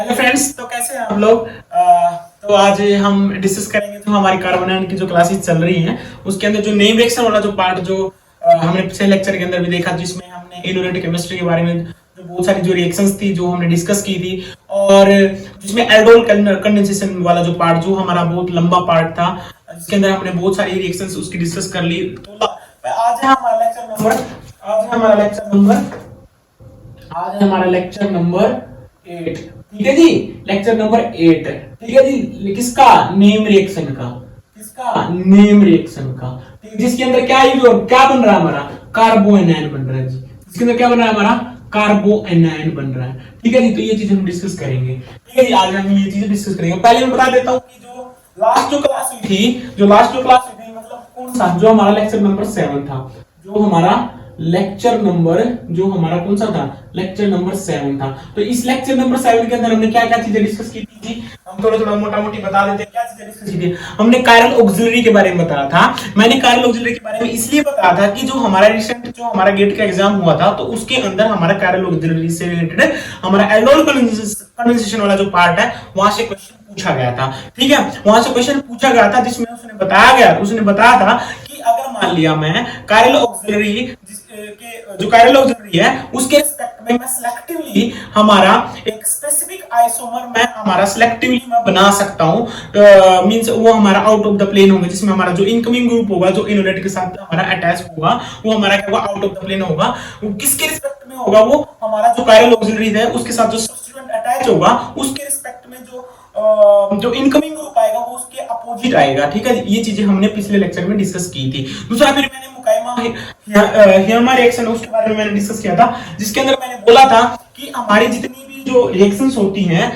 Hello friends, तो कैसे हैं आप लोग। तो आज हम डिस्कस करेंगे जो हमारी कार्बन आयन की जो क्लासेस चल रही हैं उसके अंदर जो नेम रिएक्शन वाला जो पार्ट जो हमने पिछले लेक्चर के अंदर भी देखा, जिसमें हमने इनऑर्गेनिक केमिस्ट्री के बारे में जो बहुत सारी जो रिएक्शंस थी जो हमने डिस्कस की थी, और जिसमें एल्डोल कंडेंसेशन वाला जो पार्ट जो हमारा बहुत लंबा पार्ट था, जिसके अंदर हमने बहुत सारी रिएक्शंस उसकी डिस्कस कर ली। तो आज है हमारा लेक्चर नंबर आज है हमारा लेक्चर नंबर आज है हमारा लेक्चर नंबर 8। ठीक है जी, लेक्चर नंबर 8। ठीक है जी, किसका? नेम रिएक्शन का। किसका? नेम रिएक्शन का। ठीक है, जिसके अंदर क्या बन रहा है हमारा? कार्बो एनायन बन रहा है जी। इसके अंदर क्या बन रहा है हमारा? कार्बो एनायन बन रहा है। ठीक है जी, तो ये चीज हम डिस्कस करेंगे। ठीक है जी, आज हम ये चीजें डिस्कस करेंगे। पहले मैं बता देता हूँ कि जो लास्ट जो क्लास हुई थी मतलब कौन सा, जो हमारा लेक्चर नंबर 7 था, जो हमारा कौन सा था? लेक्चर नंबर 7 था। तो इस लेक्चर नंबर 7 के अंदर हमने क्या क्या चीजें डिस्कस की थी? हम थोड़ा मोटा मोटी बता देते हैं क्या चीजें डिस्कस की थी। हमने कायरल ऑक्सिलरी के बारे में बताया था। मैंने कायरल ऑक्सिलरी के बारे में इसलिए बताया था कि जो हमारा गेट का एग्जाम हुआ था, तो उसके अंदर हमारा कायरल ऑक्सिलरी से रिलेटेड हमारा एल्डोल कंडेंसेशन वाला जो पार्ट है वहां से क्वेश्चन पूछा गया था। ठीक है, वहां से क्वेश्चन पूछा गया था, जिसमें उसने बताया था कि अगर मान लिया मैं कायरल ऑक्सिलरी जो कायरल ऑक्सिलरी है उसके रिस्पेक्ट में मैं सिलेक्टिवली हमारा एक स्पेसिफिक आइसोमर मैं बना सकता हूं। मींस वो हमारा आउट ऑफ द प्लेन होगा, जिसमें हमारा जो इनकमिंग ग्रुप होगा जो इनोलेट के साथ हमारा अटैच होगा वो हमारा क्या होगा? आउट ऑफ द प्लेन होगा। वो किसके रिस्पेक्ट में होगा? वो हमारा जो कायरल ऑक्सिलरी है उसके साथ जो सब्स्टिट्यूएंट अटैच होगा उसके रिस्पेक्ट में जो इनकमिंग ग्रुप आएगा वो उसके अपोजिट आएगा। ठीक है, ये चीजें हमने पिछले लेक्चर में डिस्कस की थी। दूसरा, फिर मैंने मुकाइमा हियरमा रिएक्शन उसके बारे में मैंने डिस्कस किया था, जिसके अंदर मैंने बोला था कि हमारी जितनी भी जो रिएक्शंस होती हैं,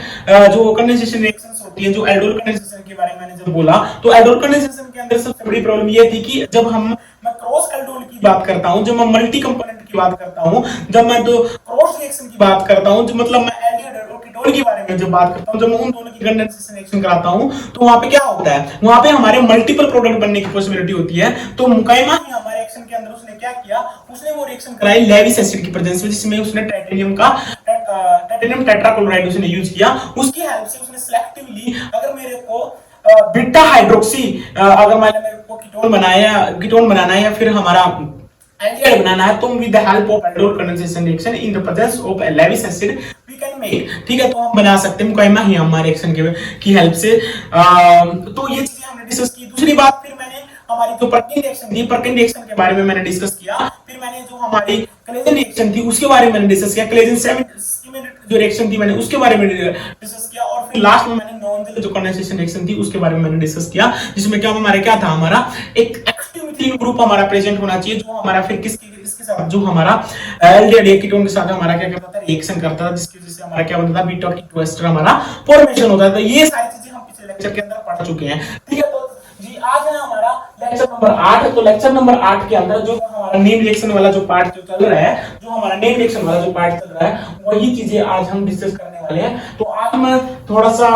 जो कंडेंसेशन रिएक्शंस होती है, जो एल्डोल कंडेंसेशन के बारे में मैंने जब बोला, तो एल्डोल कंडेंसेशन के अंदर सबसे बड़ी प्रॉब्लम ये थी कि जब मैं क्रॉस एल्डोल की बात करता हूं, जब मैं मल्टी कंपोनेंट की बात करता हूं, जब मैं तो क्रॉस रिएक्शन की बात करता हूं, जो मतलब मैं एल्डिहाइड और कीटोन के बारे में जब बात करता हूं, जब मैं उन दोनों की कंडेंसेशन रिएक्शन कराता हूं, तो वहां पे क्या होता है? वहां पे हमारे मल्टीपल प्रोडक्ट बनने की पॉसिबिलिटी होती है। तो मुकाइमा ही हमारे रिएक्शन के अंदर उसने क्या किया? उसने वो रिएक्शन कराई लेविस एसिड की प्रेजेंस में, जिसमें उसने टाइटेनियम टेट्राक्लोराइड उसने यूज किया। उसकी हेल्प से उसने सिलेक्टिवली अगर मेरे को बीटा हाइड्रोक्सी अगर मेरे को कीटोन बनाना है या फिर हमारा एल्डिहाइड बनाना है, तो with the help of aldol condensation reaction in the presence of Lewis acid we can make. ठीक है, तो हम बना सकते हैं मुकाइमा ही हमारे रिएक्शन की हेल्प से। तो ये चीजें हमने डिस्कस की। दूसरी बात, फिर मैंने हमारी जो पर्किन रिएक्शन के बारे में मैंने डिस्कस किया। फिर मैंने जो हमारी क्लेजन रिएक्शन थी उसके बारे में मैंने डिस्कस किया। क्लेजन जो रिएक्शन थी मैंने उसके बारे में डिस्कस किया। और फिर लास्ट में मैंने नॉन जो कंडेंसेशन रिएक्शन थी उसके बारे में मैंने डिस्कस किया, जिसमें क्या था हमारा एक एक्टिव मिथाइल ग्रुप हमारा प्रेजेंट होना चाहिए, जो हमारा फिर इसके साथ जो हमारा एल्डिहाइड कीटोन के साथ हमारा क्या करता था? रिएक्शन करता था, जिसकी वजह से हमारा क्या बनता था? बीटा कीटो एस्टर हमारा फॉर्मेशन होता था। ये सारी चीजें हम पिछले लेक्चर के अंदर पढ़ चुके हैं। ठीक है, तो जी आज है हमारा लेक्चर नंबर 8। तो लेक्चर नंबर 8 के अंदर जो हमारा नेम रिएक्शन वाला जो पार्ट चल रहा है, वही चीजें आज हम डिस्कस करने वाले हैं। तो आज मैं थोड़ा सा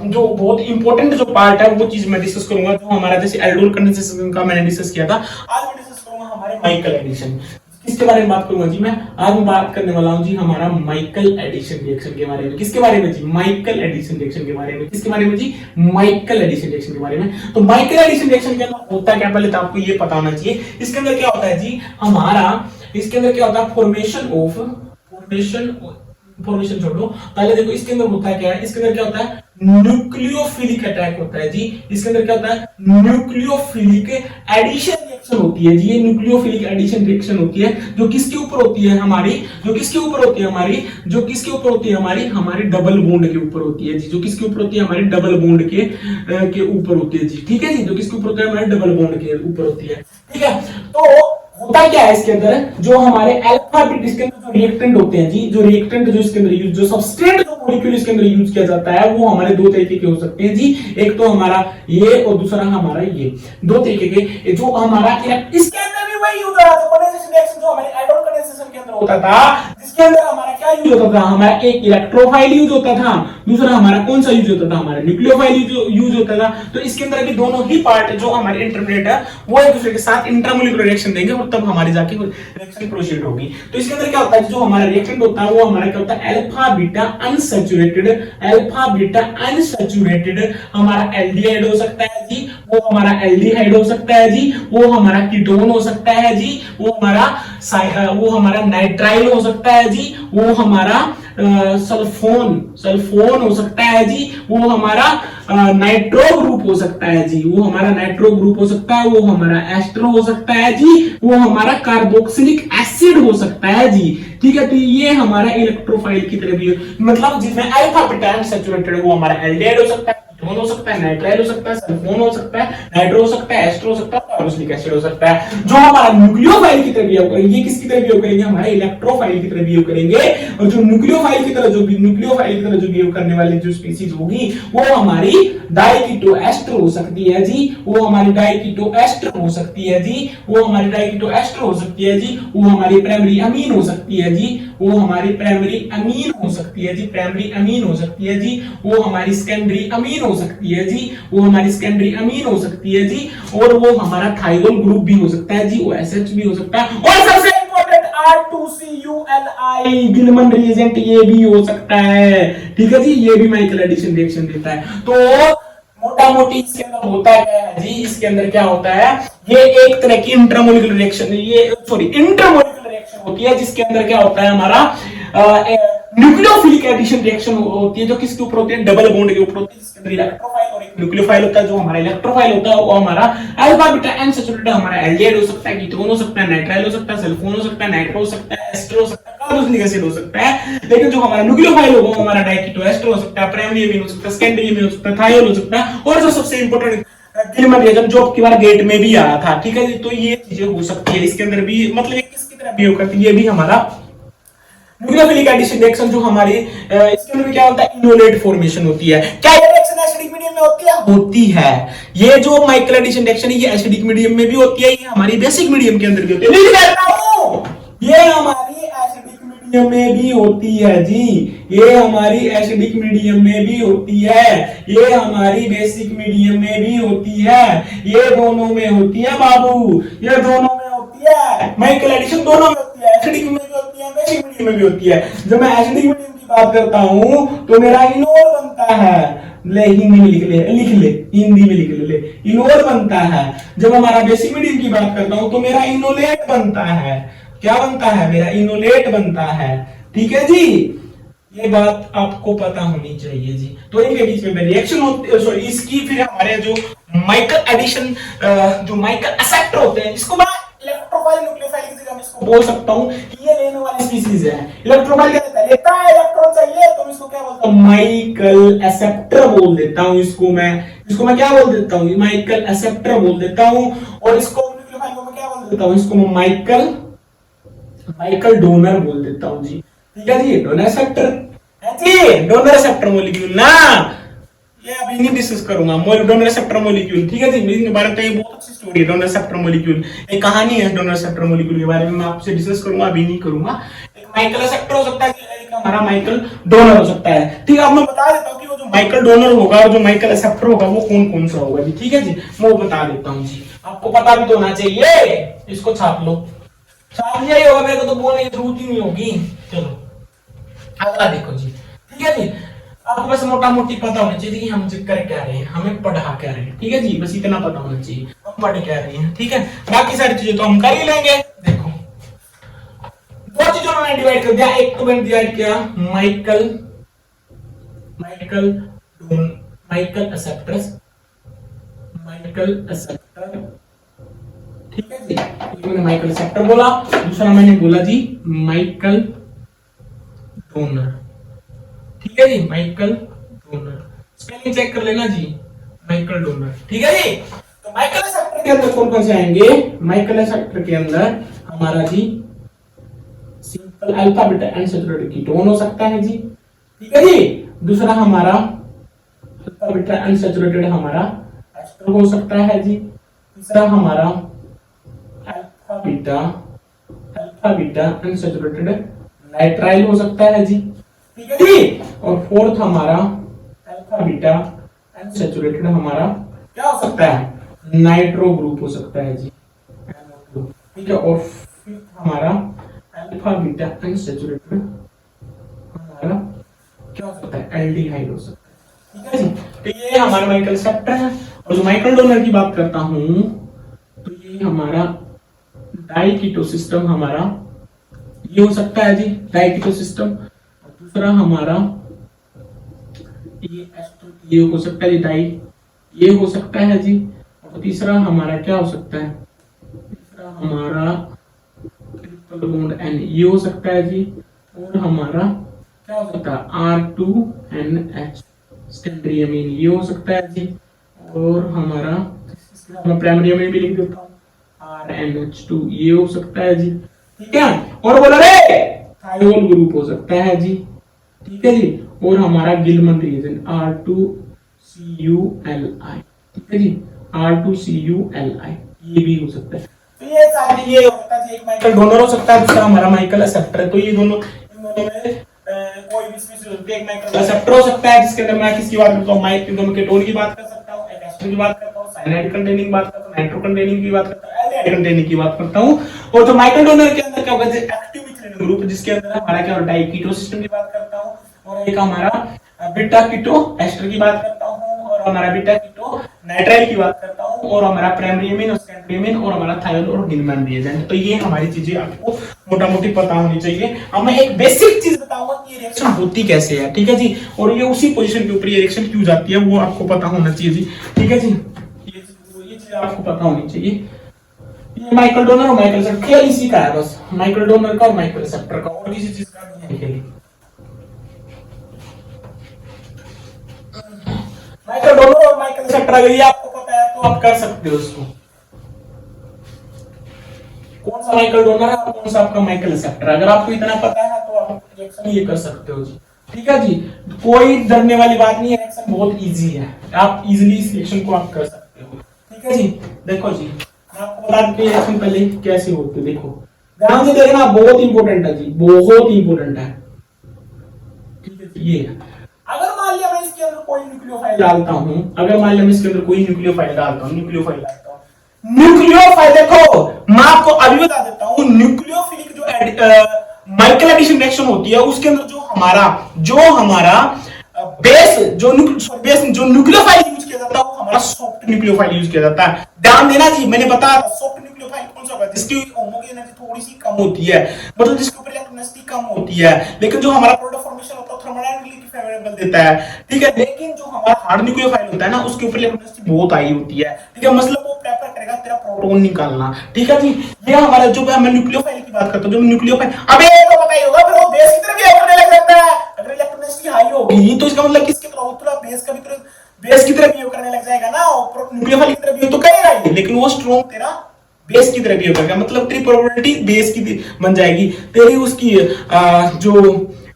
जो बहुत इंपॉर्टेंट जो पार्ट है वो चीज मैं डिस्कस करूंगा, जो हमारा जैसे एल्डोल कंडेंसेशन का मैंने डिस्कस किया था। आज मैं डिस्कस करूंगा हमारे माइकल एडिशन। किसके बारे में बात करूंगा जी? आज मैं बात करने वाला हूं जी हमारा माइकल एडिशन रिएक्शन के बारे में। किसके बारे में जी? माइकल एडिशन रिएक्शन के बारे में। किसके बारे में जी? माइकल एडिशन रिएक्शन के बारे में। तो माइकल एडिशन रिएक्शन के अंदर होता क्या, पहले तो आपको ये पता होना चाहिए। इसके अंदर क्या होता है जी इसके अंदर क्या होता है? फॉर्मेशन छोड़ो, पहले देखो इसके अंदर होता है क्या है? इसके अंदर क्या होता है? न्यूक्लियोफिलिक अटैक होता है जी। इसके अंदर क्या होता है? न्यूक्लियोफिलिक एडिशन रिएक्शन होती है जी। ये न्यूक्लियोफिलिक एडिशन रिएक्शन होती है, जो किसके ऊपर होती है? हमारी हमारी डबल बॉन्ड के ऊपर होती है जी। जो किसके ऊपर होती है? हमारी डबल बॉन्ड के ऊपर होती है जी। ठीक है जी, जो किसके ऊपर होती है? हमारे डबल बॉन्ड के ऊपर होती है। ठीक है, तो होता क्या है इसके अंदर? जो हमारे अल्फा बीटा इसके अंदर जो रिएक्टेंट होते हैं जी, जो इसके अंदर यूज, जो सबस्ट्रेट जो मॉलिक्यूल इसके अंदर यूज किया जाता है, वो हमारे दो तरीके के हो सकते हैं जी। एक तो हमारा ये और दूसरा हमारा ये, दो तरीके के। जो हमारा इसके अंदर भी वही होता है, जो कंडेंसेशन रिएक्शन जो हमारे एल्डोल कंडेंसेशन के अंदर होता था, जिसके अंदर हमारा क्या यूज होता था, हमारा एक इलेक्ट्रोफाइल यूज होता था, दूसरा हमारा कौन सा यूज होता था, हमारा न्यूक्लियोफाइल यूज होता था। तो इसके अंदर के दोनों ही पार्ट जो हमारे इंटरमीडिएट है वो एक दूसरे के साथ इंट्रामोलिकुलर रिएक्शन देंगे और तब हमारी जाके रिएक्शन प्रोसीड होगी। तो इसके अंदर क्या होता है, जो हमारा रिएक्शन होता है वो हमारा क्या होता है, alpha beta unsaturated, alpha beta unsaturated हमारा एल्डिहाइड हो सकता है जी, वो हमारा एल्डिहाइड हो सकता है जी, वो हमारा कीटोन हो सकता है जी, वो हमारा नाइट्राइल हो सकता है जी, वो हमारा सल्फोन हो सकता है जी, वो हमारा नाइट्रो ग्रुप हो सकता है जी, वो हमारा नाइट्रो ग्रुप हो सकता है, वो हमारा एस्टर हो सकता है जी, वो हमारा कार्बोक्सिलिक एसिड हो सकता है जी। ठीक है, तो ये हमारा इलेक्ट्रोफाइल की तरह भी, मतलब जिसमें अल्फा बीटा अनसैचुरेटेड है वो हमारा एल्डिहाइड हो सकता है, कीटोन हो सकता है, नाइट्राइल हो सकता है, सल्फोन हो सकता है, नाइट्रो हो सकता है, एस्टर हो सकता है, कार्बोक्सिलिक एसिड हो सकता है। जो हमारा न्यूक्लियोफाइल की तरह बिहेव करेंगे, ये किसकी तरह बिहेव करेंगे, हमारे इलेक्ट्रोफाइल की तरह बिहेव करेंगे। और जो न्यूक्लियोफाइल की तरह जो बिहेव करने वाली जो स्पीशीज होगी वो हमारी डाइकीटोएस्टर हो सकती है जी, वो हमारी डाइकीटोएस्टर हो सकती है जी, वो हमारी डाइकीटोएस्टर हो सकती है जी, वो हमारी प्राइमरी अमीन हो सकती है जी, वो हमारी प्राइमरी अमीन हो सकती है जी, प्राइमरी अमीन हो सकती है जी, वो हमारी सेकेंडरी अमीन हो सकती है जी, वो हमारी सेकेंडरी अमीन हो सकती है जी, और वो हमारा थाइरोल ग्रुप भी हो सकता है जी, OSH भी हो सकता है, और सबसे इंपॉर्टेंट R2CuLi गिलमन रिएजेंट ये भी हो सकता है। ठीक है जी, ये भी माइकल एडिशन रिएक्शन देता है। तो मोटा मोटी इसके अंदर होता है क्या है जी, इसके अंदर क्या होता है, ये एक तरह की इंट्रामोलिकुलर रिएक्शन, ये सॉरी इंटरमोलिकुलर रिएक्शन होती है, जिसके अंदर क्या होता है हमारा न्यूक्लियोफिलिक एडिशन रिएक्शन होती है, जो किसके ऊपर होती है, डबल बॉन्ड के ऊपर होती है, जिसके अंदर इलेक्ट्रोफाइल और एक न्यूक्लियोफाइल होता है। जो हमारा इलेक्ट्रोफाइल होता है वो हमारा अल्फा बीटा अनसैचुरेटेड हमारा एल्डिहाइड हो सकता है, कीटोन हो सकता है, नाइट्राइल हो सकता है, सल्फोन हो सकता है, नाइट्रो हो सकता है, एस्टर हो सकता है, कार्बोक्सिलिक एसिड हो सकता है। लेकिन जो हमारा न्यूक्लियोफाइल होगा वो हमारा डाइकीटोएस्टर हो सकता है, प्राइमरी अमीन हो सकता है, सेकेंडरी अमीन हो सकता है, थाइरोल हो सकता है, और जो सबसे इंपॉर्टेंट गिलमन रिएक्शन जो की बार गेट में भी आया था। ठीक है जी, तो ये चीजें हो सकती है इसके अंदर भी, मतलब ये किसकी तरह बिहेव करती है, ये भी हमारा न्यूक्लियोफिलिक एडिशन रिएक्शन जो हमारी इसके अंदर क्या होता है, इनोलेट फॉर्मेशन होती है। क्या ये रिएक्शन एसिडिक मीडियम में होती है? होती है। ये जो माइकल एडिशन रिएक्शन है ये एसिडिक मीडियम में भी होती है, ये हमारी बेसिक मीडियम के अंदर भी होती है। लिख देता हूं, ये हमारी एसिडिक मीडियम में भी होती है जी, ये हमारी एसिडिक मीडियम में भी होती है, ये हमारी बेसिक मीडियम में भी होती है, ये दोनों में होती है बाबू, ये दोनों में होती है। माइकल एडिशन दोनों में होती है, एसिडिक में भी होती है, बेसिक मीडियम में भी होती है। जब मैं एसिडिक मीडियम की बात करता हूं तो मेरा इनोल बनता है, ले हिंदी में लिख ले हिंदी में लिख ले, इनोल बनता है। जब हमारा बेसिक मीडियम की बात करता हूं तो मेरा इनोलेट बनता है। क्या बनता है? मेरा इनोलेट बनता है। ठीक है जी, ये बात आपको पता होनी चाहिए जी। तो इनके बीच में रिएक्शन होती है, सॉरी इसकी फिर हमारे जो माइकल एडिशन जो माइकल एक्सेप्टर होते हैं, इसको मैं इलेक्ट्रोफाइल न्यूक्लियोफाइल की जगह इसको बोल सकता हूं कि ये लेने वाली स्पीशीज है। इलेक्ट्रोफाइल क्या लेता है, इलेक्ट्रॉन चाहिए, तो इसको क्या बोलता हूं, माइकल एक्सेप्टर बोल देता हूं। इसको मैं क्या बोल देता हूं, माइकल एक्सेप्टर बोल देता हूं। और इसको न्यूक्लियोफाइल को मैं क्या बोल देता हूं, इसको मैं माइकल डोनर बोल देता हूं जी। ठीक है जी, डोनर एक्सेप्टर है जी, डोनर एक्सेप्टर मॉलिक्यूल ना, ये अभी नहीं डिस्कस करूंगा डोनर एक्सेप्टर मॉलिक्यूल। ठीक है जी, इनके बारे में तो ये बहुत अच्छी स्टोरी है डोनर एक्सेप्टर मॉलिक्यूल, एक कहानी है डोनर एक्सेप्टर मॉलिक्यूल के बारे में, मैं आपसे डिस्कस करूंगा, अभी नहीं करूंगा। एक माइकल एक्सेप्टर हो सकता है, एक हमारा माइकल डोनर हो सकता है। ठीक है, अब मैं बता देता हूं कि वो जो माइकल डोनर होगा और जो माइकल एक्सेप्टर होगा वो कौन सा होगा जी। ठीक है जी, मैं वो बता देता हूं जी, आपको पता भी तो होना चाहिए। इसको छाप लो, छाप लिया ही होगा, मेरे को तो बोलने की जरूरत ही नहीं होगी। चलो अगला देखो जी। ठीक है जी, आपको बस मोटा मोटी पता होना चाहिए कि हम कर क्या रहे हैं, हमें पढ़ा क्या रहे हैं। ठीक है जी, बस इतना पता होना चाहिए हम पढ़ क्या रहे हैं। ठीक है, बाकी सारी चीजें तो हम कर ही लेंगे। देखो दो चीजों में डिवाइड कर दिया, एक तो मैंने डिवाइड किया माइकल एक्सेप्टर। ठीक है जी, मैंने माइकल एक्सेप्टर बोला, दूसरा मैंने बोला जी माइकल डोनर। ठीक है जी, माइकल डोनर, स्पेलिंग चेक कर लेना जी, माइकल डोनर। ठीक है जी, तो माइकल एक्सेप्टर के अंदर कौन से आएंगे, माइकल एक्सेप्टर के अंदर हमारा जी simple alpha beta unsaturated ketone हो सकता है जी। ठीक है जी, दूसरा हमारा अल्फा बीटा अनसैचुरेटेड हमारा एस्टर हो सकता है जी। तीसरा हमारा अल्फा बीटा अनसैचुरेटेड नाइट्राइल हो सकता है जी, ठीक है जी। और फोर्थ हमारा अल्फा बीटा अनसैचुरेटेड हमारा क्या हो सकता है, नाइट्रो ग्रुप हो सकता है जी, ठीक है। और फिफ्थ हमारा अल्फा बीटा अनसैचुरेटेड हमारा क्या हो सकता है, एल्डिहाइड हो सकता है, ठीक है जी। तो ये हमारा माइकल सेप्टर है। और जो माइकल डोनर की बात करता हूं तो ये हमारा डाइकीटो सिस्टम हमारा ये हो सकता है जी, डाइकीटो सिस्टम। दूसरा हमारा ये हो सकता है जी, डाई ये हो सकता है जी। और तीसरा हमारा क्या हो सकता है, तीसरा हमारा ट्रिपल बॉन्ड एन ये हो सकता है जी। और हमारा क्या हो सकता है, R2NH सेकेंडरी अमीन ये हो सकता है जी। और हमारा मैं प्राइमरी अमीन भी लिख देता हूँ, RNH2 ये हो सकता है जी, ठीक है। और बोला रे थायोल ग्रुप हो सकता है जी, ठीक है जी। और हमारा गिलमन रीजन R2CuLi, ठीक है जी, R2CuLi ये भी हो सकता है। तो ये सारी ये होता है जी, एक माइकल डोनर हो सकता है, दूसरा हमारा माइकल एक्सेप्टर। तो ये दोनों इन दोनों में कोई भी स्पीशीज एक माइकल एक्सेप्टर हो सकता है, जिसके अंदर मैं किसकी बात करता हूँ, माइक दोनों केटोन की बात कर सकता हूँ, एक एस्टर की बात करता हूँ, साइनाइड कंटेनिंग बात करता हूँ, नाइट्रो कंटेनिंग की बात करता हूँ, एल्डिहाइड कंटेनिंग की बात करता हूँ। और जो माइकल डोनर के अंदर क्या होगा, एक्टिव मिथाइल ग्रुप जिसके अंदर हमारा क्या होता है, डाइकीटो सिस्टम की बात करता हूँ। और एक हमारा बीटा कीटो एस्टर की बात करता हूँ, और हमारा बीटा कीटो नाइट्राइल की बात करता हूँ, और हमारा प्राइमरी अमीन और सेकेंडरी अमीन, और हमारा थायोल और गिलमन रिएजेंट। तो ये हमारी चीजें आपको मोटा मोटी पता होनी चाहिए। अब मैं एक बेसिक चीज बताऊंगा कि ये रिएक्शन होती कैसे है, ठीक है जी। और ये उसी पोजीशन के ऊपर ये रिएक्शन क्यों जाती है वो आपको पता होना चाहिए जी, ठीक है जी। ये चीज आपको पता होनी चाहिए। ये माइकल डोनर और माइकल सेप्टर खेल इसी का है, बस माइकल डोनर का और माइकल सेप्टर का, और किसी चीज का नहीं है खेल। माइकल डोनर और माइकल सेप्टर अगर ये आपको पता है तो आप कर सकते हो उसको, कौन सा माइकल डोनर है और कौन सा आपका माइकल सेप्टर। अगर आपको इतना पता है तो आप रिएक्शन ये कर सकते हो जी, ठीक है जी। कोई डरने वाली बात नहीं है, रिएक्शन बहुत इजी है, आप इजीली इस रिएक्शन को आप कर सकते हो, ठीक है जी। देखो जी मैं आपको बता दूं रिएक्शन पहले कैसे होती है, देखो ध्यान से देखना, बहुत इंपॉर्टेंट है जी, बहुत इंपॉर्टेंट है, ठीक है। ये अगर मान लिया मैं इसके अंदर कोई न्यूक्लियोफाइल डालता हूं, अगर मान लिया मैं इसके अंदर कोई न्यूक्लियोफाइल डालता हूं, न्यूक्लियोफाइल देखो मैं आपको अभी बता देता हूं, न्यूक्लियोफिलिक जो माइकल एडिशन रिएक्शन होती है उसके अंदर जो हमारा बेस जो न्यूक्लियोफाइल यूज किया जाता है वो हमारा सॉफ्ट न्यूक्लियोफाइल यूज किया जाता है। ध्यान देना जी, मैंने बताया सॉफ्ट न्यूक्लियोफाइल कौन सा होगा, जिसकी होमोजेनिटी एनर्जी थोड़ी सी कम होती है, मतलब जिसके ऊपर इलेक्ट्रोनेसिटी कम होती है, लेकिन जो हमारा प्रोडक्ट फॉर्मेशन होता है थर्मोडायनामिकली फेवरेबल देता है, ठीक है। लेकिन जो हमारा हार्ड न्यूक्लियोफाइल होता है ना उसके ऊपर इलेक्ट्रोनेसिटी बहुत हाई होती है, ठीक है, मतलब वो प्रेफर करेगा तेरा प्रोटॉन निकालना, ठीक है जी। ये हमारा जो मैं न्यूक्लियोफाइल की बात करता हूं, जो न्यूक्लियोफाइल अबे तो पता ही होगा फिर वो बेस की तरफ भी करने लग जाता है, अगर इलेक्ट्रोनेसिटी हाई होगी तो इसका मतलब किसके तरफ थोड़ा बेस का भी तरफ बेस की तरफ बिहेव करने लग जाएगा ना, और न्यूक्लियोफाइल की तरफ बिहेव तो करेगा ही, लेकिन वो स्ट्रांग तेरा बेस की तरफ बिहेव करेगा, मतलब तेरी प्रोबेबिलिटी बेस की बन जाएगी, तेरी उसकी जो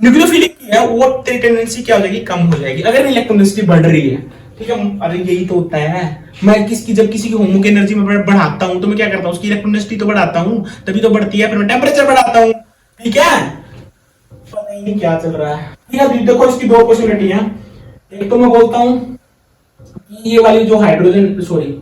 न्यूक्लियोफिलिक की है वो तेरी टेंडेंसी क्या हो जाएगी, कम हो जाएगी अगर इलेक्ट्रोनेसिटी बढ़ रही है, ठीक है। अरे यही तो होता है, मैं जब किसी की होमो की एनर्जी में बढ़ाता हूं तो मैं क्या करता हूं, उसकी इलेक्ट्रोनेसिटी तो बढ़ाता हूं, तभी तो बढ़ती है, फिर मैं टेंपरेचर बढ़ाता हूं, ठीक है। पता ही नहीं क्या चल रहा है, ठीक है। देखो इसकी दो पॉसिबिलिटी है, एक तो मैं बोलता हूं कि ये वाली जो हाइड्रोजन सॉरी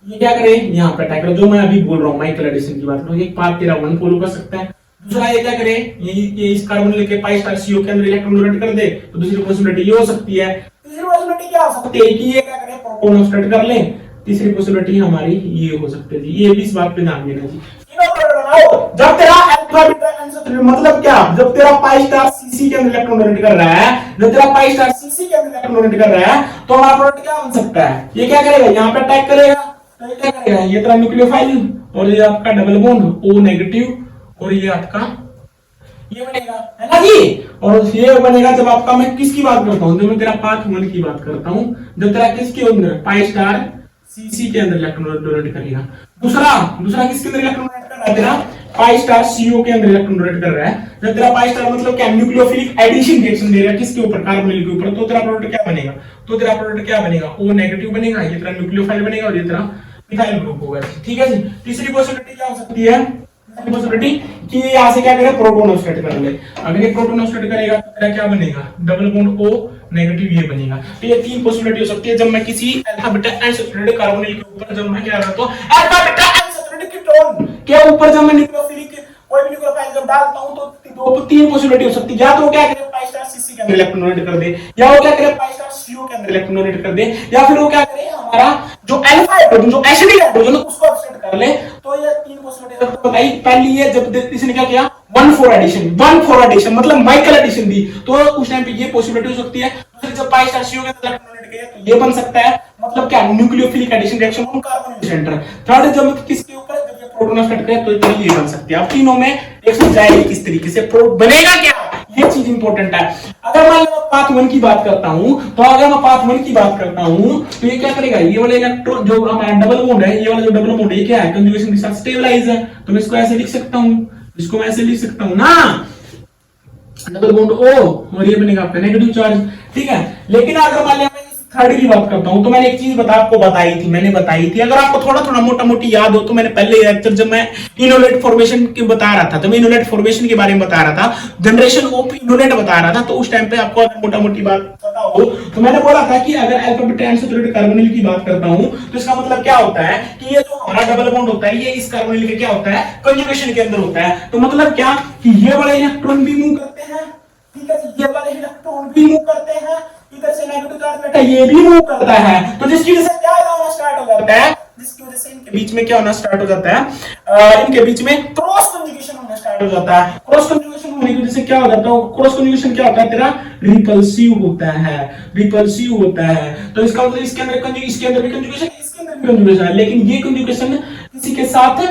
ये क्या करे यहाँ पे अटैक करे, जो मैं अभी बोल रहा हूँ माइकल एडिशन की बात, एक पाथ तेरा 1 फॉलो कर सकता है। दूसरा ये क्या करे, ये इस कार्बन लेके पाई स्टार सीओ के अंदर इलेक्ट्रॉन डोनेट कर दे, तो दूसरी पॉसिबिलिटी ये हो सकती है। तीसरी पॉसिबिलिटी क्या हो सकती है कि ये क्या करे, प्रोटॉन स्टार्ट कर ले। तीसरी पॉसिबिलिटी हमारी ये हो सकती है जी, ये भी इस बात पे ध्यान देना जी। जब तेरा अल्फा बीटा एनसैचुरेटेड मतलब क्या, जब तेरा पाई स्टार सीसी के अंदर इलेक्ट्रॉन डोनेट कर रहा है, जब तेरा पाई स्टार सीसी के अंदर इलेक्ट्रॉन डोनेट कर रहा है, तो हमारा प्रोडक्ट क्या बन सकता है, ये क्या करेगा, यहाँ पे अटैक करेगा, तो ये क्या करेगा, ये तेरा न्यूक्लियोफाइल और ये आपका डबल बॉन्ड O नेगेटिव, और ये आपका ये बनेगा, है ना जी। और ये बनेगा जब आपका, मैं किसकी बात करता हूँ, जब मैं तेरा पाथ 1 की बात करता हूँ, जब तेरा किसके अंदर पाई स्टार सीसी के अंदर इलेक्ट्रॉन डोनेट करेगा। दूसरा किसके अंदर इलेक्ट्रॉन डोनेट कर रहा है, तेरा पाई स्टार सीओ के अंदर इलेक्ट्रॉन डोनेट कर रहा है। जब तेरा पाई स्टार मतलब क्या, न्यूक्लियोफिलिक एडिशन रिएक्शन दे रहा है किसके ऊपर, कार्बोनिल के ऊपर, तो तेरा प्रोडक्ट क्या बनेगा, O नेगेटिव बनेगा, ये तेरा न्यूक्लियोफाइल बनेगा और ये तेरा मिथाइल ग्रुप होगा, ठीक है जी। तीसरी पॉसिबिलिटी क्या हो सकती है, पॉसिबिलिटी कि ये यहाँ से क्या करे, प्रोटोन ऑक्साइड कर ले। अगर ये प्रोटोन ऑक्साइड करेगा तो तेरा क्या बनेगा, डबल बॉन्ड O नेगेटिव ये बनेगा। तो ये तीन पॉसिबिलिटी हो सकती है जब मैं किसी अल्फा बीटा अनसैचुरेटेड कार्बोनिल के ऊपर जब मैं क्या करता हूं, अल्फा बीटा अनसैचुरेटेड कीटोन के ऊपर जब मैं न्यूक्लियोफिलिक कोई भी न्यूक्लियोफाइल जब डालता हूं तो दो तीन पॉसिबिलिटी हो सकती है। या तो क्या करे, पाई स्टार सीसी के अंदर इलेक्ट्रॉन डोनेट कर दे, या वो क्या करे, पाई स्टार सीओ के अंदर इलेक्ट्रॉन डोनेट कर दे, या फिर वो क्या करे, हमारा जो अल्फा हाइड्रोजन जो एसिडिक हाइड्रोजन उसको ऑक्सीडेट कर ले। तो ये तीन पॉसिबिलिटी आपको बताई। पहली है जब इसने क्या किया, 1,4 एडिशन मतलब माइकल एडिशन दी, तो उस टाइम पे ये पॉसिबिलिटी हो सकती है। दूसरी जब पाई स्टार सीओ के अंदर इलेक्ट्रॉन डोनेट किया तो ये बन सकता है, मतलब क्या, nucleophilic addition reaction on carbonyl centre. Third जब किसके ऊपर, जब ये प्रोटॉन ऑक्साइड करे तो ये बन सकती है। अब तीनों में एक समझाएगी किस तरीके से बनेगा क्या, ये चीज इंपॉर्टेंट है। अगर मान लो पाथ 1 की बात करता हूं, तो अगर मैं पाथ 1 की बात करता हूं तो ये क्या करेगा, ये वाला इलेक्ट्रॉन जो हमारा डबल बॉन्ड है, ये वाला जो डबल बॉन्ड है, ये क्या है, कंजुगेशन के साथ स्टेबलाइज है। तो मैं इसको ऐसे लिख सकता हूं, इसको मैं ऐसे लिख सकता हूं ना, डबल बॉन्ड O और ये बनेगा आपका नेगेटिव चार्ज, ठीक है। लेकिन अगर मान लिया मैं थर्ड की बात करता हूं तो मैंने एक चीज आपको बताई थी, अगर आपको थोड़ा थोड़ा मोटा मोटी याद हो तो मैंने पहले लेक्चर जब मैं इनोलेट फॉर्मेशन के बता रहा था, जब मैं इनोलेट फॉर्मेशन के बारे में बता रहा था, जनरेशन ऑफ इनोलेट बता रहा था, तो उस टाइम पे आपको अगर मोटा मोटी बात पता हो तो मैंने बोला था कि अगर अल्फा बीटा अनसैचुरेटेड कार्बोनिल की बात करता हूं तो इसका मतलब क्या होता है कि ये जो हमारा डबल बॉन्ड होता है ये इस कार्बोनिल के क्या होता है, कंजुगेशन के अंदर होता है। तो मतलब क्या कि ये वाले इलेक्ट्रॉन भी मूव करते हैं, ठीक है, ये वाले इलेक्ट्रॉन भी मूव करते हैं, इधर से नेगेटिव चार्ज बेटा ये भी मूव करता है। तो जिसकी वजह से क्या होना स्टार्ट हो जाता है, जिसकी वजह से इनके बीच में क्या होना स्टार्ट हो जाता है, इनके बीच में क्रॉस कंजुगेशन होना स्टार्ट हो जाता है। क्रॉस कंजुगेशन होने की वजह से क्या हो जाता है, क्रॉस कंजुगेशन क्या होता है, तेरा रिपल्सिव होता है। तो इसका मतलब इसके अंदर इसके अंदर भी कंजुगेशन, इसके अंदर भी कंजुगेशन है, लेकिन ये कंजुगेशन किसी के साथ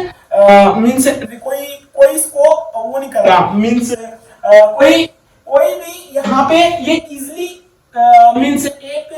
मींस कोई इसको वो नहीं कर रहा, मींस कोई भी यहाँ पे ये इजीली मींस एक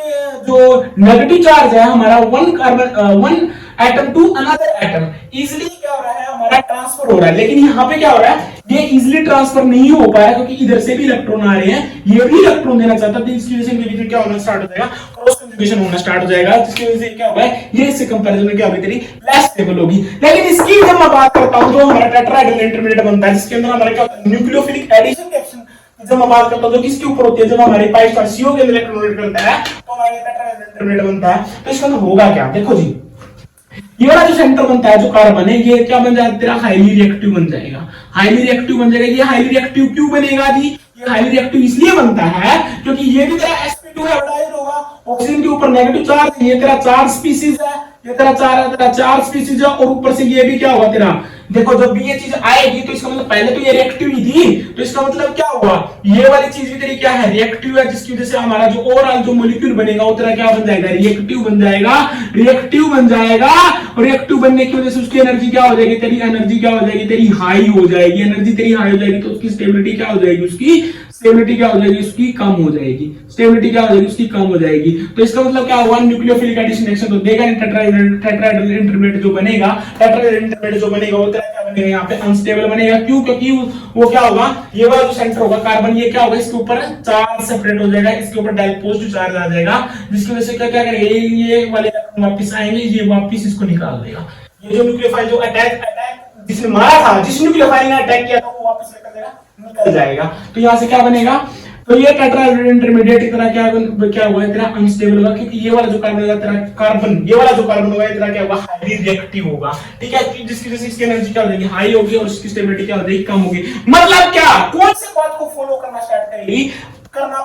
जो नेगेटिव चार्ज है हमारा one atom to another atom easily क्या हो रहा है, हमारा ट्रांसफर हो रहा है। लेकिन यहाँ पे क्या हो रहा है, ये इजीली ट्रांसफर नहीं हो पा रहा है क्योंकि इधर से भी इलेक्ट्रॉन आ रहे हैं, ये भी इलेक्ट्रॉन देना चाहता है, तो इसकी वजह से इनके बीच में क्या होना स्टार्ट हो जाएगा, क्रॉस कंजुगेशन होना स्टार्ट हो जाएगा, जिसकी वजह से क्या होगा, ये इससे कंपैरिजन में क्या होगी, तेरी लेस स्टेबल होगी। लेकिन इसकी जब मैं बात करता हूं तो हमारा टेट्राहेड्रल इंटरमीडिएट बनता है, जिसके अंदर हमारा क्या होता है, न्यूक्लियोफिलिक एडिशन रिएक्शन जब मैं बात करता हूं तो किसके ऊपर होती है, जब हमारे पाई स्टार सीओ के अंदर इलेक्ट्रॉन डोनेट करता है तो हमारा टेट्राहेड्रल इंटरमीडिएट बनता है। तो इसका होगा क्या, देखो जी, ये वाला जो सेंटर बनता है, जो कार्बन है, ये क्या बन जाएगा, तेरा हाईली रिएक्टिव बन जाएगा। ये हाईली रिएक्टिव क्यों बनेगा जी, ये हाईली रिएक्टिव इसलिए बनता है क्योंकि ये भी तेरा sp2 हाइब्रिडाइज्ड होगा, ऑक्सीजन के ऊपर नेगेटिव चार्ज, ये तेरा चार स्पीशीज है, ये तेरा चार स्पीशीज है, और ऊपर से ये भी क्या होगा तेरा, देखो जब भी ये चीज आएगी तो इसका मतलब पहले तो ये रिएक्टिव ही थी, तो इसका मतलब क्या हुआ, ये वाली चीज भी तेरी क्या है, रिएक्टिव है, जिसकी वजह से हमारा जो ओवरऑल जो मॉलिक्यूल बनेगा वो तेरा क्या बन जाएगा, रिएक्टिव बन जाएगा। और रिएक्टिव बनने की वजह से उसकी एनर्जी क्या हो जाएगी, तेरी एनर्जी क्या हो जाएगी, तेरी हाई हो जाएगी, एनर्जी तेरी हाई हो जाएगी, तो उसकी स्टेबिलिटी क्या हो जाएगी, उसकी कम हो जाएगी। तो इसका मतलब क्या हुआ, न्यूक्लियोफिलिक एडिशन रिएक्शन तो देगा नहीं, टेट्राहेड्रल इंटरमीडिएट जो बनेगा वो क्या बनेगा, यहाँ पे अनस्टेबल बनेगा। क्यों, क्योंकि वो क्या होगा, ये वाला जो सेंटर होगा कार्बन, ये क्या होगा, इसके ऊपर चार्ज सेपरेट हो जाएगा, इसके ऊपर डायरेक्ट पॉजिटिव चार्ज आ जाएगा, जिसकी वजह से क्या करेगा, ये वाले वापस आएंगे, ये वापस इसको निकाल देगा। ये जो न्यूक्लियोफाइल जो अटैक जिसने मारा था, जिस न्यूक्लियोफाइल ने अटैक किया था, वो वापस निकल जाएगा। तो यहाँ से क्या बनेगा, तो ये टेट्राहेड्रल इंटरमीडिएट की तरह क्या हुआ है, तेरा अनस्टेबल होगा, क्योंकि ये वाला जो कार्बन होगा तेरा ये वाला जो कार्बन होगा तेरा क्या होगा, हाईली रिएक्टिव होगा, ठीक है, जिसकी वजह से इसकी एनर्जी क्या हो जाएगी, हाई होगी, और इसकी स्टेबिलिटी क्या हो जाएगी, कम होगी। मतलब क्या, कौन से बात को फॉलो करना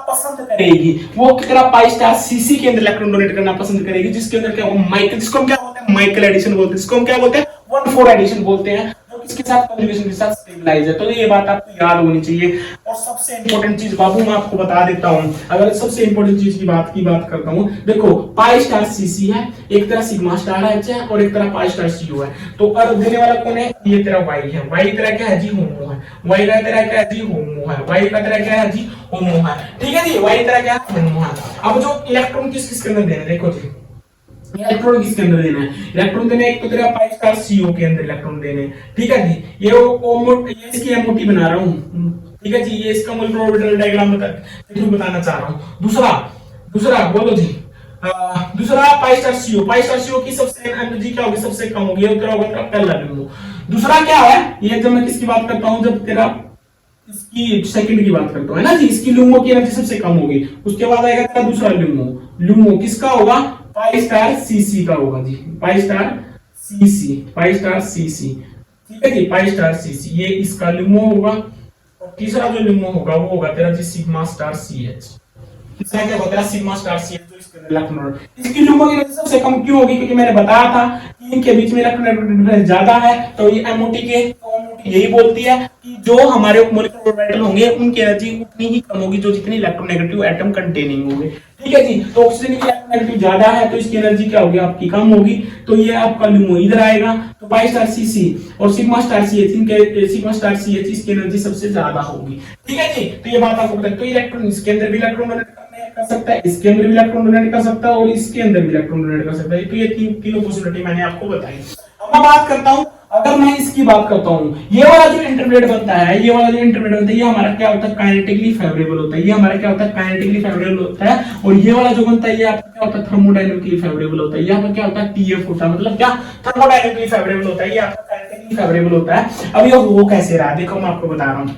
पसंद करेगी, वो तेरा पाई स्टार सीसी के अंदर इलेक्ट्रॉन डोनेट करना पसंद करेगी, जिसके अंदर क्या होगा, जिसको हम क्या बोलते हैं, माइकल एडिशन बोलते हैं, जिसको हम क्या बोलते हैं, 1,4 एडिशन बोलते हैं, जो इसके साथ कंजुगेशन के साथ स्टेबलाइज है। तो ये बात आपको याद होनी चाहिए। और सबसे इंपॉर्टेंट चीज बाबू मैं आपको बता देता हूं, अगर सबसे इंपॉर्टेंट चीज की बात करता हूं, देखो पाई स्टार सीसी है, एक तरह सिग्मा स्टार एच है, और एक तरह पाई स्टार सीओ है। तो अर्थ देने वाला कौन है, ये तेरा वाई है, वाई तेरा क्या है जी, होमो है, वाई का तेरा क्या है जी, होमो है, वाई का तेरा क्या है जी, होमो है, ठीक है जी, वाई तेरा क्या है, होमो है। अब जो इलेक्ट्रॉन किसके अंदर देने, देखो जी, इलेक्ट्रॉन किसके अंदर देना है, इलेक्ट्रॉन देना है, एक तो तेरा पाई स्टार सीओ के अंदर इलेक्ट्रॉन देने, ठीक है जी। ये इसकी एमओटी बना रहा हूं, ठीक है जी, ये इसका मोलर ऑर्बिटल डायग्राम बताना चाह रहा हूं। दूसरा बोलो जी, दूसरा पाई स्टार सीओ की सबसे एनर्जी क्या होगी, सबसे कम होगी, उत्तर होगा तेरा पहला बिंदु। दूसरा क्या है, ये जब मैं किसकी बात करता हूं, जब तेरा इसकी सेकंड की बात करता हूं, है ना जी, इसकी लुमो की एनर्जी सबसे कम होगी, उसके बाद आएगा तेरा दूसरा लुमो, लुमो किसका होगा, पाई स्टार सीसी का होगा जी, pi star CC, pi star CC, ठीक है जी, पाई स्टार सीसी, ये इसका लुमो होगा। और तीसरा जो लुमो होगा वो होगा तेरा जी सिग्मा स्टार सीएच, तीसरा क्या होता है, सिग्मा स्टार सीएच, जो इसके इलेक्ट्रॉन, इसकी लुमो की एनर्जी सबसे कम क्यों होगी, क्योंकि मैंने बताया था कि इनके बीच में इलेक्ट्रॉन डिफरेंस ज्यादा है, तो ये एमओटी के यही बोलती है कि जो हमारे मॉलिक्यूलर ऑर्बिटल होंगे उनकी एनर्जी उतनी ही कम होगी जो जितनी इलेक्ट्रोनेगेटिव एटम कंटेनिंग होंगे, ठीक है जी। तो ऑक्सीजन की इलेक्ट्रोनेगेटिव ज्यादा है तो इसकी एनर्जी क्या होगी, आपकी कम होगी, तो ये आपका लुमो इधर आएगा, तो पाई स्टार सीसी और सिग्मा स्टार सीएच, इनके सिग्मा स्टार सीएच इसकी एनर्जी सबसे ज्यादा होगी, ठीक है जी। तो ये बात आपको बताइए, तो इलेक्ट्रॉन इसके अंदर भी इलेक्ट्रॉन डोनेट कर सकता है, इसके अंदर भी इलेक्ट्रॉन डोनेट कर सकता है और इसके अंदर भी इलेक्ट्रॉन डोनेट कर सकता है, तो ये तीनों पॉसिबिलिटी मैंने आपको बताई। अब मैं बात करता हूं, अगर मैं इसकी बात करता हूं, ये वाला जो इंटरमीडिएट बनता है, ये वाला जो इंटरमीडिएट बनता है, ये हमारा क्या होता है, काइनेटिकली फेवरेबल होता है, ये हमारा क्या होता है, काइनेटिकली फेवरेबल होता है, और ये वाला जो बनता है ये आपका क्या होता है, थर्मोडायनेमिकली फेवरेबल होता है, ये आपका क्या होता है, टीएफ होता है, मतलब क्या, थर्मोडायनेमिकली फेवरेबल होता है, ये आपका काइनेटिकली फेवरेबल होता है। अब ये वो कैसे रहा, देखो मैं आपको बता रहा हूं,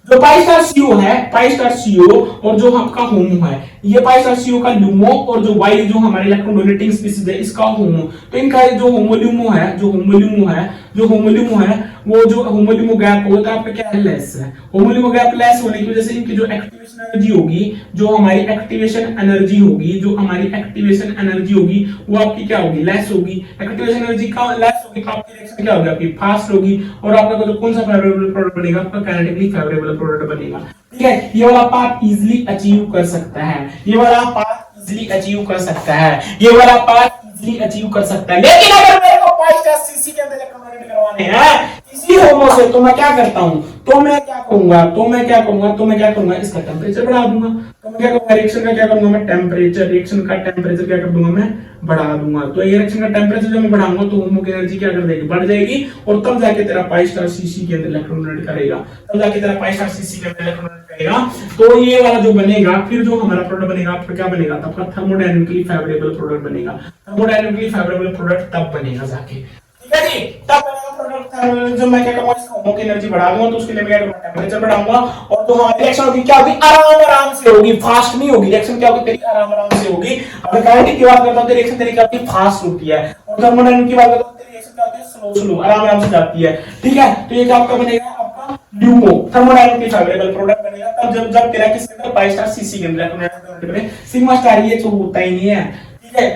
जो पाई स्टार सीओ है, पाई स्टार सीओ और जो आपका होमो है, ये पाई स्टार सीओ का लुमो और जो वाई जो हमारे इलेक्ट्रॉन डोनेटिंग स्पीशीज है इसका होमो, तो इनका जो होमोल्यूमो है, जो होमोल्यूमो है, जो होमोल्यूमो है, वो जो होमोल्यूमो गैप होता है आपका क्या है, लेस है। होमोल्यूमो गैप लेस होने की वजह से इनकी जो एक्टिवेशन एनर्जी होगी, जो हमारी एक्टिवेशन एनर्जी होगी, जो हमारी एक्टिवेशन एनर्जी होगी वो आपकी क्या होगी, लेस होगी। एक्टिवेशन एनर्जी का लेस होगी तो आपकी रिएक्शन क्या होगी, आपकी फास्ट होगी, और आपका जो कौन सा फेवरेबल प्रोडक्ट बनेगा, आपका काइनेटिकली फेवरेबल प्रोडक्ट बनेगा, ठीक है। ये वाला पार्ट इजीली अचीव कर सकता है, ये वाला पार्ट इजीली अचीव कर सकता है, ये वाला पार्ट इजीली अचीव कर सकता है। लेकिन अगर मेरे को 5-10 सीसी के अंदर इलेक्ट्रॉन डोनेट करवाने हैं इसी होमो से, तो मैं क्या करता हूं, तो मैं क्या करूंगा, इसका टेंपरेचर बढ़ा दूंगा, तो मैं क्या करूंगा, रिएक्शन का क्या करूंगा, मैं टेंपरेचर, रिएक्शन का टेंपरेचर क्या कर दूंगा, मैं बढ़ा दूंगा। तो ये रिएक्शन का टेंपरेचर जब मैं बढ़ाऊंगा तो होमो की एनर्जी क्या कर देगी, बढ़ जाएगी, और तब जाके तेरा पाई स्टार सीसी के अंदर इलेक्ट्रॉन डोनेट करेगा, तब जाके तेरा पाई स्टार सीसी के अंदर इलेक्ट्रॉन डोनेट करेगा। तो ये वाला जो बनेगा, फिर जो हमारा प्रोडक्ट बनेगा आपका क्या बनेगा, आपका थर्मोडायनेमिकली फेवरेबल प्रोडक्ट बनेगा। थर्मोडायनेमिकली फेवरेबल प्रोडक्ट तब बनेगा जाके, ठीक है जी, तब बनेगा प्रोडक्ट। जब मैं क्या करूंगा, इसका होमो की एनर्जी बढ़ा दूंगा तो उसके लिए मैं क्या करूंगा, टेंपरेचर बढ़ाऊंगा, और जो हमारी रिएक्शन होगी क्या होगी, आराम से होगी, फास्ट नहीं होगी रिएक्शन, क्या होगी तेरी आराम से होगी। अगर काइनेटिक की बात करता हूं तो रिएक्शन तेरी क्या होती है, फास्ट होती है, और थर्मोडायनेमिक की बात करता हूं तेरी रिएक्शन क्या होती है, स्लो आराम से जाती है, ठीक है। तो ये क्या आपका बनेगा, आपका LUMO थर्मोडायनेमिकली फेवरेबल प्रोडक्ट बनेगा तब जब तेरा किसके अंदर, पाई स्टार सीसी के अंदर, सिग्मा स्टार ये तो होता ही नहीं है, ठीक है।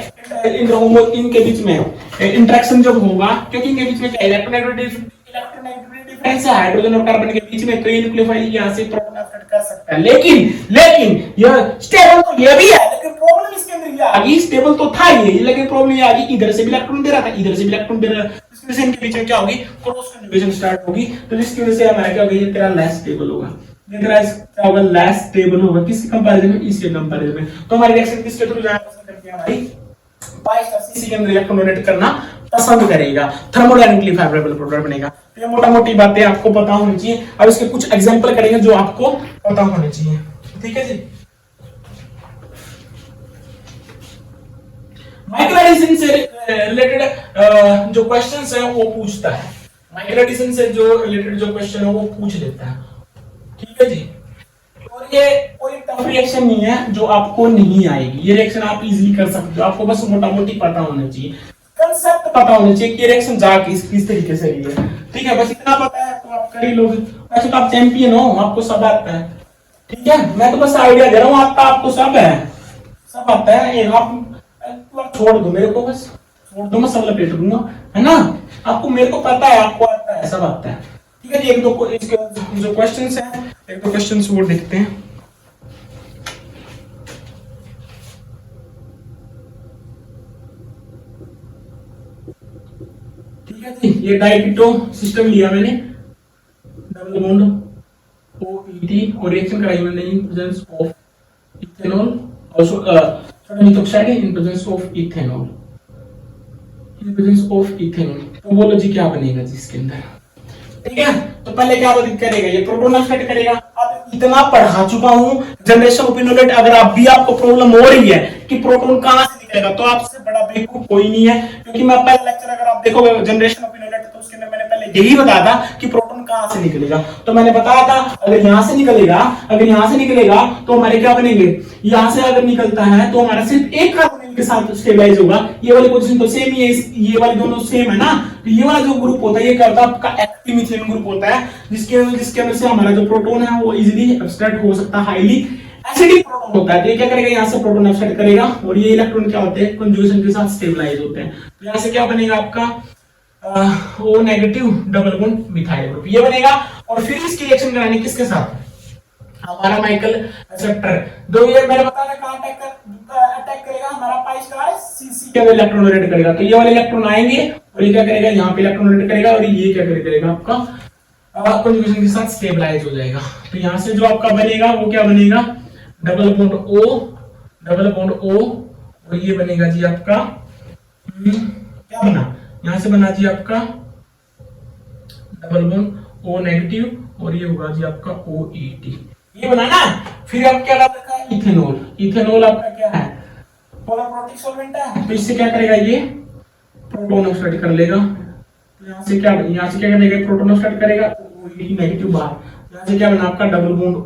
इनके बीच में इंटरेक्शन जब होगा, क्योंकि इनके बीच में क्या इलेक्ट्रोनेगेटिव डिफरेंस है हाइड्रोजन और कार्बन के बीच में, तो ये न्यूक्लियोफाइल यहां से प्रोटॉन अफेक्ट कर सकता है। लेकिन यह स्टेबल तो ये भी है, लेकिन प्रॉब्लम इसके अंदर ये आ गई, स्टेबल तो था ये, लेकिन प्रॉब्लम ये आ गई, इधर से भी इलेक्ट्रॉन दे रहा था, इधर से भी इलेक्ट्रॉन दे रहा था, इसकी वजह से इनके बीच में क्या होगी, क्रॉस कंजुगेशन स्टार्ट होगी, तो जिसकी वजह से हमारा क्या होगा, ये तेरा लेस स्टेबल होगा, ये तेरा क्या होगा, लेस स्टेबल होगा, किसके कंपैरिजन में, इसके कंपैरिजन में। तो हमारी रिएक्शन किसके थ्रू जाना पसंद करती है, हमारी पाई स्टार सीसी के अंदर इलेक्ट्रॉन डोनेट करना पसंद करेगा, थर्मोडायनेमिकली फेवरेबल प्रोडक्ट बनेगा। तो ये मोटा-मोटी बातें आपको पता होनी चाहिए। अब इसके कुछ एग्जांपल करेंगे जो आपको पता होने चाहिए, ठीक है जी। माइकल एडिसन से रिलेटेड जो क्वेश्चंस है वो पूछता है, माइकल एडिसन से जो रिलेटेड जो क्वेश्चन है वो पूछ लेता है, ठीक है जी। और ये कोई टफ रिएक्शन नहीं है जो आपको नहीं आएगी, ये रिएक्शन आप इजीली कर सकते हो, आपको बस मोटा-मोटी पता होना चाहिए, कांसेप्ट पता होना चाहिए कि रिएक्शन जा किस तरीके से रही है, ठीक है। बस इतना पता है तो आप कर ही लोगे, वैसे तो आप चैंपियन हो, आपको सब आता है, ठीक है। मैं तो बस आइडिया दे रहा हूँ, आपको सब है, सब आता है, ये आप छोड़ दो मेरे को, बस छोड़ दो, मैं सब लपेट दूंगा, है ना। आपको मेरे को पता है, आपको आता है, सब आता है, ठीक है जी। एक दो इसके जो क्वेश्चंस हैं, एक दो क्वेश्चंस वो देखते हैं। ठीक है जी, ये डाइकेटो सिस्टम लिया मैंने, डबल बॉन्ड OET और रिएक्शन कराई मैंने इन presence of ethanol, also sodium oxide in presence of ethanol, in presence of ethanol. तो बोलो जी क्या बनेगा जी इसके अंदर, ठीक है। तो पहले क्या करेगा, ये प्रोटॉन अफेक्ट करेगा। अब इतना पढ़ा चुका हूं जनरेशन ऑफ इनोलेट, अगर आप भी आपको प्रॉब्लम हो रही है कि प्रोटॉन कहां से निकलेगा, तो आपसे बड़ा बेवकूफ कोई नहीं है, क्योंकि मैं पहले लेक्चर अगर आप देखोगे जनरेशन ऑफ इनोलेट तो उसके अंदर मैंने पहले यही बताया था कि प्रोटॉन कहां से निकलेगा। तो मैंने बताया था अगर यहां से निकलेगा, अगर यहां से निकलेगा तो हमारे क्या बनेंगे, यहां से अगर निकलता है तो हमारा सिर्फ एक कार्बन के साथ स्टेबलाइज होगा। ये वाली पोजीशन तो सेम ही है, ये वाली दोनों सेम है ना। तो ये वाला जो ग्रुप होता है ये क्या होता है आपका एक्टिव मिथाइल ग्रुप होता है, जिसके अंदर से हमारा जो प्रोटॉन है वो इजीली एब्स्ट्रैक्ट हो सकता है, हाईली एसिडिक प्रोटॉन होता है। तो ये क्या करेगा, यहां से प्रोटॉन एब्स्ट्रैक्ट करेगा और ये इलेक्ट्रॉन क्या होते हैं, कंजुगेशन के साथ स्टेबलाइज होते हैं। तो यहां से क्या बनेगा आपका O negative double bond methyl group ये बनेगा। और फिर इसकी रिएक्शन करानी किसके साथ, हमारा माइकल एक्सेप्टर। दो ये मैंने बताया कहां अटैक करेगा, हमारा पाई स्टार सीसी के इलेक्ट्रॉन रोटेट करेगा। तो ये वाले इलेक्ट्रॉन आएंगे और ये क्या करेगा, यहां पे इलेक्ट्रॉन रोटेट करेगा और ये क्या करेगा आपका कंजुगेशन के साथ स्टेबलाइज हो जाएगा। तो यहां से जो आपका बनेगा वो क्या बनेगा, डबल बॉन्ड O और ये बनेगा जी आपका क्या बना, यहां से बना जी आपका डबल बॉन्ड O नेगेटिव और ये होगा जी आपका OET, ये बना ना। फिर आप क्या रखा है, इथेनॉल। इथेनॉल आपका क्या है, पोलर सॉल्वेंट है। तो इससे क्या करेगा, ये प्रोटॉन ऑक्साइड कर लेगा। तो यहां से क्या करेगा, प्रोटॉन ऑक्साइड करेगा, OET नेगेटिव बाहर। यहां से क्या बना आपका डबल बॉन्ड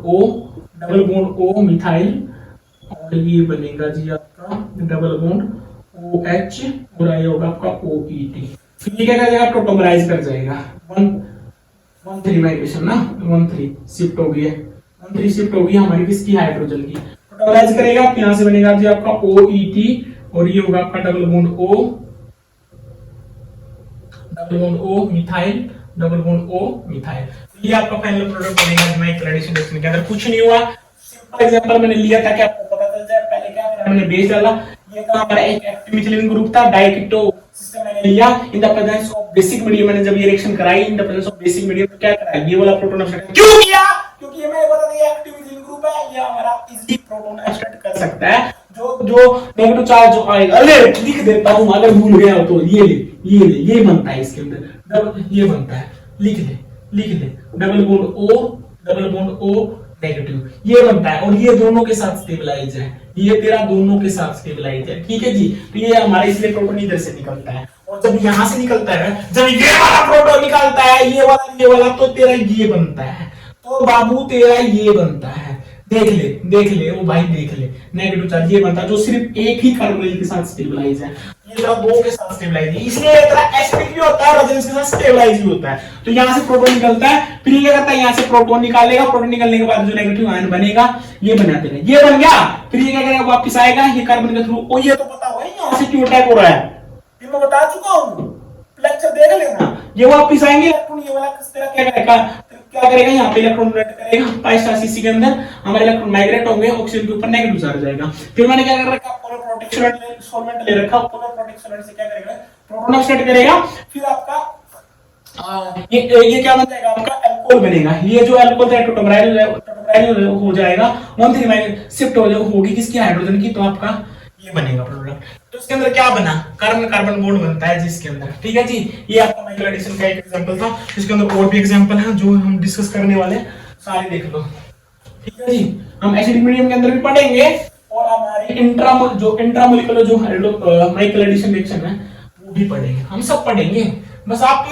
O मिथाइल और ये बनेगा जी आपका डबल बॉन्ड OH और ये होगा आपका OET। फिर ये क्या करेगा, प्रोटोमराइज कर जाएगा। 1 3 माइग्रेशन ना, 1 3 शिफ्ट हो गई है, 1 3 शिफ्ट होगी हमारी किसकी, हाइड्रोजन की। प्रोटोमराइज करेगा, यहां से बनेगा जी आपका OET और ये होगा आपका double bond O methyl, double bond O methyl. ये आपका फाइनल प्रोडक्ट बनेगा माइकल एडिशन रिएक्शन के अंदर। कुछ नहीं हुआ, सिंपल एग्जांपल मैंने लिया था कि आपको पता चल जाए। पहले क्या करा, मैंने बेस डाला, ये का हमारा एक एक्टिव मिथाइलिन ग्रुप था, डाइकेटो सिस्टम मैंने लिया in the presence of basic medium. मैंने जब ये रिएक्शन कराई इन the presence of basic medium तो क्या करा, ये वाला प्रोटॉन एक्सट्रैक्ट क्यों किया, क्योंकि ये मैंने बता दिया एक्टिव मिथाइलिन ग्रुप है, ये हमारा इजीली प्रोटॉन एक्सट्रैक्ट कर सकता है। जो नेगेटिव चार्ज जो आएगा, अरे लिख देता हूं अगर भूल गया तो, ये बनता है इसके अंदर, ये बनता है, लिख दे डबल बॉन्ड O नेगेटिव ये बनता है और ये दोनों के साथ स्टेबलाइज है, ये तेरा दोनों के साथ स्टेबलाइज है, ठीक है जी। तो ये हमारा इसलिए प्रोटॉन इधर से निकलता है और जब यहां से निकलता है, जब ये वाला प्रोटॉन निकलता है, ये वाला तो तेरा ये बनता है, तो बाबू तेरा ये बनता है। देख ले वो भाई, देख ले नेगेटिव चार्ज ये बनता है जो सिर्फ एक ही कार्बोनिल के साथ स्टेबलाइज है, ये जरा दो के साथ स्टेबलाइज है, इसलिए तेरा एसिडिक भी होता है और रेजोनेंस के साथ स्टेबलाइज भी होता है। तो यहां से प्रोटॉन निकलता है, फिर ये क्या करता है, यहां से प्रोटॉन निकालेगा, प्रोटॉन निकलने के बाद जो नेगेटिव आयन बनेगा ये बना देगा, ये बन गया। फिर ये क्या करेगा, वापस आएगा ये कार्बन के थ्रू, ओ ये तो पता होगा यहां से क्यों अटैक हो रहा है, ये मैं बता चुका हूं, लेक्चर देख लेना। ये वापस आएंगे इलेक्ट्रॉन, ये वाला किस तरह क्या करेगा, यहाँ पे इलेक्ट्रॉन रोटेट करेगा पाई स्टार सीसी के अंदर, हमारे इलेक्ट्रॉन माइग्रेट होंगे, ऑक्सीजन के ऊपर नेगेटिव चार्ज जाएगा। फिर मैंने क्या कर रखा, पोलर प्रोटेक्शन सॉल्वेंट ले रखा, पोलर प्रोटेक्शन सॉल्वेंट से क्या करेगा, प्रोटॉन ऑक्साइड करेगा। फिर आपका ये क्या बन जाएगा, आपका अल्कोहल बनेगा। ये जो अल्कोहल है टोटोमराइल हो जाएगा, 1 3 माइनस शिफ्ट होगी किसकी, हाइड्रोजन की। तो आपका ये बनेगा प्रोडक्ट। तो इसके अंदर क्या बना, कार्बन कार्बन बॉन्ड बनता है जिसके अंदर, ठीक है जी। ये आपका माइकल एडिशन का एक एग्जांपल था, इसके अंदर और भी एग्जांपल हैं जो हम डिस्कस करने वाले हैं, सारे देख लो, ठीक है जी। हम एसिडिक मीडियम के अंदर भी पढ़ेंगे और हमारे इंट्रामोलिकुलर जो माइकल एडिशन रिएक्शन है वो भी पढ़ेंगे, हम सब पढ़ेंगे, बस आप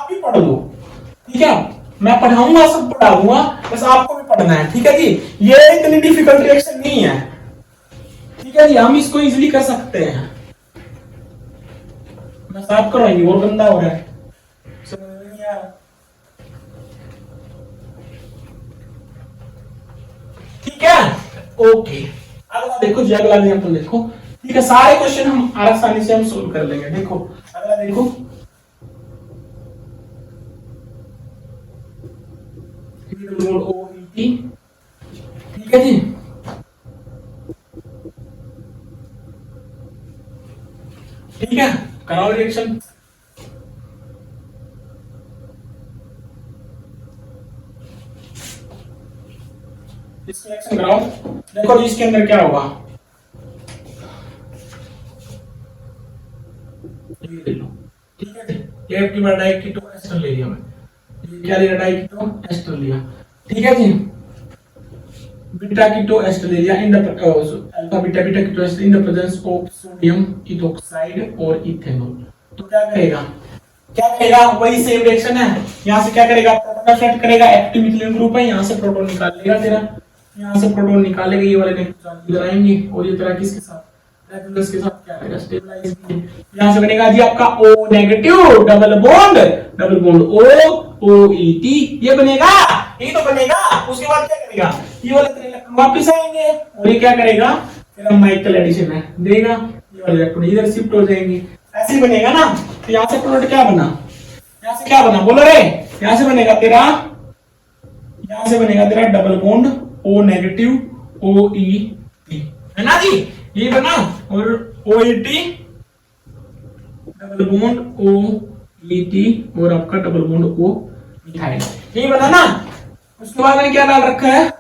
भी पढ़ लो, ठीक है। मैं पढ़ाऊंगा, सब पढ़ा दूंगा, बस आपको भी पढ़ना है, ठीक है जी। ये इतनी डिफिकल्ट रिएक्शन नहीं है, ठीक है जी, हम इसको इजीली कर सकते हैं। मैं साफ करवाएंगे और गंदा हो रहा है, समझ नहीं आ रहा, ठीक है, ओके। अगला देखो जी, अगला एग्जांपल देखो, ठीक है। सारे क्वेश्चन हम आसानी से हम सोल्व कर लेंगे। देखो अगला देखो, ठीक है जी। ठीक है, कराओ रिएक्शन। इसकी रिएक्शन कराओ, देखो जी इसके अंदर क्या होगा, ये ले लो, ठीक है जी। ये आपकी डाइकीटो एस्टर ले लिया मैं, ये क्या लिया, डाइकीटो एस्टर लिया, ठीक है जी। बीटा कीटो एस्टर ले लिया in the alpha beta keto ester in the presence of sodium ethoxide और इथेनॉल। तो क्या करेगा, क्या करेगा, वही सेम रिएक्शन है, यहाँ से क्या करेगा, प्रोटोन सेट करेगा, एक्टिव मिथिलीन ग्रुप है, यहाँ से प्रोटोन निकाल लेगा तेरा, यहाँ से प्रोटोन निकालेगा, ये वाले नेगेटिव इधर आएंगे और ये तेरा किसके साथ, रेगुलर्स के साथ क्या करेगा, स्टेबलाइज करेगा। यहाँ से बनेगा जी आपका O negative double bond O E T, ये बनेगा, ये तो बनेगा। उसके बाद क्या करेगा, ये वाले तेरे इलेक्ट्रॉन वापस आएंगे और ये क्या करेगा, तेरा माइकल एडिशन है देगा, ये वाले इलेक्ट्रॉन इधर शिफ्ट हो जाएंगे, ऐसे ही बनेगा ना। तो यहाँ से प्रोडक्ट क्या बना, यहाँ से क्या बना बोलो रे, यहाँ से बनेगा तेरा, यहाँ से बनेगा तेरा double bond O negative O E T, है ना जी, ये बना, और O E T double bond O E T और आपका डबल बॉन्ड O मिथाइल, ये बना ना। उसके बाद मैंने क्या डाल रखा है,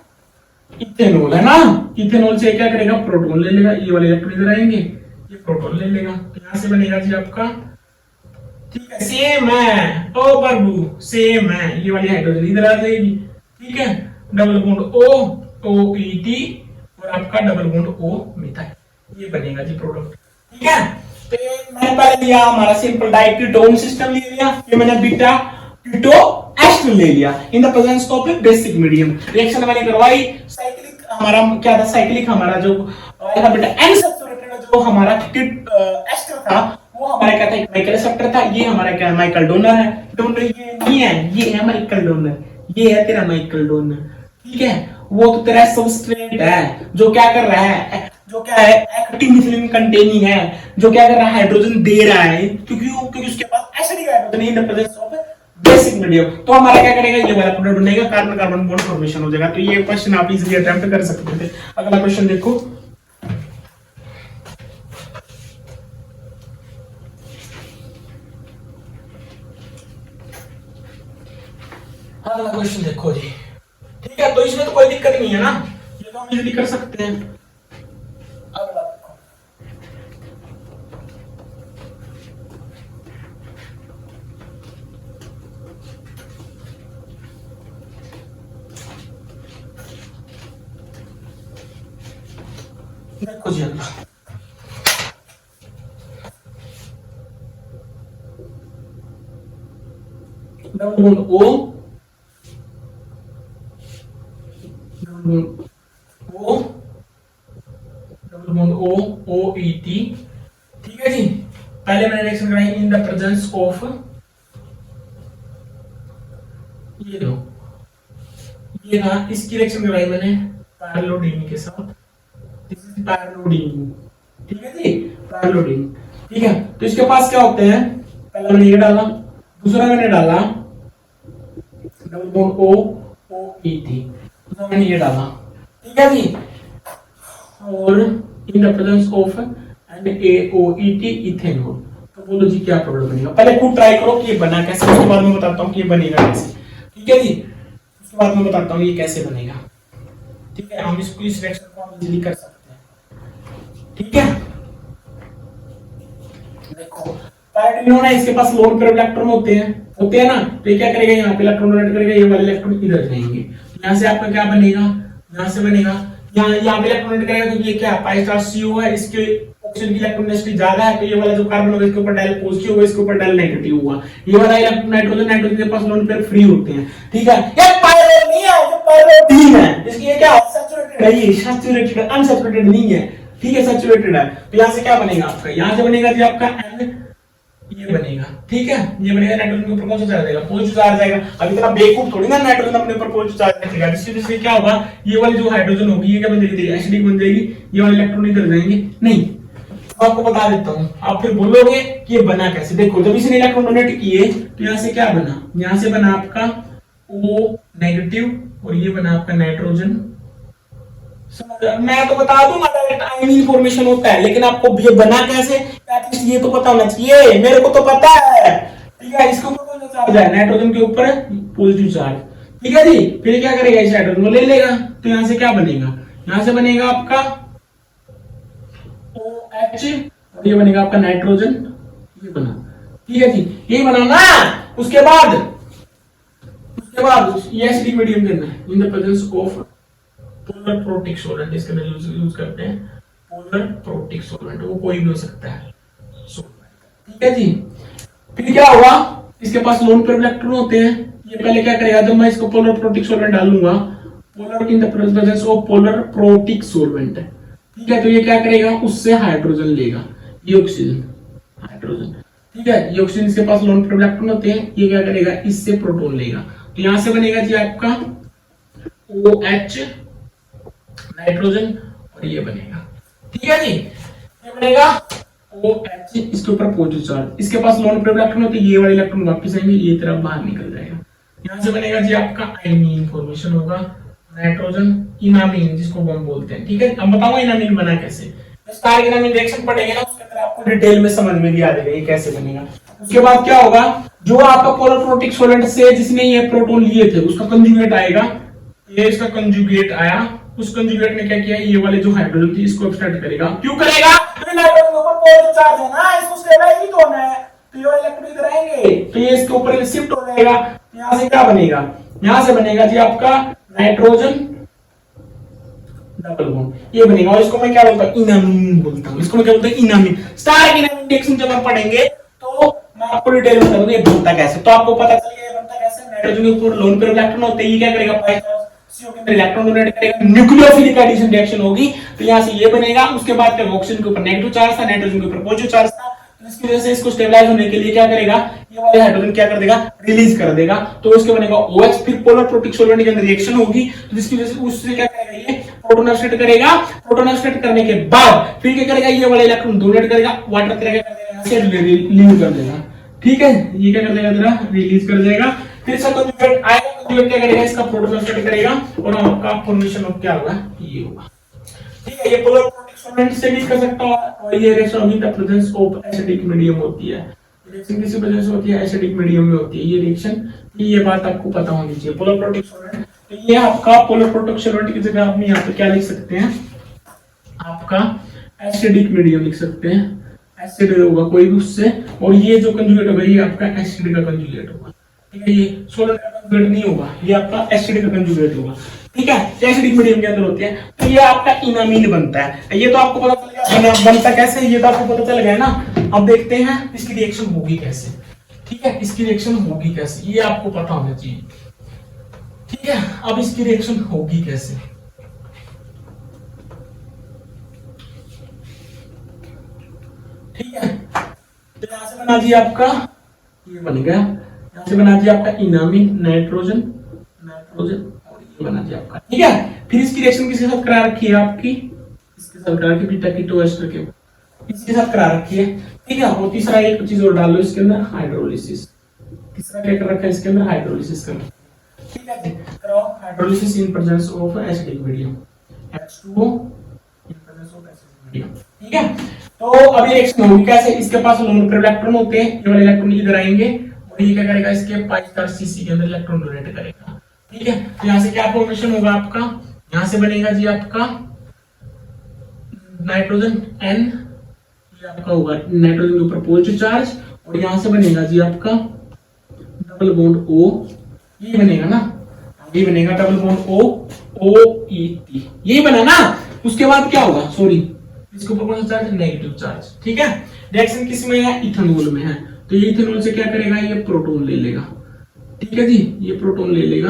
इथेनॉल, है ना। इथेनॉल से क्या करेगा, प्रोटॉन ले लेगा, ये वाले इलेक्ट्रॉन इधर आएंगे, ये प्रोटॉन ले लेगा, तो यहाँ से बनेगा जी आपका, ठीक है, सेम है ओ प्रभु, सेम है, ये वाली हाइड्रोजन इधर आ जाएगी, ठीक है, double bond O E T और आपका डबल बॉन्ड O मिथाइल, ये बनेगा जी प्रोडक्ट, ठीक है। तो मैंने पहले लिया हमारा सिंपल डाइकेटोन सिस्टम ले लिया, ये मैंने बीटा कीटो एस्टर ले लिया in the presence of A basic medium, reaction मैंने करवाई, साइक्लिक हमारा क्या था, साइक्लिक हमारा जो था बेटा एन सैचुरेटेड, जो हमारा एस्टर था वो हमारा क्या था, एक माइकल एक्सेप्टर था, ये हमारा क्या है, माइकल डोनर है, डोनर ये नहीं है, ये है माइकल डोनर, ये है तेरा माइकल डोनर, ठीक है। वो तो तेरा सबस्ट्रेट है जो क्या कर रहा है, जो क्या है, एक्टिव मिथिलीन कंटेनिंग है, जो क्या कर रहा है, हाइड्रोजन दे रहा है, क्योंकि उसके पास acidic hydrogen in the presence of basic medium. तो हमारा क्या करेगा, ये वाला प्रोडक्ट बनेगा, कार्बन कार्बन बॉन्ड फॉर्मेशन हो जाएगा। तो ये क्वेश्चन आप इजीली अटेम्प्ट कर सकते थे। अगला क्वेश्चन देखो, अगला क्वेश्चन देखो जी, ठीक है। तो इसमें तो कोई दिक्कत नहीं है ना, ये तो हम इजीली कर सकते हैं। अगला देखो जी, अगला double bond O double bond O E T, ठीक है जी। पहले मैंने रिएक्शन कराई इन द प्रेजेंस ऑफ, ये लो, ये ना, इसकी रिएक्शन कराई मैंने पैरेललोडीन के साथ, दिस इज पैरेललोडीन, ठीक है जी, पैरेललोडीन, ठीक है। तो इसके पास क्या होते हैं, पहला मैंने ये डाला, दूसरा मैंने डाला double bond O E T, दूसरा मैंने ये डाला, ठीक है जी। और इन the presence of and AOET ethanol, तो बोलो जी क्या प्रॉब्लम बनेगा। पहले खुद ट्राई करो कि ये बना कैसे, उसके बाद मैं बताता हूँ कि ये बनेगा कैसे, ठीक है जी। उसके बाद मैं बताता हूँ ये कैसे बनेगा, ठीक है। हम इसको, इस रिएक्शन को हम इजीली कर सकते हैं, ठीक है। देखो पैरेललोडीन है, इसके पास लोन पेयर इलेक्ट्रॉन होते हैं ना, तो ये क्या करेगा, यहाँ पे इलेक्ट्रॉन डोनेट करेगा, ये वाले इलेक्ट्रॉन इधर जाएंगे, यहाँ से आपका क्या बनेगा, यहाँ से बनेगा, यहाँ पे इलेक्ट्रॉन डोनेट करेगा, क्योंकि ये क्या पाई स्टार CO है, इसके ऑक्सीजन की इलेक्ट्रॉन डेंसिटी ज्यादा है, तो ये वाला जो कार्बन होगा इसके ऊपर डायल पॉजिटिव होगा, इसके ऊपर डायल नेगेटिव होगा। ये वाला नाइट्रोजन के पास लोन पेयर फ्री होते हैं, ठीक है। ये पायरोल नहीं है, ये पायरोडीन है, इसकी ये क्या सैचुरेटेड है, ये सैचुरेटेड है, अनसैचुरेटेड नहीं है, ठीक है, सैचुरेटेड है। तो यहाँ से क्या बनेगा आपका, यहाँ से बनेगा जी आपका N, ये बनेगा, ठीक है, ये बनेगा, नाइट्रोजन के ऊपर कौन सा चार्ज आएगा, पॉजिटिव चार्ज आएगा। अभी इतना बेवकूफ थोड़ी ना नाइट्रोजन अपने ऊपर पॉजिटिव चार्ज रखेगा, जिसकी वजह से क्या होगा, ये वाली जो हाइड्रोजन होगी ये क्या बन जाएगी, एसिडिक बन जाएगी, ये वाले इलेक्ट्रॉन इधर जाएंगे नहीं। तो आपको बता देता हूं, आप फिर बोलोगे कि ये बना कैसे। देखो जब इसने इलेक्ट्रॉन डोनेट किए तो यहाँ से क्या बना, यहाँ से बना आपका O नेगेटिव और ये बना आपका नाइट्रोजन। मैं तो बता दूंगा डायरेक्ट आयनिक फॉर्मेशन होता है, लेकिन आपको ये बना कैसे एटलीस्ट ये तो पता होना चाहिए, मेरे को तो पता है, ठीक है। इसके ऊपर कौन सा चार्ज है, नाइट्रोजन के ऊपर पॉजिटिव चार्ज, ठीक है जी। फिर क्या करेगा, इस हाइड्रोजन को ले लेगा, तो यहाँ से क्या बनेगा, यहाँ से बनेगा आपका OH और ये बनेगा आपका नाइट्रोजन, ये बना, ठीक है जी, ये बना ना। उसके बाद ये एसिडिक मीडियम करना है इन the presence of polar protic solvent, इसके अंदर यूज करते हैं पोलर प्रोटिक सॉल्वेंट, वो कोई भी हो सकता है सॉल्वेंट, ठीक है जी। फिर क्या हुआ, इसके पास लोन पेयर इलेक्ट्रॉन होते हैं। ये पहले क्या करेगा, जब मैं इसको पोलर प्रोटिक सॉल्वेंट डालूंगा, polar in the presence of polar protic solvent, ठीक है, तो ये क्या करेगा, उससे हाइड्रोजन लेगा, ये ऑक्सीजन हाइड्रोजन, ठीक है, ये ऑक्सीजन इसके पास लोन पेयर इलेक्ट्रॉन होते हैं, ये क्या करेगा, इससे प्रोटॉन लेगा, तो यहां से बनेगा जी आपका OH नाइट्रोजन और ये बनेगा, ठीक है जी, ये बनेगा OH, इसके ऊपर पॉजिटिव चार्ज, इसके पास लोन पेयर इलेक्ट्रॉन होते हैं, ये वाले इलेक्ट्रॉन वापस आएंगे, ये तरफ बाहर निकल जाएगा, यहां से बनेगा जी आपका आयनीन फॉर्मेशन होगा, नाइट्रोजन इनामीन जिसको हम बोलते हैं, ठीक है। अब बताऊंगा इनामीन बना कैसे, स्टार इनामीन रिएक्शन पढ़ेंगे ना, उसके अंदर आपको डिटेल में समझ में भी आ जाएगा ये कैसे बनेगा। उसके बाद क्या होगा, जो आपका पोलर प्रोटिक सॉल्वेंट से जिसने ये प्रोटॉन लिए थे उसका कंजुगेट आएगा, ये इसका कंजुगेट आया, उस कंजुगेट ने क्या किया, ये वाले जो हाइड्रोजन थी इसको एक्सट्रैक्ट करेगा, क्यों करेगा, क्योंकि नाइट्रोजन के ऊपर पॉजिटिव चार्ज है ना, इसको स्टेबलाइज भी तो होना है, तो ये इलेक्ट्रॉन इधर आएंगे, तो ये इसके ऊपर शिफ्ट हो जाएगा, यहां से क्या बनेगा, यहां से बनेगा जी आपका नाइट्रोजन डबल बॉन्ड, ये बनेगा, और इसको मैं क्या बोलता हूं, इनामीन बोलता हूं, इसको मैं क्या बोलता हूं, इनामीन। स्टार इनामीन रिएक्शन जब हम पढ़ेंगे तो मैं आपको डिटेल में बताऊंगा ये बनता कैसे, तो आपको पता चल गया ये बनता कैसे, नाइट्रोजन के ऊपर लोन पेयर इलेक्ट्रॉन होते हैं, ये क्या करेगा, CO के अंदर इलेक्ट्रॉन डोनेट करेगा, न्यूक्लियोफिलिक एडिशन रिएक्शन होगी, तो यहां से ये बनेगा, उसके बाद क्या ऑक्सीजन के ऊपर नेगेटिव चार्ज था, नाइट्रोजन के ऊपर पॉजिटिव चार्ज था, तो इसकी वजह से इसको स्टेबलाइज होने के लिए क्या करेगा, ये वाले हाइड्रोजन क्या कर देगा, रिलीज कर देगा, तो उसके बनेगा OH, फिर पोलर प्रोटिक सॉल्वेंट के अंदर रिएक्शन होगी, तो जिसकी वजह से उससे क्या करेगा, ये प्रोटॉन एक्सट्रैक्ट करेगा, प्रोटॉन एक्सट्रैक्ट करने के बाद फिर क्या करेगा, ये वाले इलेक्ट्रॉन डोनेट करेगा, वाटर तेरा क्या कर देगा, यहां से रिलीज कर देगा, ठीक है, ये क्या कर देगा, तेरा रिलीज कर देगा, फिर इसका कंजुगेट आएगा, कंजुगेट क्या करेगा, इसका प्रोटॉन एक्सट्रैक्ट करेगा और आपका फॉर्मेशन ऑफ क्या होगा, ये होगा, ठीक है, ये पोलर प्रोटिक सॉल्वेंट से भी कर सकता है, और ये reaction with the presence of acidic medium होती है, रिएक्शन किसी वजह से होती है, एसिडिक मीडियम में होती है ये रिएक्शन, ये बात आपको पता होनी चाहिए, पोलर प्रोटिक सॉल्वेंट, तो ये आपका पोलर प्रोटिक सॉल्वेंट की जगह आप यहां पे क्या लिख सकते हैं, आपका एसिडिक मीडियम लिख सकते हैं, एसिड होगा कोई भी उससे, और ये जो कंजुगेट होगा ये आपका एसिड का कंजुगेट होगा, ठीक है, ये सोलर का कंजुगेट नहीं होगा, ये आपका एसिड का कंजुगेट होगा, ठीक है, एसिडिक मीडियम के अंदर होते हैं, तो ये आपका इनामीन बनता है, ये तो आपको पता चल गया बनता कैसे, ये तो आपको पता चल गया ना। अब देखते हैं इसकी रिएक्शन होगी कैसे, ठीक है, इसकी रिएक्शन होगी कैसे, ये आपको पता होना चाहिए, ठीक है। अब इसकी रिएक्शन होगी कैसे, ठीक है, तो यहां से बना दिया आपका, ये बन गया, यहां से बना दिया आपका इनामीन, नाइट्रोजन नाइट्रोजन और ये बना दिया आपका, ठीक है। फिर इसकी रिएक्शन किसके साथ करा रखी है आपकी, इसके साथ करा रखी बीटा कीटो एस्टर के, इसके साथ करा रखी है, ठीक है। और तीसरा एक चीज और डाल लो इसके अंदर, हाइड्रोलिसिस, तीसरा क्या कर रखा है इसके अंदर, हाइड्रोलिसिस कर, ठीक है, कराओ hydrolysis in presence of acidic medium, H2O in presence of acidic medium, ठीक है। तो अभी रिएक्शन होगी कैसे, इसके पास लोन पेयर इलेक्ट्रॉन होते हैं, ये वाले इलेक्ट्रॉन इधर आएंगे और ये क्या करेगा, इसके पाई स्टार CC के अंदर इलेक्ट्रॉन डोनेट करेगा, ठीक है। तो यहां से क्या फॉर्मेशन होगा आपका, यहां से बनेगा जी आपका नाइट्रोजन N, ये आपका होगा नाइट्रोजन के ऊपर पॉजिटिव चार्ज, और यहां से बनेगा जी आपका डबल बॉन्ड O, ये बनेगा ना, ये बनेगा डबल बॉन्ड OET, यही बना ना। उसके बाद क्या होगा, सॉरी इसके ऊपर कौन सा चार्ज, नेगेटिव चार्ज, ठीक है। रिएक्शन किस में है, इथेनॉल में है, तो ये इथेनॉल से क्या करेगा, ये प्रोटॉन ले लेगा, ठीक है जी, ये प्रोटॉन ले लेगा,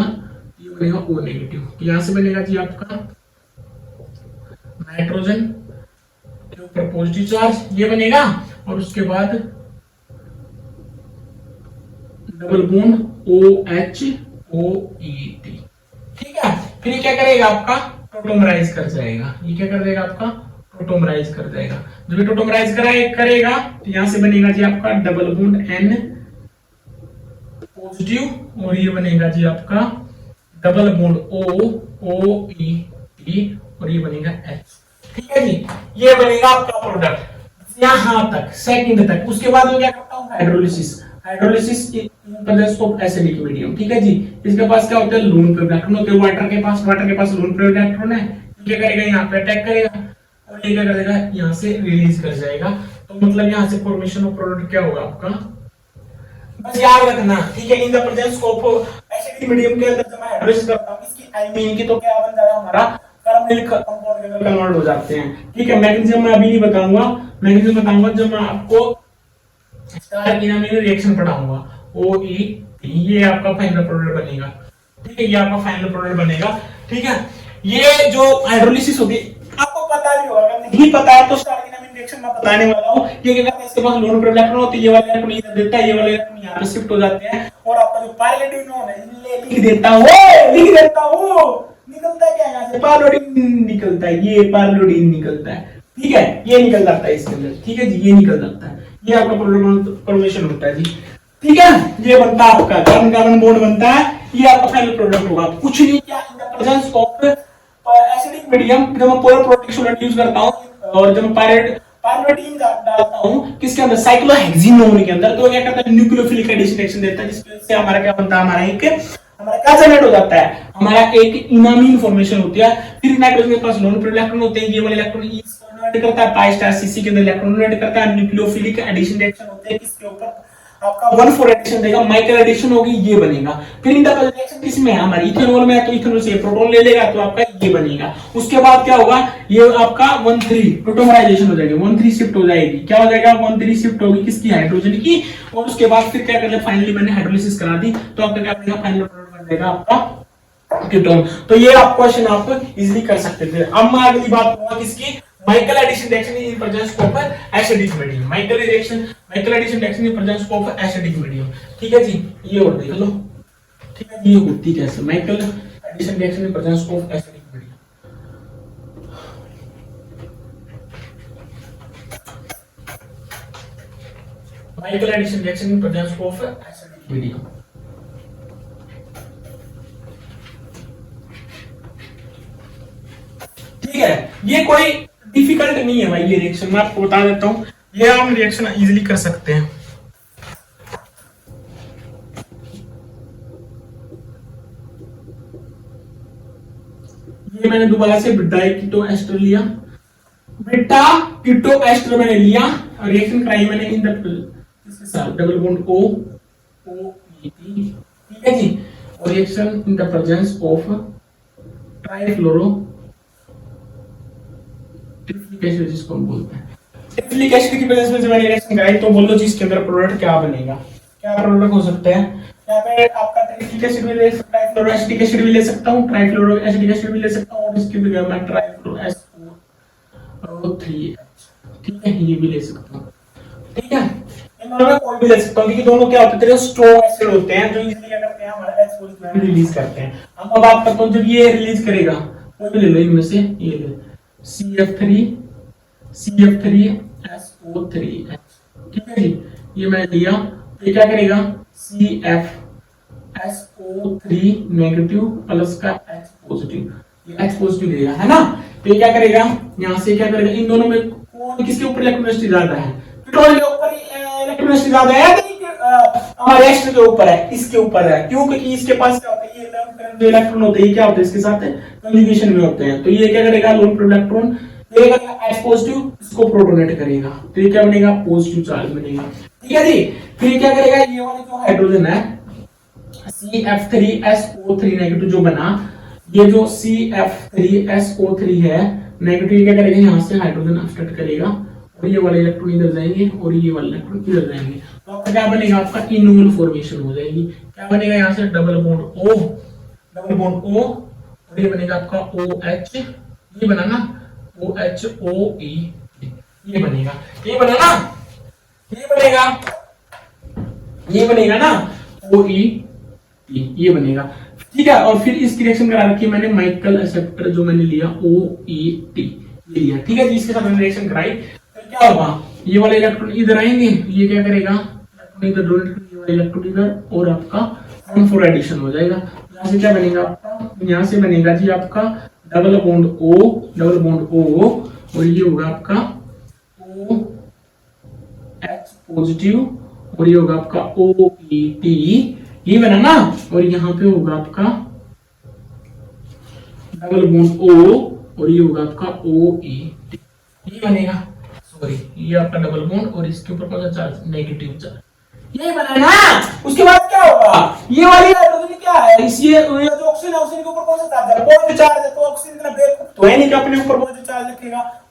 ये बनेगा O नेगेटिव, तो यहां से बनेगा जी आपका नाइट्रोजन के ऊपर पॉजिटिव चार्ज, ये बनेगा, और उसके बाद डबल बॉन्ड OHOET, ठीक है। फिर ये क्या करेगा आपका, प्रोटोमराइज कर जाएगा, ये क्या कर देगा आपका, प्रोटोमराइज कर जाएगा, जब ये प्रोटोमराइज करेगा तो यहां से बनेगा जी आपका डबल बॉन्ड N पॉजिटिव, और ये बनेगा जी आपका डबल बॉन्ड OOET, और ये बनेगा H, ठीक है जी। ये बनेगा आपका प्रोडक्ट यहां तक, सेकंड तक। उसके बाद मैं क्या करता हूं, hydrolysis, hydrolysis in presence of acidic medium, ठीक है जी। इसके पास क्या होता है, लोन पेयर इलेक्ट्रॉन होते हैं, वाटर के पास लोन पेयर इलेक्ट्रॉन है, क्या करेगा, यहाँ पे अटैक करेगा और ये क्या करेगा, यहाँ से रिलीज कर जाएगा, तो मतलब यहाँ से फॉर्मेशन ऑफ प्रोडक्ट क्या होगा आपका, बस याद रखना, ठीक है। इन the presence of acidic medium के अंदर जब मैं हाइड्रोलिसिस करता हूं इसकी आयनीन की, तो क्या बन जाएगा हमारा, कार्बोनिल कंपाउंड के अंदर कन्वर्ट हो जाते हैं, ठीक है। मैग्नीशियम मैं अभी नहीं बताऊंगा, मैग्नीशियम बताऊंगा जब मैं आपको स्टार इनामीन रिएक्शन पढ़ाऊंगा, ओ ई, ये आपका फाइनल प्रोडक्ट बनेगा। ठीक है, ये आपका फाइनल प्रोडक्ट बनेगा। ठीक है, ये जो हाइड्रोलिसिस होती है आपको पता नहीं होगा, अगर नहीं पता है तो स्टार्टिंग रिएक्शन में बताने वाला हूं। ये क्या करता है, इसके पास लोन पर इलेक्ट्रॉन होती है, ये वाला इलेक्ट्रॉन इधर देता है, ये वाला इलेक्ट्रॉन यहां पे शिफ्ट हो जाते हैं और आपका जो पायरोलिन इलेक्ट्रॉन है लिख देता हूं, निकलता है क्या यहां से, पायरोलिन निकलता है, ये पायरोलिन निकलता है। ठीक है, ये निकल जाता है इसके अंदर। ठीक है जी, ये निकल जाता है, ये आपका प्रोडक्ट होता है जी। ठीक है, ये बनता है आपका कार्बन कार्बन बॉन्ड बनता है, ये आपका फाइनल प्रोडक्ट होगा। कुछ नहीं, क्या इन the presence of acidic medium, जब मैं पोलर प्रोटेक्ट सोलेंट यूज करता हूं और जब मैं पायरोडीन डालता हूं किसके अंदर, साइक्लोहेक्सिनोन के अंदर, तो क्या करता है, न्यूक्लियोफिलिक एडिशन रिएक्शन देता है, जिसकी वजह से हमारा क्या बनता है, हमारा क्या जनरेट हो जाता है, हमारा एक इनामीन फॉर्मेशन होती है। फिर नाइट्रोजन के पास लोन पर इलेक्ट्रॉन होते हैं, ये वाले इलेक्ट्रॉन इस कन्वर्ट करता है, पाई स्टार सीसी के अंदर इलेक्ट्रॉन कन्वर्ट करता है, न्यूक्लियोफिलिक एडिशन रिएक्शन होते हैं, किसके ऊपर आपका 1,4 एडिशन देगा, माइकल एडिशन होगी, ये बनेगा। फिर इन द रिएक्शन किसमें है, हमारी इथेनॉल में है, तो इथेनॉल से प्रोटॉन ले लेगा, तो आपका ये बनेगा। उसके बाद क्या होगा, ये आपका 1,3 प्रोटोमराइजेशन हो जाएगी, 1,3 शिफ्ट हो जाएगी, क्या हो जाएगा, 1,3 शिफ्ट होगी किसकी, हाइड्रोजन की। और उसके बाद फिर क्या कर, फाइनली मैंने हाइड्रोलिसिस करा दी, तो आपका क्या बनेगा, फाइनल प्रोडक्ट बन जाएगा आपका कीटोन। तो ये आप क्वेश्चन आप इजीली कर सकते थे। अब मैं अगली बात कहूंगा किसकी, Michael addition reaction in presence of acidic medium, Michael addition reaction in presence of acidic medium. ठीक है जी, ये और देख लो। ठीक है, ये होती कैसे, Michael addition reaction in presence of acidic medium. Michael addition reaction in presence of acidic medium. ठीक है, ये कोई डिफिकल्ट नहीं है भाई, ये रिएक्शन मैं आपको बता देता हूं, ये हम रिएक्शन इजीली कर सकते हैं। ये मैंने दोबारा से बीटा कीटो एस्टर लिया, बीटा कीटो एस्टर मैंने लिया और रिएक्शन कराई मैंने इन द इसके साथ double bond O O E T. ठीक है जी, और reaction in the presence of trifluoro triflic acid, जिसको हम बोलते हैं ट्रिप्लिक एसिड की प्रेजेंस में जब मैंने रिएक्शन कराई, तो बोलो जी इसके अंदर प्रोडक्ट क्या बनेगा, क्या प्रोडक्ट हो सकते हैं। यहाँ पे आपका ट्रिप्लिक एसिड भी ले सकता है, ट्राइफ्लोरो एसिटिक एसिड भी ले सकता हूँ, ट्राइफ्लोरो एसिटिक एसिड भी ले सकता हूँ, और इसकी जगह मैं ट्राइफ्लोरो SO3H, ठीक है, ये भी ले सकता हूँ। ठीक है, इन दोनों में कोई भी ले सकता हूँ, क्योंकि दोनों क्या होते हैं, स्ट्रॉन्ग एसिड होते हैं, जो इजीली क्या करते हैं, हमारा H रिलीज करते हैं। अब बात करता हूँ, जब ये रिलीज करेगा, कोई भी ले लो इनमें से, ये ले CF3SO3H। ठीक है जी, ये मैं लिया, ये क्या करेगा, CFSO3 नेगेटिव प्लस का H पॉजिटिव, ये H पॉजिटिव लिया है ना, तो ये क्या करेगा, यहाँ से क्या करेगा, इन दोनों में कौन किसके ऊपर इलेक्ट्रोनेगेटिविटी ज्यादा है, पेट्रोल के ऊपर इलेक्ट्रोनेगेटिविटी ज्यादा है, हमारे एस्टर के ऊपर है, इसके ऊपर है, क्यों, क्योंकि इसके पास क्या होता है, ये जो इलेक्ट्रॉन होते हैं क्या होते हैं, इसके साथ कंजुगेशन में होते हैं, तो ये क्या करेगा, लोन पर इलेक्ट्रॉन लेगा H पॉजिटिव, इसको प्रोटोनेट करेगा, तो ये क्या बनेगा, पॉजिटिव चार्ज बनेगा। ठीक है जी, फिर क्या करेगा, ये वाला जो हाइड्रोजन है CF3SO3 नेगेटिव जो बना, ये जो CF3SO3 है नेगेटिव, क्या करेगा, यहाँ से हाइड्रोजन अपस्टेट करेगा और ये वाले इलेक्ट्रॉन इधर जाएंगे और ये वाले इलेक्ट्रॉन इधर जाएंगे, तो आपका क्या बनेगा, आपका इनोवल फॉर्मेशन हो जाएगी। क्या बनेगा, यहाँ से डबल बॉन्ड O और ये बनेगा आपका OH, ये बना ना OHOE, ये बनेगा, ये बना ना, ये बनेगा ना OE, ये बनेगा। ठीक है, और फिर इसकी रिएक्शन करा रखी है मैंने, माइकल एक्सेप्टर जो मैंने लिया OET ये लिया। ठीक है जी, इसके साथ मैंने रिएक्शन कराई, तो क्या होगा, ये वाले इलेक्ट्रॉन इधर आएंगे, ये क्या करेगा, इलेक्ट्रॉन इधर डोनेट करेगा, ये वाले इलेक्ट्रॉन इधर, और आपका 1,4 एडिशन हो जाएगा। यहाँ से क्या बनेगा आपका, यहाँ से बनेगा जी आपका डबल बॉन्ड O और ये होगा आपका OH पॉजिटिव और ये होगा आपका OET, ये बना ना, और यहाँ पे होगा आपका डबल बॉन्ड O और ये होगा आपका OET, ये बनेगा, सॉरी ये आपका डबल बॉन्ड और इसके ऊपर कौन सा चार्ज, नेगेटिव चार्ज, ये बना ना। उसके बाद क्या होगा, ये वाली हाइड्रोजन क्या है, ये जो ऑक्सीजन है, ऑक्सीजन के ऊपर कौन सा चार्ज है, पॉजिटिव चार्ज है, तो ऑक्सीजन का बेवकूफ तो है नहीं कि अपने ऊपर पॉजिटिव चार्ज रखेगा,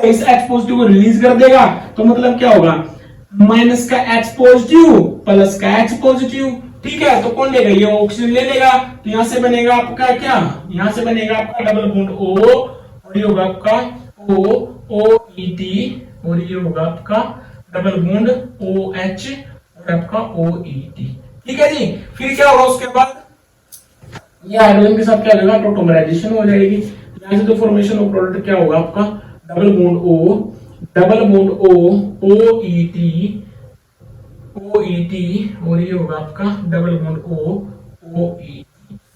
इस H पॉजिटिव को रिलीज कर देगा, तो मतलब क्या होगा, माइनस का H पॉजिटिव प्लस का H पॉजिटिव। ठीक है, तो कौन लेगा, ये ऑक्सीजन ले लेगा, तो यहां से बनेगा आपका क्या, यहां से बनेगा आपका डबल बॉन्ड O, और ये होगा आपका OOET, और ये होगा आपका डबल बॉन्ड OH और आपका OET। ठीक है जी, फिर क्या होगा उसके बाद, ये हाइड्रोजन के साथ क्या होगा, टोटोमराइजेशन हो जाएगी। यहां से तो फॉर्मेशन ऑफ प्रोडक्ट क्या होगा आपका, double bond O, double bond O, OET, और ये होगा आपका डबल बॉन्ड O, OET।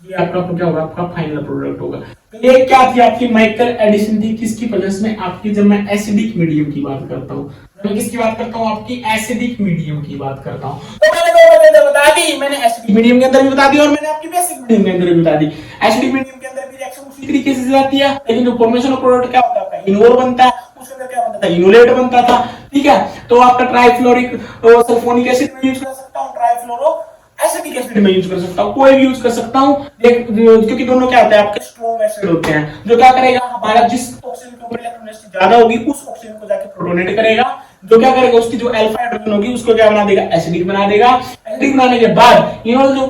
ये आपका क्या होगा, आपका फाइनल प्रोडक्ट होगा। तो ये क्या थी आपकी माइकल एडिशन थी, किसकी प्रेजेंस में, आपकी जब मैं एसिडिक मीडियम की बात करता हूँ, मैं किसकी बात करता हूँ, आपकी एसिडिक मीडियम की बात करता हूँ। तो मैंने दो वजह बता दी, मैंने एसिडिक मीडियम के अंदर भी बता दी और मैंने आपकी बेसिक मीडियम के अंदर भी बता दी। एसिडिक मीडियम के अंदर भी रिएक्शन उसी तरीके से जाती है, लेकिन जो फॉर्मेशन ऑफ प्रोडक्ट क्या होता है, आपका इनोल बनता है, उसके अंदर क्या बनता था, इनोलेट बनता था। ठीक है, तो आपका ट्राइफ्लोरिक सल्फोनिक एसिड में यूज कर सकता हूं, ट्राइफ्लोरो एसिटिक एसिड में यूज कर सकता हूं, कोई भी यूज कर सकता हूं, क्योंकि दोनों क्या होते हैं, आपके स्ट्रॉन्ग एसिड होते हैं, जो क्या करेगा, हमारा जिस ऑक्सीजन के ऊपर इलेक्ट्रोनेगेटिविटी ज्यादा होगी उस ऑक्सीजन को जाके प्रोटोनेट करेगा, जो क्या करेगा, उसकी जो अल्फा हाइड्रोजन होगी उसको क्या बना देगा, एसिडिक बना देगा। एसिडिक बनाने के बाद इनोल जो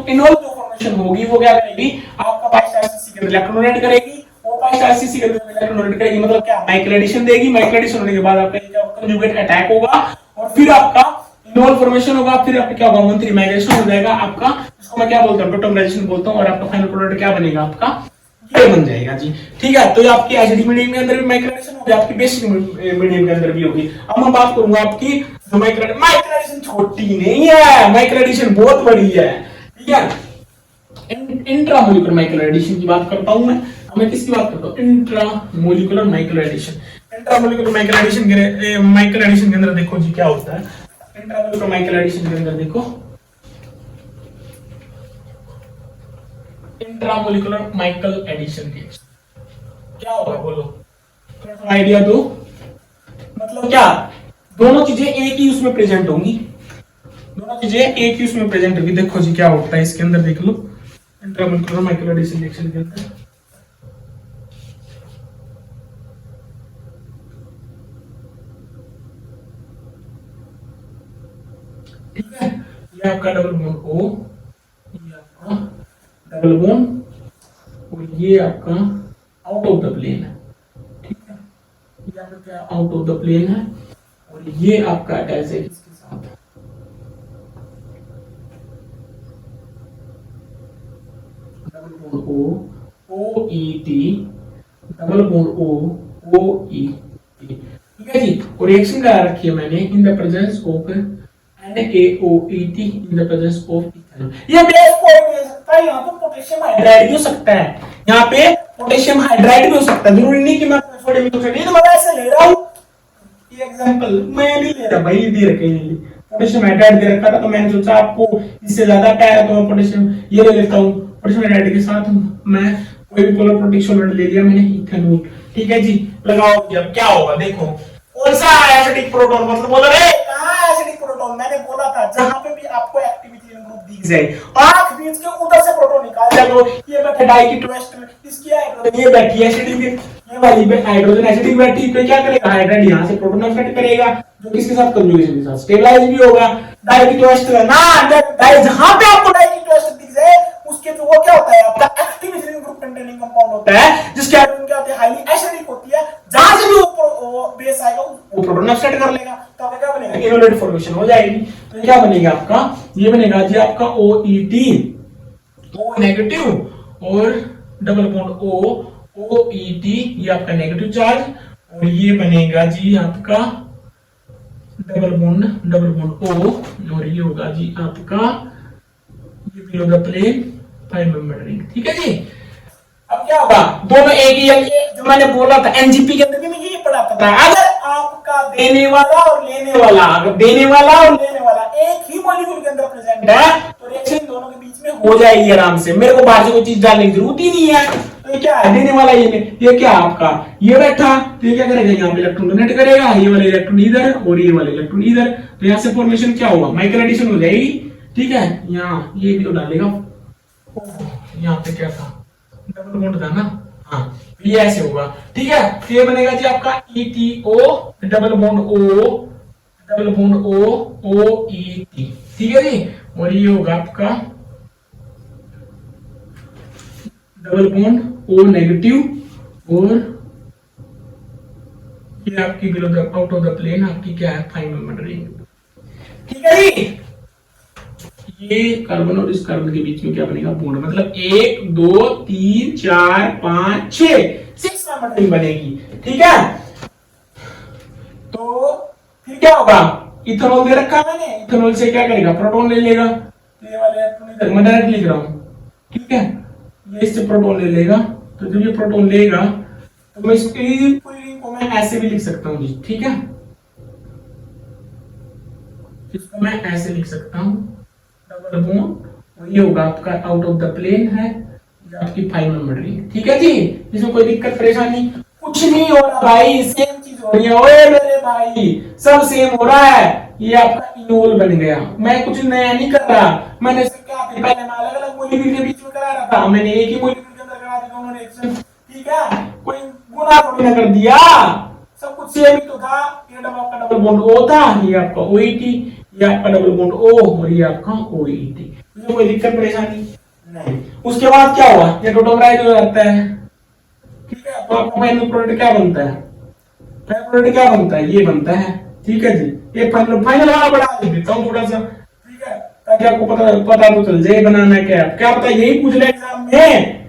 फॉर्मेशन होगी वो क्या करेगी, आपका बाइस्टारसीसी के अंदर इलेक्ट्रोनेट करेगी, वो बाइस्टारसीसी के अंदर इलेक्ट्रोनेट करेगी, मतलब क्या, माइकल एडिशन देगी। माइकल एडिशन होने के बाद आपका क्या कंजुगेट अटैक होगा और फिर आपका इनोल फॉर्मेशन होगा, फिर आपका क्या होगा, मंथली माइग्रेशन हो जाएगा आपका, इसको मैं क्या बोलता हूं, टोटोमराइजेशन बोलता हूं, और आपका फाइनल प्रोडक्ट क्या बनेगा, आपका ये बन जाएगा जी। ठीक है, तो ये आपकी एसिडिक मीडियम के अंदर भी माइग्रेशन होगी, आपकी बेसिक मीडियम के अंदर भी होगी। अब मैं बात करूंगा आपकी जो माइग्रेशन छोटी नहीं है, माइग्रेशन बहुत बड़ी है। ठीक है, इंट्रामोलिकुलर माइक्रो एडिशन की बात करता हूं मैं किसकी बात करता हूं, intramolecular micro addition. Intramolecular micro addition के अंदर देखो जी क्या होता है, इंट्रामोलिकुलर माइक्रो एडिशन के अंदर देखो, इंट्रामोलिकुलर माइक्रो एडिशन के क्या होगा, बोलो थोड़ा आइडिया दो। मतलब क्या, दोनों चीजें एक ही उसमें प्रेजेंट होंगी, दोनों चीजें एक ही उसमें प्रेजेंट होगी। देखो जी क्या होता है इसके अंदर, देख लो इंट्रामोलिकुलर माइक्रो एडिशन रिएक्शन के अंदर ठीक है, ये आपका डबल बॉन्ड O, ये आपका डबल बॉन्ड, और ये आपका आउट ऑफ द प्लेन है। ठीक है, ये आपका क्या आउट ऑफ द प्लेन है, और ये आपका अटैच है किसके साथ, double bond O, OET, double bond O, OET। ठीक है जी, और रिएक्शन करा रखी है मैंने, इन the presence of NaOET in the presence of ethanol। ये बेस कोई भी हो सकता है, यहाँ पे पोटेशियम हाइड्राइड भी हो सकता है, यहाँ पे पोटेशियम हाइड्राइड भी हो सकता है, जरूरी नहीं कि मैं सोडियम हाइड्रोक्साइड, तो मैं ऐसे ले रहा हूँ, ये एग्जांपल मैं नहीं ले रहा भाई, दे रखे हैं पोटेशियम हाइड्राइड दे रखा था, तो मैंने सोचा आपको इससे ज्यादा क्या है, तो मैं पोटेशियम ये ले लेता हूँ, पोटेशियम हाइड्राइड के साथ मैं कोई भी पोलर प्रोटीक सॉल्वेंट ले लिया मैंने, इथेनॉल। ठीक है जी, लगाओ, अब क्या होगा, देखो कौन सा एसिडिक प्रोटॉन, मतलब बोला रे कहां एसिडिक प्रोटॉन, मैंने बोला था जहां पे भी आपको एक्टिविटी ग्रुप दिख जाए, आंख बीच के उधर से प्रोटॉन निकाल दो। ये बैठे डाइकीटोएस्टर, इसकी हाइड्रोजन, ये बैठी एसिडिक, ये वाली पे हाइड्रोजन एसिडिक बैठी, तो क्या करेगा, हाइड्राइड यहां से प्रोटॉन एक्सेप्ट करेगा, जो किसके साथ, कंजुगेशन के साथ स्टेबलाइज भी होगा। डाइकीटोएस्टर ना, जहां पे आपको डाइकीटोएस्टर दिख जाए उसके जो वो क्या होता है, आपका एक्टिव ग्रुप कंटेनिंग कंपाउंड होता है, जिसकी हाइड्रोजन क्या होती है, हाईली एसिडिक होती है, जहां से भी वो बेस आएगा वो प्रोटॉन एक्सेप्ट कर लेगा, तो आपका क्या बनेगा, इनोलेट फॉर्मेशन हो जाएगी। तो क्या बनेगा आपका, ये बनेगा जी आपका OET, O नेगेटिव, और डबल बॉन्ड O, OET, ये आपका नेगेटिव चार्ज, और ये बनेगा जी आपका डबल बॉन्ड O, और ये होगा जी आपका ये below the plane 5 member ring. ठीक है जी, अब क्या होगा, दोनों एक ही, जो मैंने बोला था एनजीपी के अंदर भी मैं यही पढ़ाता था, अगर आपका देने वाला और लेने वाला, अगर देने वाला और लेने वाला एक ही मॉलिक्यूल के अंदर प्रेजेंट है, तो रिएक्शन दोनों के बीच में हो जाएगी आराम से, मेरे को बाहर से कोई चीज डालने की जरूरत ही नहीं है। तो ये क्या है, देने वाला ये क्या आपका, ये बैठा, तो ये क्या करेगा, यहाँ पे इलेक्ट्रॉन डोनेट करेगा, ये वाला इलेक्ट्रॉन इधर और ये वाला इलेक्ट्रॉन इधर, तो यहाँ से फॉर्मेशन क्या होगा, माइक्रो एडिशन हो जाएगी। ठीक है, यहाँ ये भी तो डालेगा, यहाँ पे क्या था, डबल बॉन्ड था ना, हाँ ये ऐसे होगा। ठीक है, तो ये बनेगा जी आपका ETO, double bond O, OET। ठीक है जी। और ये होगा आपका डबल बॉन्ड ओ नेगेटिव और ये आपकी below the out of the plane आपकी क्या है फाइनल मेंबर रिंग। ठीक है जी। ये कार्बन और इस कार्बन के बीच में क्या बनेगा बॉन्ड, मतलब 1 2 3 4 5 6 मेंबर रिंग बनेगी। ठीक है, तो फिर क्या होगा, इथेनॉल दे रखा है मैंने, इथेनॉल से क्या करेगा प्रोटॉन ले लेगा, तो ये वाले इधर मैं डायरेक्ट लिख रहा हूं। ठीक है, ये इससे प्रोटॉन ले लेगा, तो जब ये प्रोटॉन लेगा तो मैं इसकी पूरी रिंग को मैं ऐसे भी लिख सकता हूं जी। ठीक है, इसको मैं ऐसे लिख सकता हूं डबल बॉन्ड, ये होगा आपका आउट ऑफ द प्लेन है, ये आपकी फाइनल मेंबर रिंग। ठीक है जी, इसमें कोई दिक्कत परेशानी कुछ नहीं हो रहा भाई, सेम चीज हो रही है। ओए मेरे भाई सब सेम हो रहा है। ये आपका इनोल बन गया, मैं कुछ नया नहीं कर रहा, मैंने क्या पहले मैं अलग अलग मॉलिक्यूल के बीच में करा रहा था, मैंने एक ही मॉलिक्यूल के अंदर करा दी दोनों रिएक्शन। ठीक है, कोई गुना थोड़ी ना कर दिया, सब कुछ सेम ही तो था। ये आपका डबल बॉन्ड O था, ये आपका OET, ये आपका डबल बॉन्ड O और ये आपका OET। इसमें कोई दिक्कत परेशानी नहीं। उसके बाद क्या हुआ, ये टोटोमराइज हो जाता है। ठीक है, तो आपका फाइनल प्रोडक्ट क्या बनता है, फाइनल प्रोडक्ट क्या बनता है, ये बनता है। ठीक है जी, ये फाइनल वाला बढ़ा देता हूँ थोड़ा सा। ठीक है, ताकि आपको पता तो चल जाए बनाना क्या है। क्या पता यही पूछ ले एग्जाम में,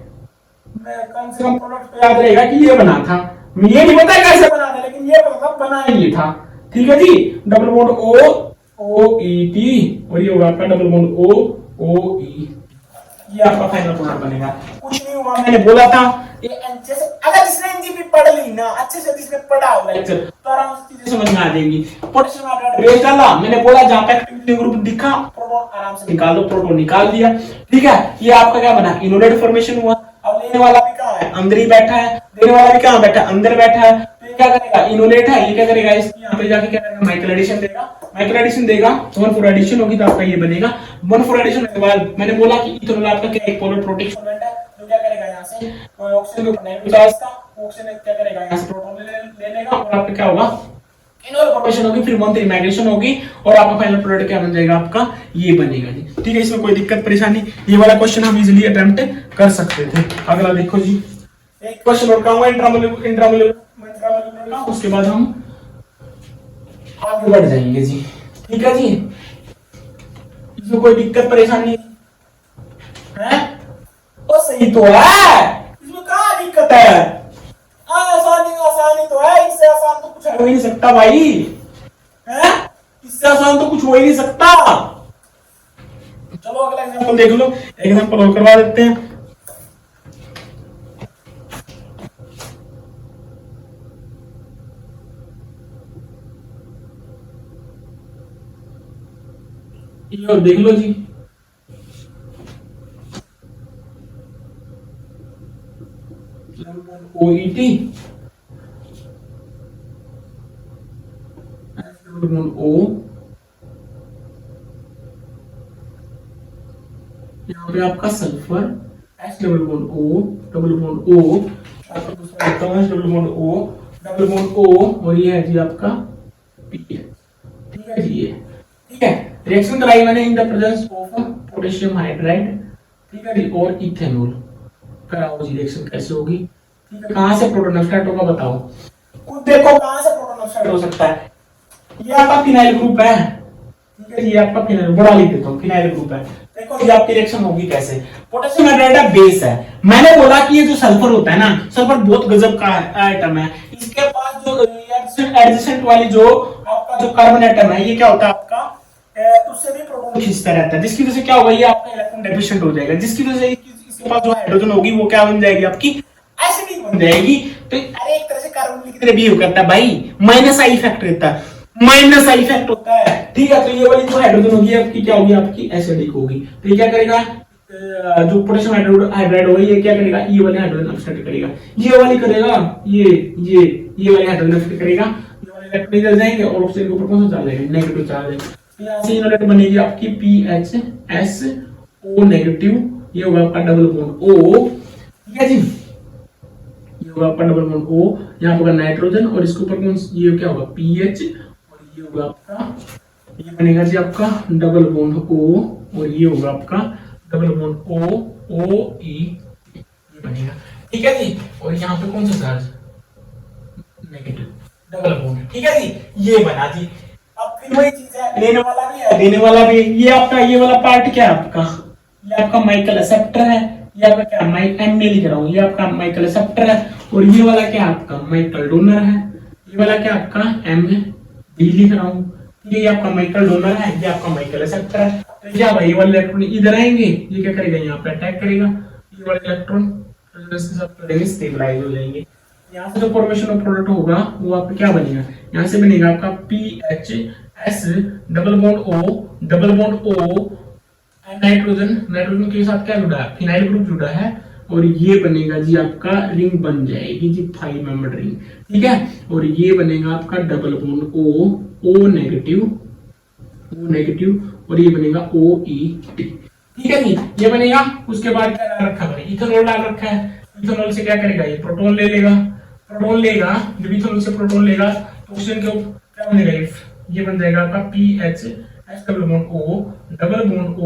मैं कम से कम प्रोडक्ट तो याद रहेगा कि ये बना था, ये नहीं पता कैसे बना था, लेकिन ये पता था बना ये था। ठीक है जी, डबल बॉन्ड OET और ये होगा आपका डबल बॉन्ड OE, ये आपका फाइनल प्रोडक्ट बनेगा। कुछ नहीं हुआ, मैंने बोला था ये जैसे अगर जिसने एनजीपी पढ़ ली ना अच्छे से, जिसने पढ़ा होगा लेक्चर, तो आराम से चीजें समझ में आ जाएंगी। पोटेशियम हाइड्राइड बेस डाला, मैंने बोला जहां पे एक्टिविटी ग्रुप दिखा प्रोटॉन आराम से निकाल दो, प्रोटॉन निकाल दिया। ठीक है, ये आपका क्या बना, इनोलेट फॉर्मेशन हुआ। अब लेने वाला भी कहां है, अंदर ही बैठा है, देने वाला भी कहां बैठा है, अंदर बैठा है। तो ये क्या करेगा, इनोलेट है, ये क्या करेगा, इसकी यहां पे जाके क्या करेगा, माइकल एडिशन देगा। माइकल एडिशन देगा तो 1,4 एडिशन होगी, तो आपका ये बनेगा। 1,4 एडिशन के बाद मैंने बोला कि इथेनॉल आपका क्या एक पोलर प्रोटेक्शन सॉल्वेंट है, जो क्या करेगा यहां से ऑक्सीजन के ऊपर नेगेटिव चार्ज था, ऑक्सीजन क्या करेगा यहां से प्रोटॉन ले लेगा और आपका क्या होगा, इनोल फॉर्मेशन होगी, फिर 1,3 माइग्रेशन होगी और आपका फाइनल प्रोडक्ट क्या बन जाएगा, आपका ये बनेगा जी। ठीक है, इसमें कोई दिक्कत परेशानी, ये वाला क्वेश्चन हम इजीली अटेम्प्ट कर सकते थे। अगला देखो जी, एक क्वेश्चन और कहूंगा इंट्रामोलेकुलर का, उसके बाद हम आगे बढ़ जाएंगे जी। ठीक है जी, इसमें कोई दिक्कत परेशानी है, वो सही तो है, इसमें कहाँ दिक्कत है, आसानी तो है, इससे आसान तो कुछ हो ही नहीं सकता भाई, है इससे आसान तो कुछ हो ही नहीं सकता। चलो अगला एग्जांपल देख लो, एग्जांपल और करवा देते हैं। ये देख लो जी, OET O, यहाँ पे आपका sulphur H double bond O double bond O, आपका दूसरा double bond O double bond O और ये है जी आपका P। ठीक है जी, ये ठीक है, रिएक्शन कराई मैंने इन the presence of potassium hydride. ठीक है जी, और इथेनॉल कराओ जी, रिएक्शन कैसे होगी। ठीक है, कहां से प्रोटॉन स्टार्ट होगा बताओ, खुद देखो कहां से प्रोटॉन स्टार्ट हो सकता है। ये आपका फिनाइल ग्रुप है। ठीक है, ये आपका फिनाइल, बड़ा लिख देता हूं, फिनाइल ग्रुप है। देखो ये आपकी रिएक्शन होगी कैसे, पोटेशियम हाइड्राइड बेस है। मैंने बोला कि ये जो सल्फर होता है ना, सल्फर बहुत गजब का आइटम है। इसके पास जो एडजेसेंट वाली जो आपका जो कार्बन एटम है, ये क्या होता है आपका, उससे भी प्रोटॉन खींचता रहता है, जिसकी वजह से क्या होगा, ये आपका इलेक्ट्रॉन डेफिशिएंट हो जाएगा, जिसकी वजह से इसके पास जो हाइड्रोजन होगी वो क्या बन जाएगी, आपकी एसिडिक बन जाएगी। तो अरे एक तरह से कार्बन की तरह बिहेव करता है भाई, माइनस आई इफेक्ट रहता है, माइनस आई इफेक्ट होता है। ठीक है, तो ये वाली जो हाइड्रोजन होगी आपकी क्या होगी, आपकी एसिडिक होगी। तो ये क्या करेगा, जो पोटेशियम हाइड्राइड होगा ये क्या करेगा, ये वाले हाइड्रोजन एक्सेप्ट करेगा, ये वाली करेगा, ये वाले हाइड्रोजन एक्सेप्ट करेगा, ये वाले इलेक्ट्रॉन इधर जाएंगे और ऑक्सीजन के ऊपर कौन सा चार्ज आएगा, नेगेटिव चार्ज है। यहाँ से इनोलेट बनेगी आपकी PHSO नेगेटिव, ये होगा आपका डबल बॉन्ड O। ठीक है जी, ये होगा आपका डबल बॉन्ड O, यहाँ होगा नाइट्रोजन और इसके ऊपर कौन, ये क्या होगा PH और ये होगा आपका ये बनेगा जी आपका डबल बॉन्ड O और ये होगा आपका डबल बॉन्ड OE ये बनेगा। ठीक है जी। और यहाँ पे कौन सा चार्ज, नेगेटिव, डबल बॉन्ड। ठीक है जी, ये बना जी। अब फिर वही चीज है, लेने वाला भी है देने वाला भी। ये आपका ये वाला पार्ट क्या है आपका, ये आपका माइकल एक्सेप्टर है, ये आपका क्या एम में लिख रहा हूँ, ये आपका माइकल एक्सेप्टर है। और ये वाला क्या आपका माइकल डोनर है, ये वाला क्या आपका एम डी लिख रहा हूँ। ये आपका माइकल डोनर है, ये आपका माइकल एक्सेप्टर है। तो क्या भाई ये वाले इलेक्ट्रॉन इधर आएंगे, ये क्या करेगा यहाँ पे अटैक करेगा, ये वाले इलेक्ट्रॉन इसके साथ स्टेबलाइज हो जाएंगे। यहाँ से जो फॉर्मेशन ऑफ प्रोडक्ट होगा वो आपका क्या बनेगा, यहाँ से बनेगा आपका PHS double bond O nitrogen, nitrogen के साथ क्या जुड़ा है, फिनाइल ग्रुप जुड़ा है। और ये बनेगा जी आपका रिंग बन जाएगी जी 5 मेंबर रिंग। ठीक है। और ये बनेगा आपका डबल बॉन्ड O नेगेटिव और ये बनेगा OE। ठीक है जी, ये बनेगा। उसके बाद क्या डाल रखा है, इथेनॉल डाल रखा है। इथेनॉल से क्या करेगा, ये प्रोटॉन ले लेगा, जब इथेनॉल से प्रोटॉन लेगा तो ऑक्सीजन के ऊपर क्या बनेगा, ये बन जाएगा आपका PHS डबल बॉन्ड O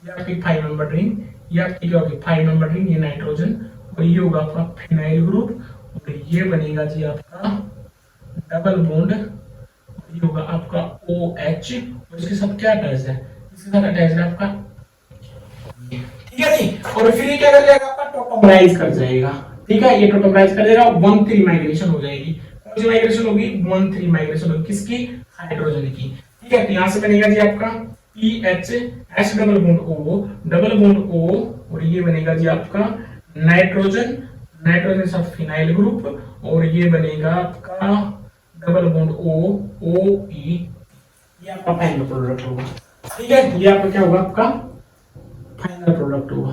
ये आपकी 5 मेंबर रिंग, ये आपकी क्या होगी 5 मेंबर रिंग, ये नाइट्रोजन और ये होगा आपका फिनाइल ग्रुप। और ये बनेगा जी आपका डबल बॉन्ड, ये होगा आपका OH और इसके साथ क्या अटैच है, इसके साथ अटैच है आपका, ठीक है जी। और फिर ये क्या कर जाएगा आपका टोटोमराइज कर जाएगा। ठीक है, ये टोटोमराइज कर जाएगा, 1,3 माइग्रेशन हो जाएगी। कौन सी माइग्रेशन होगी, 1,3 माइग्रेशन होगी, किसकी, हाइड्रोजन की। ठीक है, तो यहां से बनेगा जी आपका PHS डबल बॉन्ड O और ये बनेगा जी आपका नाइट्रोजन के साथ फिनाइल ग्रुप और ये बनेगा आपका डबल बॉन्ड OE, ये आपका फाइनल प्रोडक्ट होगा। ठीक है, ये आपका क्या होगा, आपका फाइनल प्रोडक्ट होगा।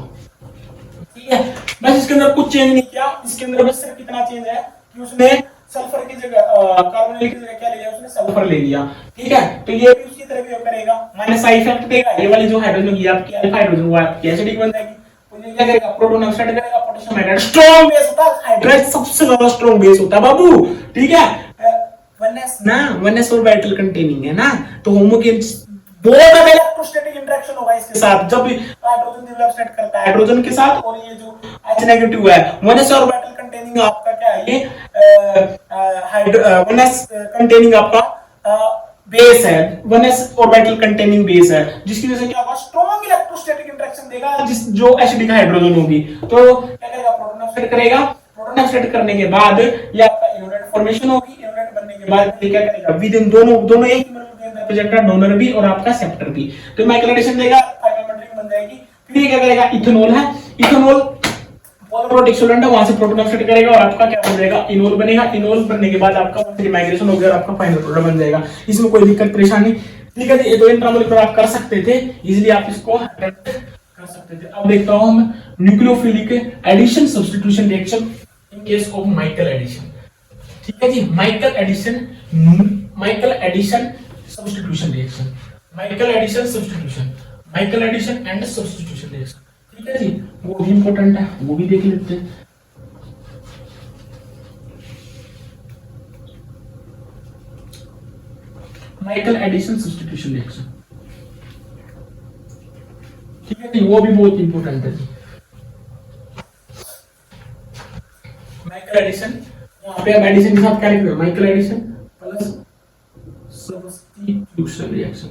ठीक है, बस इसके अंदर कुछ चेंज नहीं किया। इसके अंदर बस सिर्फ कितना चेंज है कि उसने सल्फर की जगह कार्बोनिल की जगह क्या ले लिया, उसने सल्फर ले लिया। ठीक है, तो ये भी उसकी तरह बिहेव करेगा, माइनस आई इफेक्ट देगा। ये वाली जो हाइड्रोजन होगी आपकी अल्फा हाइड्रोजन, वो आपकी एसिडिक बन जाएगी। तो ये क्या करेगा, प्रोटॉन ऑक्साइड करेगा, पोटेशियम हाइड्राइड स्ट्रांग बेस होता है, हाइड्राइड सबसे ज्यादा स्ट्रांग बेस होता है बाबू। ठीक है, 1s ऑर्बिटल कंटेनिंग है ना, तो होमोगेन बहुत ज्यादा इलेक्ट्रोस्टैटिक इंटरेक्शन होगा इसके साथ। जब हाइड्रोजन डिवेलप करता है हाइड्रोजन के साथ, और ये जो H नेगेटिव है 1s ऑर्बिटल कंटेनिंग आपका क्या है, ये 1s कंटेनिंग आपका बेस है, 1s ऑर्बिटल कंटेनिंग बेस है, जिसकी वजह से क्या होगा, स्ट्रांग इलेक्ट्रोस्टैटिक इंटरेक्शन देगा, जो एसिडिक हाइड्रोजन होगी। तो क्या करेगा, प्रोटॉन ऑक्साइड करेगा। प्रोटॉन ऑक्साइड करने के बाद ये आपका यूनिट फॉर्मेशन होगी। यूनिट बनने के बाद ये क्या करेगा, विद इन दोनों एक रिप्रेजेंटर डोनर भी और आपका सेप्टर भी, तो माइकल एडिशन देगा, 5 मेंबर रिंग बन जाएगी। फिर ये क्या करेगा, इथेनॉल है, इथेनॉल पॉलीप्रोटिक सॉल्वेंट है, वहां से प्रोटॉन ऑक्साइड करेगा और आपका क्या बन जाएगा, इनोल बनेगा। इनोल बनने के बाद आपका 1,3 माइग्रेशन हो गया और आपका फाइनल प्रोडक्ट बन जाएगा। इसमें कोई दिक्कत परेशानी, ठीक है, ये दो इंट्रामोलिकुलर आप कर सकते थे इजीली, आप इसको अटेम्प्ट कर सकते थे। अब देखता हूं हम nucleophilic addition substitution reaction in case of Michael addition. ठीक है जी, Michael addition substitution reaction, Michael addition and substitution reaction। ठीक है जी, वो भी इंपॉर्टेंट है, वो भी देख लेते हैं। माइकल एडिशन सब्स्टिट्यूशन रिएक्शन, ठीक है जी, वो भी बहुत इंपॉर्टेंट है जी। माइकल एडिशन, यहाँ पे अब एडिशन के साथ क्या लिखोगे, Michael addition plus substitution reaction।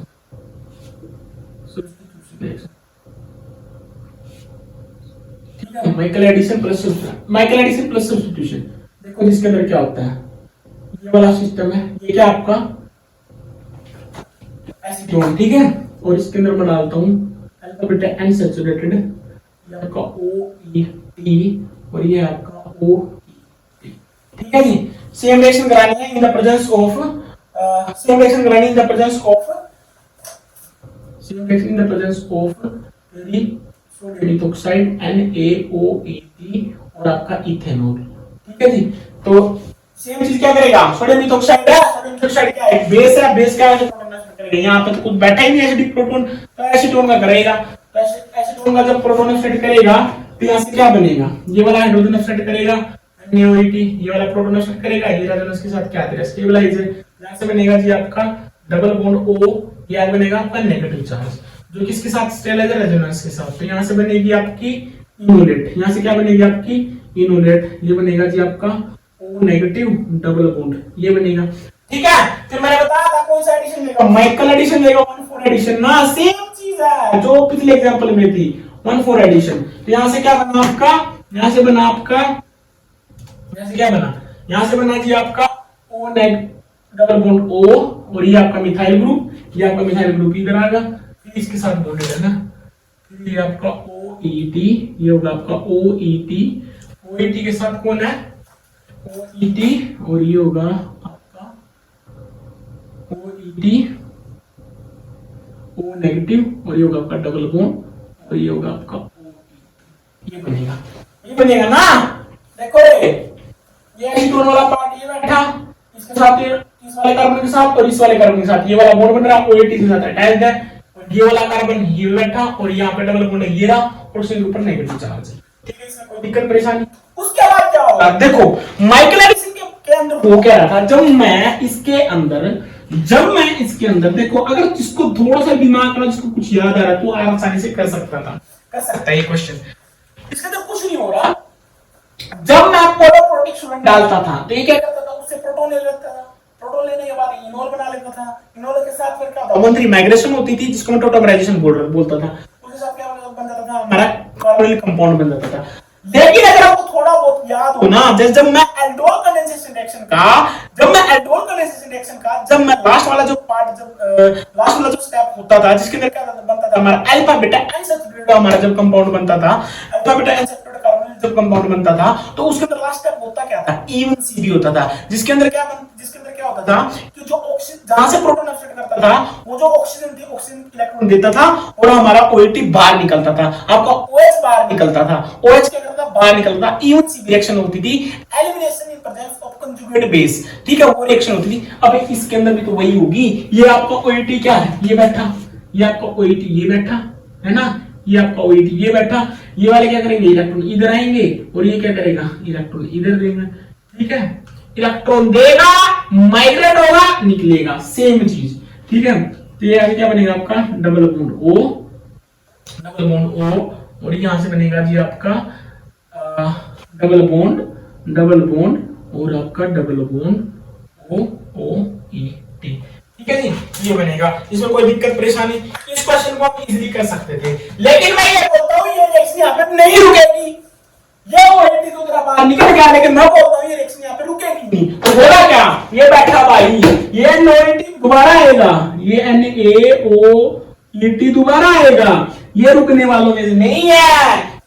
ठीक है, माइकल एडिशन प्लस सब्स्टिट्यूशन। देखो जिसके अंदर क्या होता है, ये वाला सिस्टम है, ये क्या आपका एसीटोन। ठीक है, और इसके अंदर मैं डालता हूं अल्फा अनसैचुरेटेड, ये आपका OET और ये आपका OET। ठीक है जी, सेम रिएक्शन करानी है इन the presence of sodium ethoxide NaOET और आपका इथेनॉल। ठीक है जी, तो सेम चीज क्या करेगा, सोडियम इथोक्साइड है, सोडियम इथोक्साइड क्या है, बेस है, बेस क्या है, प्रोटॉन ऑक्साइड करेगा। यहाँ पे तो कुछ बैठा ही नहीं एसिडिक प्रोटॉन, तो एसीटोन का करेगा। तो एसीटोन का जब प्रोटॉन ऑक्साइड करेगा तो यहाँ से क्या बनेगा, ये वाला हाइड्रोजन ऑक्साइड करेगा NaOET, ये वाला प्रोटॉन ऑक्साइड करेगा, ये हाइड्रोजन के साथ क्या करेगा, स्टेबलाइज है। यहाँ से बनेगा जी आपका डबल बॉन्ड O, ये बनेगा आपका नेगेटिव चार्ज, जो किसके साथ स्टेबलाइज है, रेजोनेंस के साथ। तो यहाँ से बनेगी आपकी इनोलेट, यहाँ से क्या बनेगी आपकी इनोलेट, ये बनेगा जी आपका O नेगेटिव डबल बॉन्ड, ये बनेगा। ठीक है, फिर मैंने बताया था कौन सा एडिशन लेगा, माइकल एडिशन लेगा, 1,4 एडिशन ना, सेम चीज है जो पिछले एग्जांपल में थी, 1,4 एडिशन। तो यहाँ से क्या बना आपका, यहाँ से बना आपका, यहाँ से क्या बना, यहाँ से बना जी आपका O डबल बॉन्ड O, और ये आपका मिथाइल ग्रुप, ये आपका मिथाइल ग्रुप इधर आएगा, फिर इसके साथ बॉन्डेड है ना, फिर ये आपका OET, ये होगा आपका OET, OET के साथ कौन है, OET, और ये होगा आपका OET O नेगेटिव, और ये होगा आपका डबल बॉन्ड, और ये होगा आपका OET, ये बनेगा, ये बनेगा ना। देखो ये एसीटोन वाला पार्ट ये बैठा, इसके साथ ये इस वाले कार्बन के साथ और इस वाले कार्बन के साथ ये वाला बॉन्ड बन रहा है, OET के साथ अटैच्ड है, और ये वाला कार्बन ये बैठा, और यहाँ पे डबल बॉन्ड ये रहा, और उसके ऊपर नेगेटिव चार्ज है। ठीक है, इसमें कोई दिक्कत परेशानी। उसके बाद क्या होगा, देखो माइकल एडिसन के अंदर वो कह रहा था, जब मैं इसके अंदर देखो, अगर जिसको थोड़ा सा दिमाग में जिसको कुछ याद आ रहा है तो आसानी से कर सकता है ये क्वेश्चन। इसके अंदर कुछ नहीं हो रहा, जब मैं पोलोप्रोटिक स्टूडेंट डालता था तो ये क्या करता था, उससे प्रोटॉन ले लेता था, प्रोटॉन लेने के बाद इनोल बना लेता था, इनोल के साथ फिर क्या होता, वंथरी माइग्रेशन होती थी जिसको मैं टोटोमराइजेशन बोलता था, उसके साथ क्या बन जाता था, हमारा कार्बोनिल कंपाउंड बन जाता था। लेकिन अगर आपको थोड़ा बहुत याद हो ना, जब मैं एल्डोल कंडेंसेशन रिएक्शन का जब मैं लास्ट वाला जो स्टेप होता था, जिसके अंदर क्या बनता था, हमारा अल्फा बीटा एनसैचुरेटेड हमारा जब कंपाउंड बनता था, अल्फा बीटा एनसैचुरेटेड कार्बोनिल जब कंपाउंड बनता था, तो उसके अंदर लास्ट स्टेप होता क्या था, इवन सीबी होता था, जिसके अंदर क्या होता था कि जो ऑक्सीजन जहां से प्रोटॉन अपसेट करता था, वो जो ऑक्सीजन थी, ऑक्सीजन इलेक्ट्रॉन देता था, और हमारा OET बाहर निकलता था, आपका OH बाहर निकलता था, OH क्या करता था, बाहर निकलता था, इवन सीबी रिएक्शन होती थी, elimination in presence of conjugate base. ठीक है, वो रिएक्शन होती थी। अब इसके अंदर भी तो वही होगी, ये आपका OET क्या है, ये बैठा, ये आपका OET ये बैठा है ना, ये आपका OET ये बैठा, ये वाले क्या करेंगे, इलेक्ट्रॉन इधर आएंगे, और ये क्या करेगा, इलेक्ट्रॉन इधर देंगे। ठीक है, इलेक्ट्रॉन देगा, माइग्रेट होगा, निकलेगा, सेम चीज। ठीक है, तो ये आगे क्या बनेगा आपका डबल बॉन्ड O, और यहां से बनेगा जी आपका डबल बॉन्ड और आपका डबल बॉन्ड OET। ठीक है जी, ये बनेगा, इसमें कोई दिक्कत परेशानी, इस क्वेश्चन को आप इजीली कर सकते थे। लेकिन मैं ये बोलता हूं, ये रिएक्शन यहां पे नहीं रुकेगी, ये OET तो तेरा बाहर निकल गया, लेकिन मैं बोलता हूं ये रिएक्शन यहां पे रुकेगी नहीं। तो होगा क्या, ये बैठा भाई, ये NOET दोबारा आएगा, ये NaOET दोबारा आएगा, ये रुकने वालों में से नहीं है।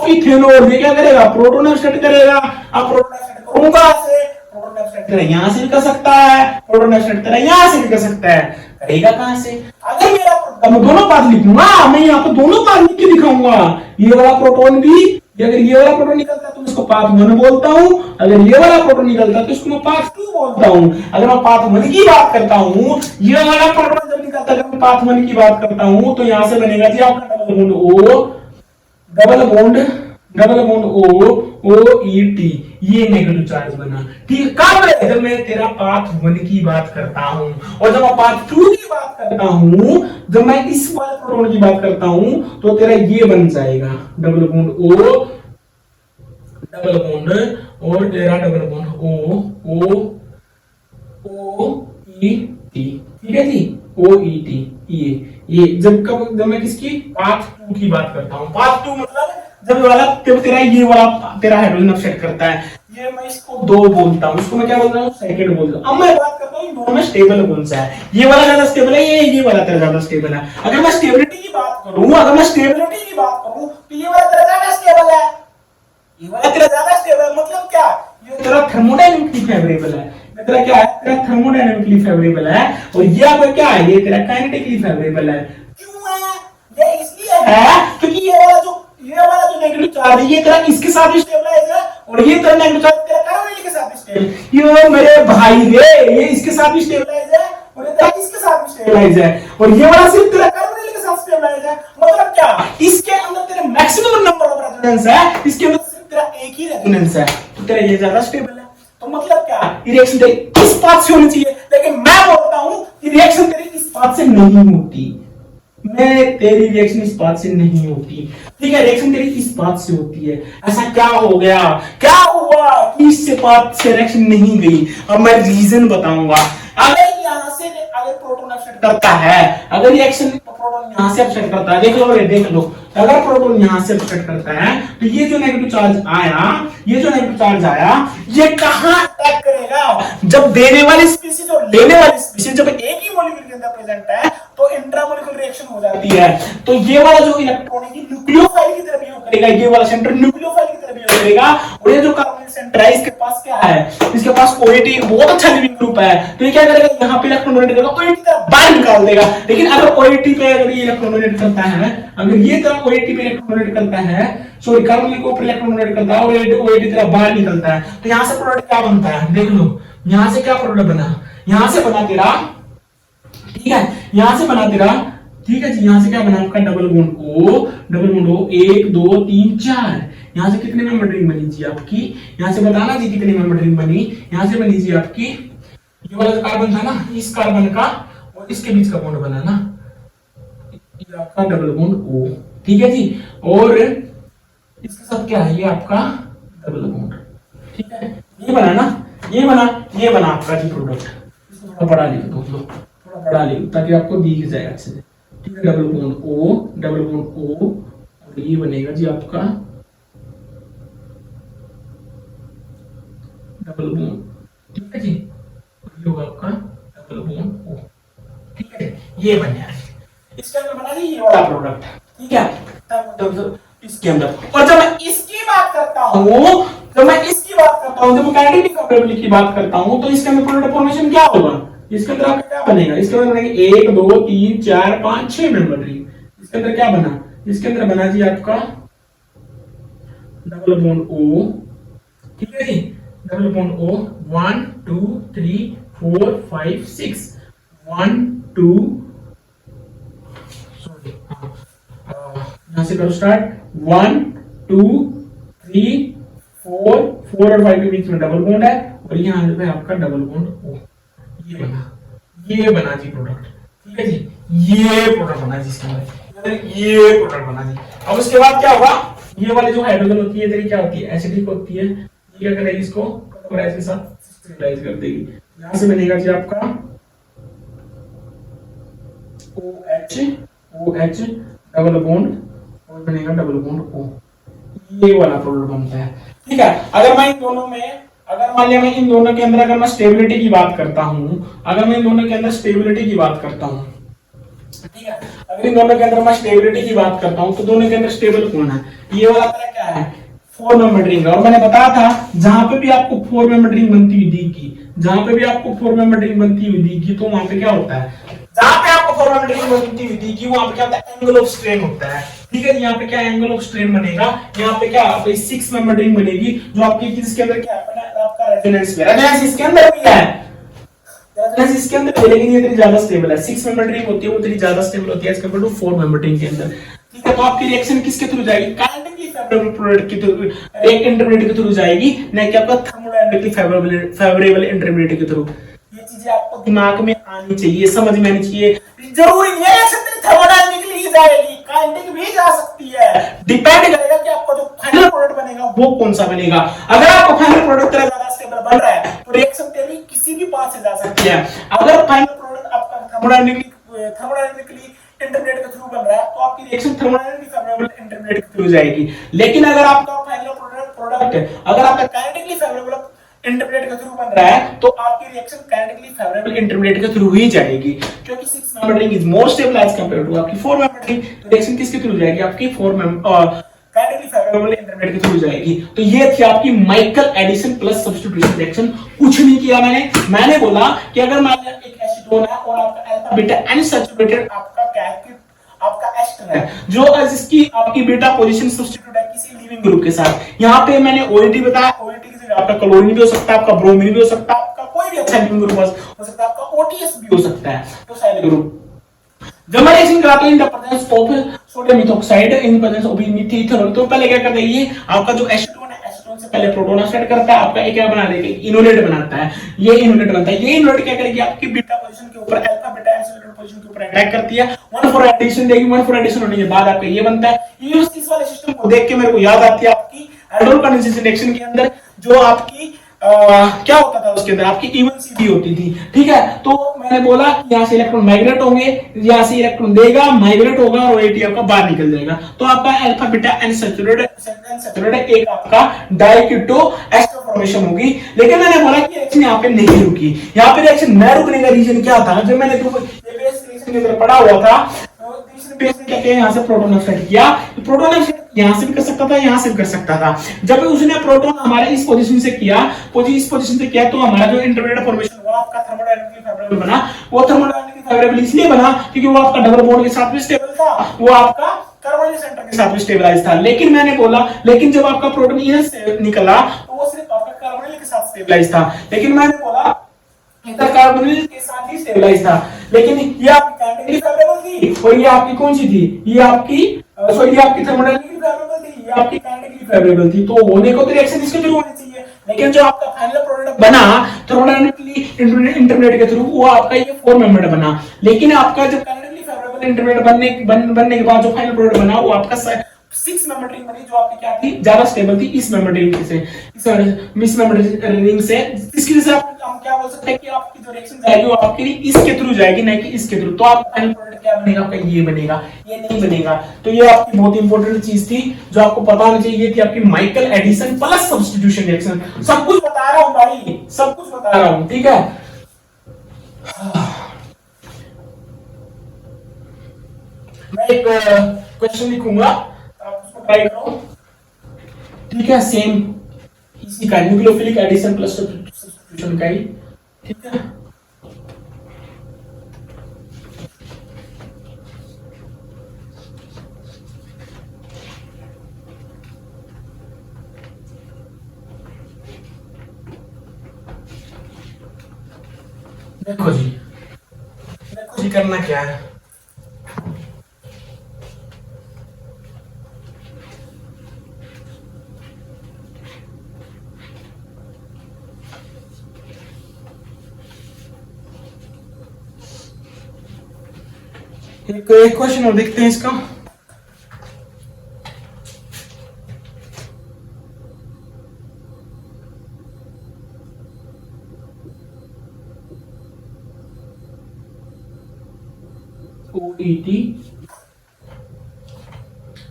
इथेनॉल ये क्या करेगा, प्रोटॉन अपसेट करेगा। अब प्रोटॉन अपसेट करूंगा से, प्रोटॉन अपसेट करेगा यहां से भी कर सकता है, प्रोटॉन अपसेट करेगा यहां से भी कर सकता है, करेगा कहां से, अगर मेरा मैं दोनों पार्ट लिखूंगा, मैं यहां पे दोनों पार्ट लिख के दिखाऊंगा, ये वाला प्रोटॉन भी, अगर ये वाला प्रोटॉन निकलता है तो इसको पार्ट 1 बोलता हूं, अगर ये वाला प्रोटॉन निकलता है तो इसको मैं पार्ट 2 बोलता हूं। अगर मैं पार्ट 1 की बात करता हूं, ये वाला प्रोटॉन जब निकलता है, अगर मैं पार्ट 1 की बात करता हूं, तो यहां से बनेगा जी आपका डबल बॉन्ड OET, ये नेगेटिव चार्ज बना। ठीक है, जब मैं तेरा पार्ट 1 की बात करता हूं, और जब मैं पार्ट 2 की बात करता हूं, जब मैं इस वाले प्रोटॉन की बात करता हूं, तो तेरा ये बन जाएगा डबल बॉन्ड और तेरा डबल बॉन्ड OET। ठीक है जी, OET, ये जब मैं किसकी पार्ट 2 की बात करता हूं, पार्ट 2 मतलब जब तेरा ये वाला तेरा हाइड्रोजन अपसेट करता है, ये मैं इसको 2 बोलता हूं, इसको मैं क्या बोलता हूं, सेकंड बोलता हूं। अब मैं बात करता हूं इन दोनों में स्टेबल कौन सा है, ये वाला ज्यादा स्टेबल है, ये वाला तेरा ज्यादा स्टेबल है। अगर मैं स्टेबिलिटी की बात करूं, तो ये वाला तेरा ज्यादा स्टेबल है, ये वाला तेरा ज्यादा स्टेबल है, मतलब क्या, ये तेरा थर्मोडायनामिकली फेवरेबल है, तेरा क्या है, तेरा थर्मोडायनामिकली फेवरेबल है, और ये आपका क्या है, ये तेरा काइनेटिकली फेवरेबल है। क्यों है, ये इसलिए है क्योंकि ये वाला जो नेगेटिव चार्ज है, ये तेरा इसके साथ भी स्टेबलाइज है, और ये तेरा नेगेटिव चार्ज तेरा कार्बोनिल के साथ भी स्टेबल। ये मेरे भाई रे, ये इसके साथ भी स्टेबलाइज है, और ये तेरा इसके साथ भी स्टेबलाइज है, और ये वाला सिर्फ तेरा कार्बोनिल के साथ स्टेबलाइज है। मतलब क्या, इसके अंदर तेरे मैक्सिमम नंबर ऑफ रेजोनेंस है, इसके अंदर सिर्फ तेरा एक ही रेजोनेंस है, तो तेरा ये ज्यादा स्टेबल है। तो मतलब क्या, रिएक्शन इस पाथ से होनी चाहिए, लेकिन मैं बोलता हूं रिएक्शन तेरी इस बात से नहीं होती, मैं तेरी रिएक्शन इस बात से नहीं होती, ठीक है, रिएक्शन तेरी इस बात से होती है। ऐसा क्या हो गया, क्या हुआ कि इससे बात से रिएक्शन नहीं गई? अब मैं रीजन बताऊंगा। अगर यहां से अगर प्रोटॉन अपसेट करता है, अगर रिएक्शन प्रोटॉन यहां से अपसेट करता है, देख लो रे, देख लो, अगर प्रोटॉन यहां से अपसेट करता है तो ये जो नेगेटिव चार्ज आया, ये जो नेगेटिव चार्ज आया, ये कहां अटैक करेगा? जब देने वाली स्पीशीज और लेने वाली स्पीशीज जब एक ही मॉलिक्यूल के अंदर प्रेजेंट है तो इंट्रामॉलिक्यूलर रिएक्शन हो जाती है। तो ये वाला जो इलेक्ट्रॉन है न्यूक्लियोफाइल की तरह बिहेव करेगा, ये वाला सेंटर न्यूक्लियोफाइल की तरह बिहेव करेगा, और ये जो कार्बोनिल सेंटर है इसके पास क्या है, इसके पास OAT एक बहुत अच्छा लिविंग ग्रुप है, तो ये क्या करेगा, यहाँ पे इलेक्ट्रॉन डोनेट करेगा, OAT की तरह बाहर निकाल देगा। लेकिन अगर OAT पे अगर ये इलेक्ट्रॉन डोनेट करता है, अगर ये तरह OAT पे इलेक्ट्रॉन डोनेट करता है, सॉरी कार्बोनिल के ऊपर इलेक्ट्रॉन डोनेट करता है और OAT की तरह बाहर निकलता है, तो यहाँ से प्रोडक्ट क्या बनता है, देख लो, यहाँ से क्या प्रोडक्ट बना, यहाँ से बना तेरा, ठीक है, यहां से बना तेरा, ठीक है जी, यहां से क्या बना आपका डबल बॉन्ड O, 1 2 3 4, यहां से कितने मेंबर रिंग बनी जी आपकी, यहां से बताना जी कितनी मेंबर रिंग बनी, यहां से बनी जी आपकी, ये वाला कार्बन था ना, इस कार्बन का और इसके बीच का बॉन्ड बना ना, ये आपका डबल बॉन्ड O, ठीक है जी, और इसके साथ क्या है, ये आपका डबल बॉन्ड, ठीक है, ये बना ना, ये बना आपका जी प्रोडक्ट। इसको थोड़ा बड़ा लिख दो, बड़ा लिख ताकि आपको दिख जाए अच्छे से, ठीक है, डबल बॉन्ड O, और ये बनेगा जी आपका डबल बॉन्ड, ठीक है जी, ये होगा आपका डबल बॉन्ड O, ठीक है, ये बन गया, इसके अंदर बना दी ये वाला प्रोडक्ट, ठीक है, तब इसके अंदर। और जब मैं इसकी बात करता हूं, जब मैं काइनेटिक प्रोबेबिलिटी की बात करता हूं, तो इसके अंदर प्रोडक्ट फॉर्मेशन क्या होगा, इसके अंदर आपका क्या बनेगा, इसके अंदर बनेगा 1 2 3 4 5 6 मेंबर रिंग, इसके अंदर क्या बना, इसके अंदर बना जी आपका डबल बॉन्ड O, ठीक है जी, डबल बॉन्ड O, 1 2 3 4 5 6, 1 2, सॉरी यहां से करो स्टार्ट, 1 2 3 4 और 5 के बीच में डबल बॉन्ड है, और यहाँ पे आपका डबल बॉन्ड O, ये बना जी प्रोडक्ट, ठीक है जी, ये प्रोडक्ट बना जी, इसके अंदर ये प्रोडक्ट बना जी। अब उसके बाद क्या होगा, ये वाली जो हाइड्रोजन होती है तेरी क्या होती है, एसिडिक होती है, ये क्या करेगी, इसको के साथ स्टेबलाइज कर देगी, यहां से बनेगा जी आपका OH डबल बॉन्ड, और बनेगा डबल बॉन्ड O, ये वाला प्रोडक्ट बनता है, ठीक है। अगर मैं इन दोनों में, अगर मान लिया मैं इन दोनों के अंदर अगर मैं स्टेबिलिटी की बात करता हूं, अगर मैं इन दोनों के अंदर स्टेबिलिटी की बात करता हूं, ठीक है, अगर इन दोनों के अंदर मैं स्टेबिलिटी की बात करता हूं, तो दोनों के अंदर स्टेबल कौन है, ये वाला तरह क्या है, 4 मेंबर रिंग, और मैंने बताया था जहां पे भी आपको 4 मेंबर रिंग बनती हुई दिखेगी, जहां पे भी आपको 4 मेंबर रिंग बनती हुई दिखेगी, तो वहां पे क्या होता है, जहां पे आपको 4 मेंबर रिंग बनती हुई दिखेगी वहां पे क्या होता है, एंगल ऑफ स्ट्रेन होता है, ठीक है, यहाँ पे क्या एंगल ऑफ स्ट्रेन बनेगा, यहाँ पे क्या आपकी 6 मेंबर रिंग बनेगी, जो आपकी इसके अंदर क्या है, आपका रेजोनेंस में, रेजोनेंस इसके अंदर भी है, रेजोनेंस इसके अंदर है, लेकिन ये इतनी ज्यादा स्टेबल है, 6 मेंबर रिंग होती है वो इतनी ज्यादा स्टेबल होती है as compare to 4 member ring के अंदर, ठीक है। तो आपकी रिएक्शन किसके थ्रू जाएगी, काइनेटिकली फेवरेबल प्रोडक्ट के थ्रू, एक इंटरमीडिएट के थ्रू जाएगी, न कि आपका थर्मोडायनामिकली फेवरेबल इंटरमीडिएट के थ्रू। ये चीजें आपको दिमाग में आनी चाहिए, समझ में आनी चाहिए, जरूरी नहीं है कि थर्मोडायनामिकली ही जाएगी, काइनेटिक भी जा सकती है, डिपेंड करेगा कि आपका जो फाइनल प्रोडक्ट बनेगा वो कौन सा बनेगा। अगर आपका फाइनल प्रोडक्ट तेरा ज्यादा स्टेबल बन रहा है तो रिएक्शन तेरी किसी भी पाथ से जा सकती है। अगर फाइनल प्रोडक्ट आपका थर्मोडायनामिकली इंटरमीडिएट के थ्रू बन रहा है तो आपकी रिएक्शन थर्मोडायनामिकली फेवरेबल इंटरमीडिएट के थ्रू जाएगी। लेकिन अगर आपका फाइनल प्रोडक्ट अगर आपका काइनेटिकली फेवरेबल इंटरमीडिएट के थ्रू बन रहा है तो आपकी रिएक्शन काइनेटिकली फेवरेबल इंटरमीडिएट के थ्रू ही जाएगी, क्योंकि 6 member ring is more stable as compare to आपकी 4 मेंबर रिंग। रिएक्शन किसके थ्रू जाएगी, आपकी 4 मेंबर काइनेटिकली फेवरेबल इंटरमीडिएट के थ्रू जाएगी। तो ये थी आपकी Michael addition plus substitution reaction. कुछ नहीं किया मैंने बोला कि अगर मान लिया एक एसीटोन है और आपका अल्फा बीटा अनसैचुरेटेड आपका क्या है, आपका एस्टर है, जो जिसकी आपकी बीटा पोजीशन सब्स्टिट्यूट है किसी लिविंग ग्रुप के साथ। यहाँ पे मैंने OAT बताया, OAT की जगह आपका क्लोरीन भी हो सकता है, आपका ब्रोमीन भी हो सकता है, आपका कोई भी अच्छा लिविंग ग्रुप हो सकता है, आपका OTS भी हो सकता है, तो साइड ग्रुप। जब मैं रिएक्शन कराते हैं in the presence of sodium ethoxide in presence of methyl, तो पहले क्या कर देगी, आपका जो एसीटोन है, एसीटोन सबसे पहले प्रोटॉन स्टार्ट करता है, आपका एक क्या बना देगा, इनोलेट बनाता है, ये इनोलेट बनता है, ये इनोलेट क्या करेगी, आपकी बीटा पोजीशन के ऊपर अल्फा बीटा एक्सेलरेटर पोजीशन के ऊपर अटैक करती है, 1 4 एडिशन देगी, 1 4 एडिशन होने के बाद आपका ये बनता है। ये इस वाले सिस्टम को देख के मेरे को याद आती है आपकी एल्डोल कंडेंसेशन रिएक्शन के अंदर जो आपकी क्या होता था उसके अंदर आपकी इवन सीधी होती थी, ठीक है। तो मैंने बोला कि यहाँ से इलेक्ट्रॉन माइग्रेट होंगे, यहाँ से इलेक्ट्रॉन देगा, माइग्रेट होगा और OAT आपका बाहर निकल जाएगा। तो आपका अल्फा बीटा अनसैचुरेटेड एक आपका डाइकीटो एस्टर फॉर्मेशन होगी। लेकिन मैंने बोला कि रिएक्शन यहाँ पे नहीं रुकी, यहाँ पे रिएक्शन न रुकने का रीजन क्या था, जो मैंने बेस रिएक्शन के अंदर पढ़ा हुआ था, बेस ने क्या किया, यहाँ से प्रोटॉन एक्साइट किया, प्रोटॉन एक्साइट यहां से भी कर सकता था, यहां से भी कर सकता था। जब उसने प्रोटॉन हमारे इस पोजीशन से किया, इस पोजीशन से किया, तो हमारा जो इंटरमीडिएट फॉर्मेशन हुआ आपका थर्मोडायनामिकली फेवरेबल बना। वो थर्मोडायनामिकली फेवरेबल इसलिए बना क्योंकि वो आपका डबल बॉन्ड के साथ भी स्टेबल था, वो आपका कार्बोनिल सेंटर के साथ भी स्टेबलाइज था। लेकिन मैंने बोला, लेकिन जब आपका प्रोटॉन इधर से निकला तो वो सिर्फ आपका कार्बोनिल के साथ स्टेबलाइज था। लेकिन मैंने बोला इधर कार्बोनिल के साथ ही स्टेबलाइज था, लेकिन ये आपकी काइनेटिकली फेवरेबल थी और ये आपकी कौन सी थी, ये आपकी ये आपकी थर्मोडायनामिकली फेवरेबल थी, ये आपकी काइनेटिकली फेवरेबल थी। तो होने को तो रिएक्शन इसके थ्रू होनी चाहिए, लेकिन जो आपका फाइनल प्रोडक्ट बना थर्मोडायनामिकली इंटरमीडिएट के थ्रू, वो आपका ये 4 मेंबर्ड बना। लेकिन आपका जब काइनेटिकली फेवरेबल इंटरमीडिएट बनने के बाद जो फाइनल प्रोडक्ट बना, वो आपका 6 मेंबर रिंग बनी, जो आपकी क्या थी, ज्यादा स्टेबल थी इस मेंबर रिंग से, इस मेंबर रिंग से। इसकी वजह से हम क्या बोल सकते हैं कि आपकी जो रिएक्शन जाएगी वो आपके लिए इसके थ्रू जाएगी, नहीं कि इसके थ्रू। तो आपका फाइनल प्रोडक्ट क्या बनेगा, आपका ये बनेगा, ये नहीं बनेगा। तो ये आपकी बहुत इंपॉर्टेंट चीज थी जो आपको पता होनी चाहिए, थी आपकी Michael Edison plus substitution reaction. सब कुछ बता रहा हूं भाई, सब कुछ बता रहा हूं, ठीक है। मैं एक क्वेश्चन लिखूंगा, आप उसको ट्राई करो, ठीक है। सेम इसी का न्यूक्लियोफिलिक एडिशन प्लस सब्स्टिट्यूशन का ही, ठीक है। देखो जी करना क्या है, एक क्वेश्चन और देखते हैं इसका। OET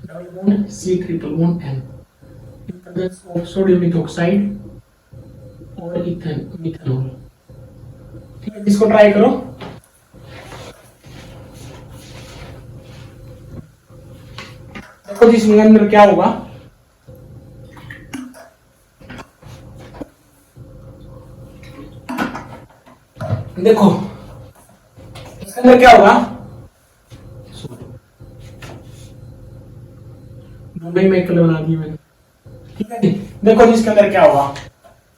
double bond C triple bond N in presence of sodium methoxide और मिथेनॉल, ठीक है। इसको ट्राई करो। देखो जी इसमें अंदर क्या होगा, देखो इसके अंदर क्या होगा, दोनों में कलर बना दी मैंने, ठीक है जी। देखो जी इसके अंदर क्या होगा,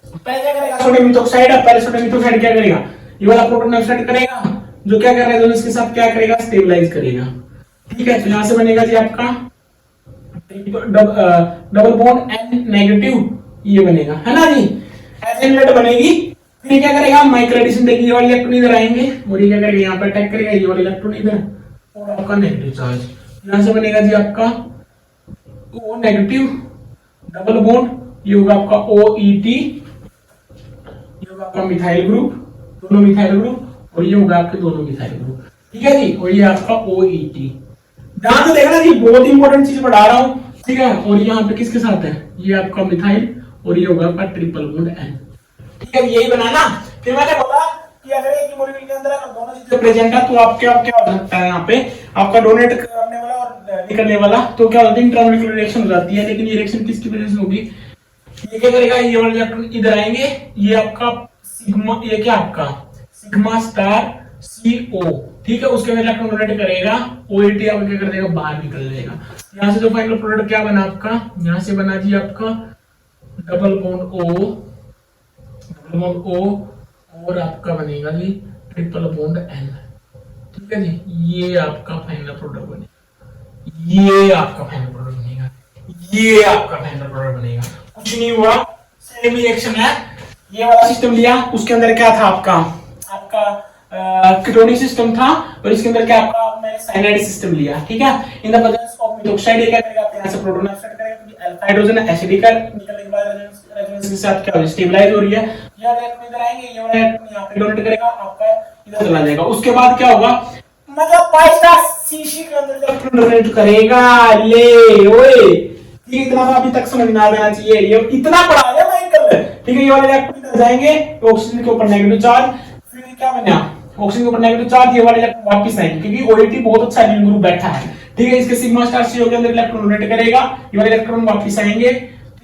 पहले क्या करेगा, सोडियम मिथॉक्साइड, पहले सोडियम मिथॉक्साइड क्या करेगा, ये वाला प्रोटॉन एक्साइड करेगा, जो क्या कर रहा है दोनों इसके साथ क्या करेगा, स्टेबलाइज करेगा, ठीक है। तो यहां से बनेगा जी आपका डबल बॉन्ड N नेगेटिव, ये बनेगा, है ना जी, ऐसे इनलेट बनेगी। फिर क्या करेगा, माइक्रो एडिशन देगी, ये वाले इलेक्ट्रॉन इधर आएंगे और ये क्या करेगा, यहाँ पे अटैक करेगा, ये वाले इलेक्ट्रॉन इधर और आपका नेगेटिव चार्ज, यहां से बनेगा जी आपका O नेगेटिव डबल बॉन्ड, ये होगा आपका OET, ये होगा आपका मिथाइल ग्रुप, दोनों मिथाइल ग्रुप, और ये होगा आपके दोनों मिथाइल ग्रुप, ठीक है जी। और ये आपका OET, ध्यान से देखना जी, बहुत इंपॉर्टेंट चीज पढ़ा रहा हूं, ठीक है। और यहाँ पे किसके साथ है, ये आपका मिथाइल और ये होगा आपका ट्रिपल बॉन्ड N, ठीक है। यही बनाना। फिर मैंने बोला कि अगर एक ही मॉलिक्यूल के अंदर अगर दोनों चीजें प्रेजेंट है तो आप क्या हो सकता है, यहाँ पे आपका डोनेट करने वाला और निकलने वाला, तो क्या होता है, इंट्रामॉलिक्यूलर रिएक्शन हो जाती है। लेकिन ये रिएक्शन किसकी वजह से होगी, ये क्या करेगा, ये वाले इलेक्ट्रॉन इधर आएंगे, ये आपका सिग्मा, ये क्या आपका सिग्मा स्टार CO, ठीक है, उसके अंदर इलेक्ट्रॉन डोनेट करेगा, OET आपका क्या कर देगा, बाहर निकल जाएगा। यहाँ से जो फाइनल प्रोडक्ट क्या बना आपका, यहाँ से बना जी आपका डबल बॉन्ड O और आपका बनेगा जी ट्रिपल बॉन्ड N, ठीक है जी। ये आपका फाइनल प्रोडक्ट बनेगा, ये आपका फाइनल प्रोडक्ट बनेगा, ये आपका फाइनल प्रोडक्ट बनेगा। कुछ कुछ नहीं हुआ, सेम रिएक्शन है। ये वाला सिस्टम लिया, उसके अंदर क्या था आपका कीटोनिक सिस्टम था, और इसके अंदर क्या आपका मैंने साइनाइड सिस्टम लिया, ठीक है। इन द प्रेजेंस ऑफ मिथॉक्साइड ये क्या करेगा, आपके यहां से प्रोटॉन एक्सेप्ट करेगा, क्योंकि अल्फा हाइड्रोजन एसिडिक निकलने के बाद रेजोनेंस के साथ क्या हो स्टेबलाइज हो रही है, ये इलेक्ट्रॉन इधर आएंगे, ये वाला इलेक्ट्रॉन यहां पे डोनेट करेगा, आपका इधर चला जाएगा। उसके बाद क्या होगा, मतलब पाइस्टा सीसी के अंदर इलेक्ट्रॉन डोनेट करेगा। ले ओए, ठीक है, इतना तो अभी तक समझ में आ जाना चाहिए, ये इतना पढ़ा है माइकल, ठीक है। ये वाले इलेक्ट्रॉन इधर जाएंगे, ऑक्सीजन के ऊपर नेगेटिव चार्ज, फिर क्या बना, ऑक्सीजन के ऊपर नेगेटिव चार्ज, ये वाले इलेक्ट्रॉन वापस आएंगे, क्योंकि OH बहुत अच्छा एलिमेंट ग्रुप बैठा है, ठीक है। इसके सिग्मा स्टार CO के अंदर इलेक्ट्रॉन डोनेट करेगा, ये वाले इलेक्ट्रॉन वापस आएंगे,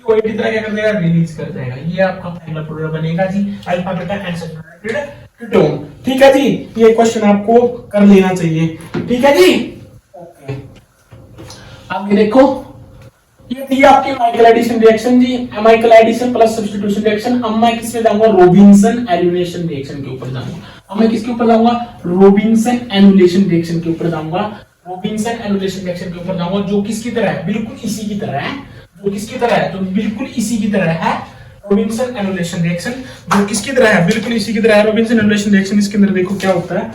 OH की तरह क्या कर देगा, रिलीज कर जाएगा। ये आपका पहला प्रोडक्ट बनेगा जी, अल्फा बीटा अनसैचुरेटेड कीटोन, ठीक है जी। ये क्वेश्चन आपको कर लेना चाहिए, ठीक है जी। ओके, आगे देखो, ये थी आपकी माइकल एडिशन रिएक्शन जी, Michael addition plus substitution reaction. अब मैं किस पे जाऊंगा, रोबिन्सन एलिमिनेशन रिएक्शन के ऊपर जाऊंगा। अब मैं किसके ऊपर जाऊंगा, रोबिन्सन एनुलेशन रिएक्शन के ऊपर जाऊंगा, रोबिन्सन एनुलेशन रिएक्शन के ऊपर जाऊंगा, जो किसकी तरह है, बिल्कुल इसी की तरह है, जो किसकी तरह है, जो बिल्कुल इसी की तरह है, रोबिन्सन एनुलेशन रिएक्शन, जो किसकी तरह है, बिल्कुल इसी की तरह है, रोबिन्सन एनुलेशन रिएक्शन। इसके अंदर देखो क्या होता है,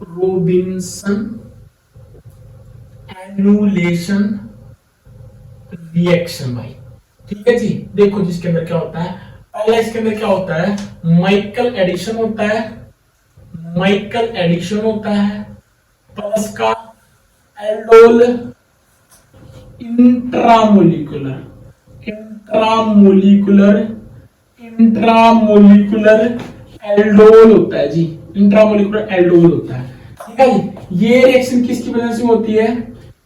रोबिन्सन एनुलेशन रिएक्शन भाई, ठीक है जी। देखो जिसके अंदर क्या होता है, पहला इसके अंदर क्या होता है, माइकल एडिशन होता है, माइकल एडिशन होता है, प्लस का aldol intramolecular, intramolecular, intramolecular aldol होता है जी, इंट्रामोलिकुलर एल्डोल होता है, ठीक है जी। ये रिएक्शन किसकी वजह से होती है,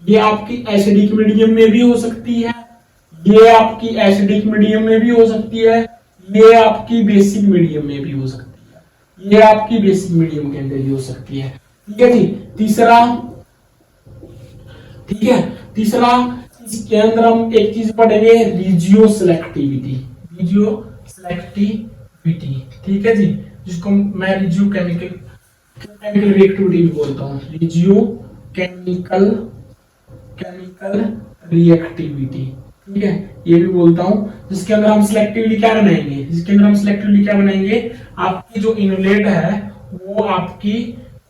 ये आपकी एसिडिक मीडियम में भी हो सकती है, ये आपकी एसिडिक मीडियम में भी हो सकती है, ये आपकी बेसिक मीडियम में भी हो सकती है, ये आपकी बेसिक मीडियम के अंदर भी हो सकती है, ठीक है जी। तीसरा, ठीक है, तीसरा इसके अंदर हम एक चीज पढ़ेंगे, रिजियो सिलेक्टिविटी, रिजियो सिलेक्टिविटी, ठीक है जी, जिसको मैं रिजियो केमिकल केमिकल रिएक्टिविटी भी बोलता हूँ, रिजियो केमिकल केमिकल रिएक्टिविटी, ठीक है, ये भी बोलता हूं। जिसके अंदर हम सिलेक्टिवली क्या बनाएंगे, जिसके अंदर हम सिलेक्टिवली क्या बनाएंगे, आपकी जो इनोलेट है वो आपकी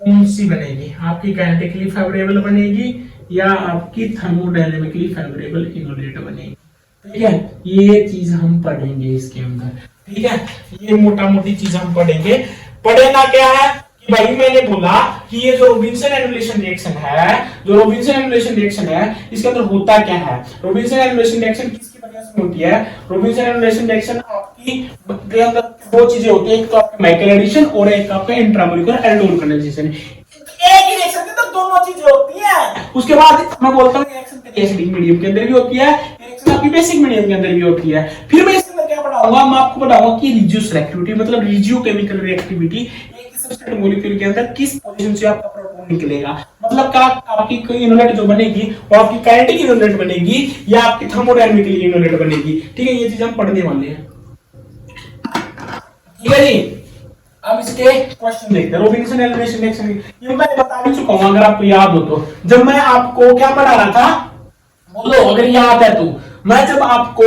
कौन सी बनेगी, आपकी काइनेटिकली फेवरेबल बनेगी या आपकी थर्मोडायनेमिकली फेवरेबल इनोलेट बनेगी, ठीक है। ये चीज हम पढ़ेंगे इसके अंदर, ठीक है, ये मोटा मोटी चीज हम पढ़ेंगे। पढ़ेगा क्या है कि भाई मैंने बोला कि ये जो रोबिन्सन एनुलेशन रिएक्शन है, जो रोबिन्सन एनुलेशन रिएक्शन है, इसके अंदर होता क्या है, रोबिन्सन एनुलेशन रिएक्शन किसकी वजह से होती है, रोबिन्सन एनुलेशन रिएक्शन आपकी के अंदर दो चीजें होती है, एक तो आपकी माइकल एडिशन और एक आपका इंट्रामोलिकुलर एल्डोल कंडेंसेशन। एक ही रिएक्शन के अंदर दोनों चीजें होती हैं। उसके बाद मैं बोलता हूं रिएक्शन एसिडिक मीडियम के अंदर भी होती है, रिएक्शन आपकी बेसिक मीडियम के अंदर भी होती है। फिर मैं इसके अंदर क्या पढ़ाऊंगा, मैं आपको बताऊंगा कि रिजियो सिलेक्टिविटी मतलब regio chemical reactivity, substrate molecule के अंदर किस पोजीशन से आपका प्रोटॉन निकलेगा, मतलब क्या आपकी इनोलेट जो बनेगी वो आपकी काइनेटिक इनोलेट बनेगी या आपकी थर्मोडायनेमिकल इनोलेट बनेगी, ठीक है। ये चीज हम पढ़ने वाले हैं, ठीक है जी। अब इसके क्वेश्चन देखते हैं, रोबिन्सन एलिमिनेशन रिएक्शन, ये मैं बता भी चुका हूं अगर आपको याद हो तो, जब मैं आपको क्या पढ़ा रहा था, बोलो अगर याद है तो, मैं जब आपको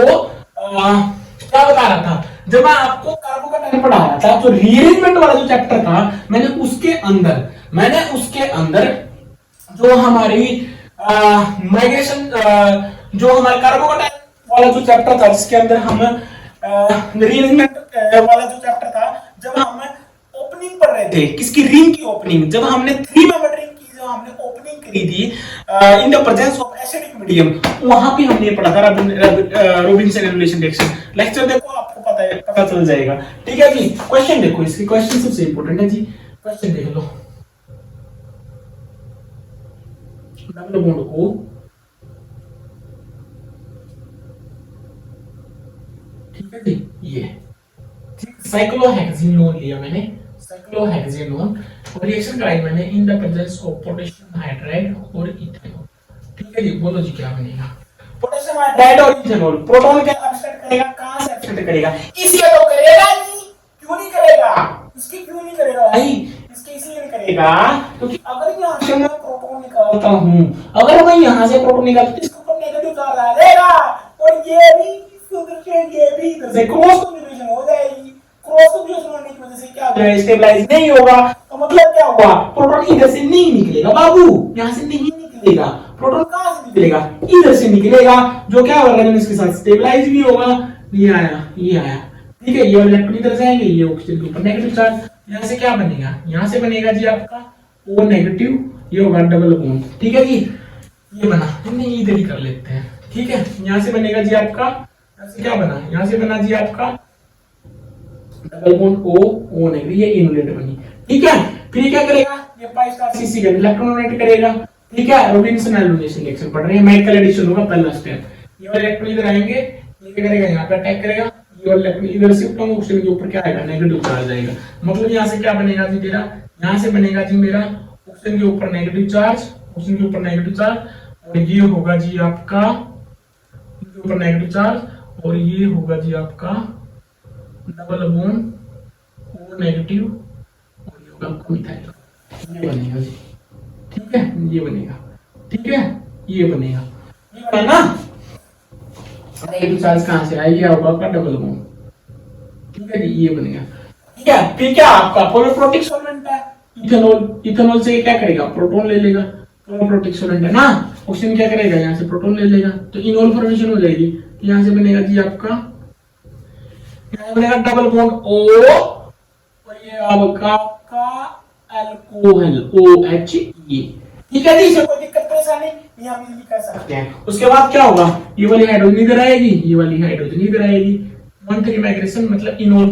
क्या बता रहा था, जब मैं आपको कार्बोकेटाइन पढ़ा रहा था, तो रीअरेंजमेंट वाला जो चैप्टर था, मैंने उसके अंदर जो हमारी माइग्रेशन जो हमारा कार्बोकेटाइन वाला जो चैप्टर था, जिसके अंदर हम रीअरेंजमेंट वाला जो चैप्टर था, जब हम ओपनिंग पढ़ रहे थे, किसकी, रिंग की ओपनिंग, जब हमने 3 मेंबर रिंग की जो हमने ओपनिंग करी थी इन the presence of acidic medium, वहां पे हमने पढ़ा था रोबिन्सन एनुलेशन रिएक्शन। लेक्चर देखो आपको पता चल जाएगा, ठीक है जी। क्वेश्चन देखो, इसके क्वेश्चन सबसे इंपॉर्टेंट है जी, क्वेश्चन देख लो। डबल बॉन्ड को ठीक है जी, ये साइक्लोहेक्सेनोन लिया मैंने, साइक्लोहेक्सेनोन, और रिएक्शन कराई मैंने इन the presence of potassium hydride और इथेनॉल, ठीक है जी। बोलो जी क्या बनेगा, पोटेशियम हाइड्राइड और इथेनॉल, प्रोटॉन क्या एक्सेप्ट करेगा, कहां से एक्सेप्ट करेगा, इसलिए तो करेगा नहीं, क्यों नहीं करेगा, इसकी क्यों नहीं करेगा भाई, इसके इसलिए नहीं करेगा क्योंकि अगर यहां से मैं प्रोटॉन निकालता हूं, अगर मैं यहां से प्रोटॉन निकालता हूं, इसके ऊपर चार्ज आ जाएगा और ये भी ये भी इधर से क्रॉस कॉन्जुगेशन हो जाएगी। क्रॉस कॉन्जुगेशन होने की वजह से क्या हो जाएगा, स्टेबलाइज नहीं होगा। तो मतलब क्या हुआ, प्रोटॉन इधर से नहीं निकलेगा बाबू, यहां से नहीं निकलेगा। प्रोटॉन कहां से निकलेगा, इधर से निकलेगा, जो क्या होगा इसके साथ स्टेबलाइज भी होगा। ये आया, ये आया, ठीक है। ये इलेक्ट्रॉन इधर जाएंगे, ये ऑक्सीजन के ऊपर नेगेटिव चार्ज, यहां से क्या बनेगा, यहां से बनेगा जी आपका O नेगेटिव, ये होगा डबल बॉन्ड, ठीक है जी। ये बना, नहीं इधर ही कर लेते हैं, ठीक है। यहां से बनेगा जी आपका, यहां से क्या बना, यहां से बना जी आपका डबल बॉन्ड O नेगेटिव, ये इनलेट बनी, ठीक है। फिर क्या करेगा, ये पाई स्टार सीसी का इलेक्ट्रॉन डोनेट करेगा, ठीक है। रॉबिन्सन एलिमिनेशन रिएक्शन पढ़ रहे हैं, माइकल एडिशन होगा पहला स्टेप। ये वाले इलेक्ट्रॉन इधर आएंगे, ये क्या करेगा, यहां पे अटैक करेगा, ये वाला इलेक्ट्रॉन इधर शिफ्ट होगा, ऑक्सीजन के ऊपर क्या आएगा, नेगेटिव चार्ज आएगा। मतलब यहां से क्या बनेगा जी तेरा, यहां से बनेगा जी मेरा ऑक्सीजन के ऊपर नेगेटिव चार्ज, ऑक्सीजन के ऊपर नेगेटिव चार्ज, और ये होगा जी आपका इनके ऊपर नेगेटिव चार्ज, और ये होगा जी आपका डबल बॉन्ड O नेगेटिव, और ये होगा आपका मिथाइल। ये बनेगा जी, ठीक है, ये बनेगा, ठीक है, ये बनेगा, ये बना ना। नेगेटिव चार्ज कहां से आएगा, होगा आपका डबल बॉन्ड, ठीक है जी, ये बनेगा, ठीक है। फिर क्या आपका पोलोप्रोटिक सॉल्वेंट है इथेनॉल, इथेनॉल से क्या करेगा, प्रोटॉन ले लेगा, पोलोप्रोटिक सॉल्वेंट है ना। ऑक्सीजन क्या करेगा, यहाँ से प्रोटॉन ले लेगा, तो इनोल फॉर्मेशन हो जाएगी। यहाँ से बनेगा जी आपका, यहाँ बनेगा डबल बॉन्ड O, और ये आपका अल्कोहल OHE, ठीक है जी। इसमें कोई दिक्कत परेशानी नहीं, हम इजीली कर सकते हैं। उसके बाद क्या होगा, ये वाली हाइड्रोजन इधर आएगी, ये वाली हाइड्रोजन इधर आएगी, 1,3 माइग्रेशन मतलब इनोल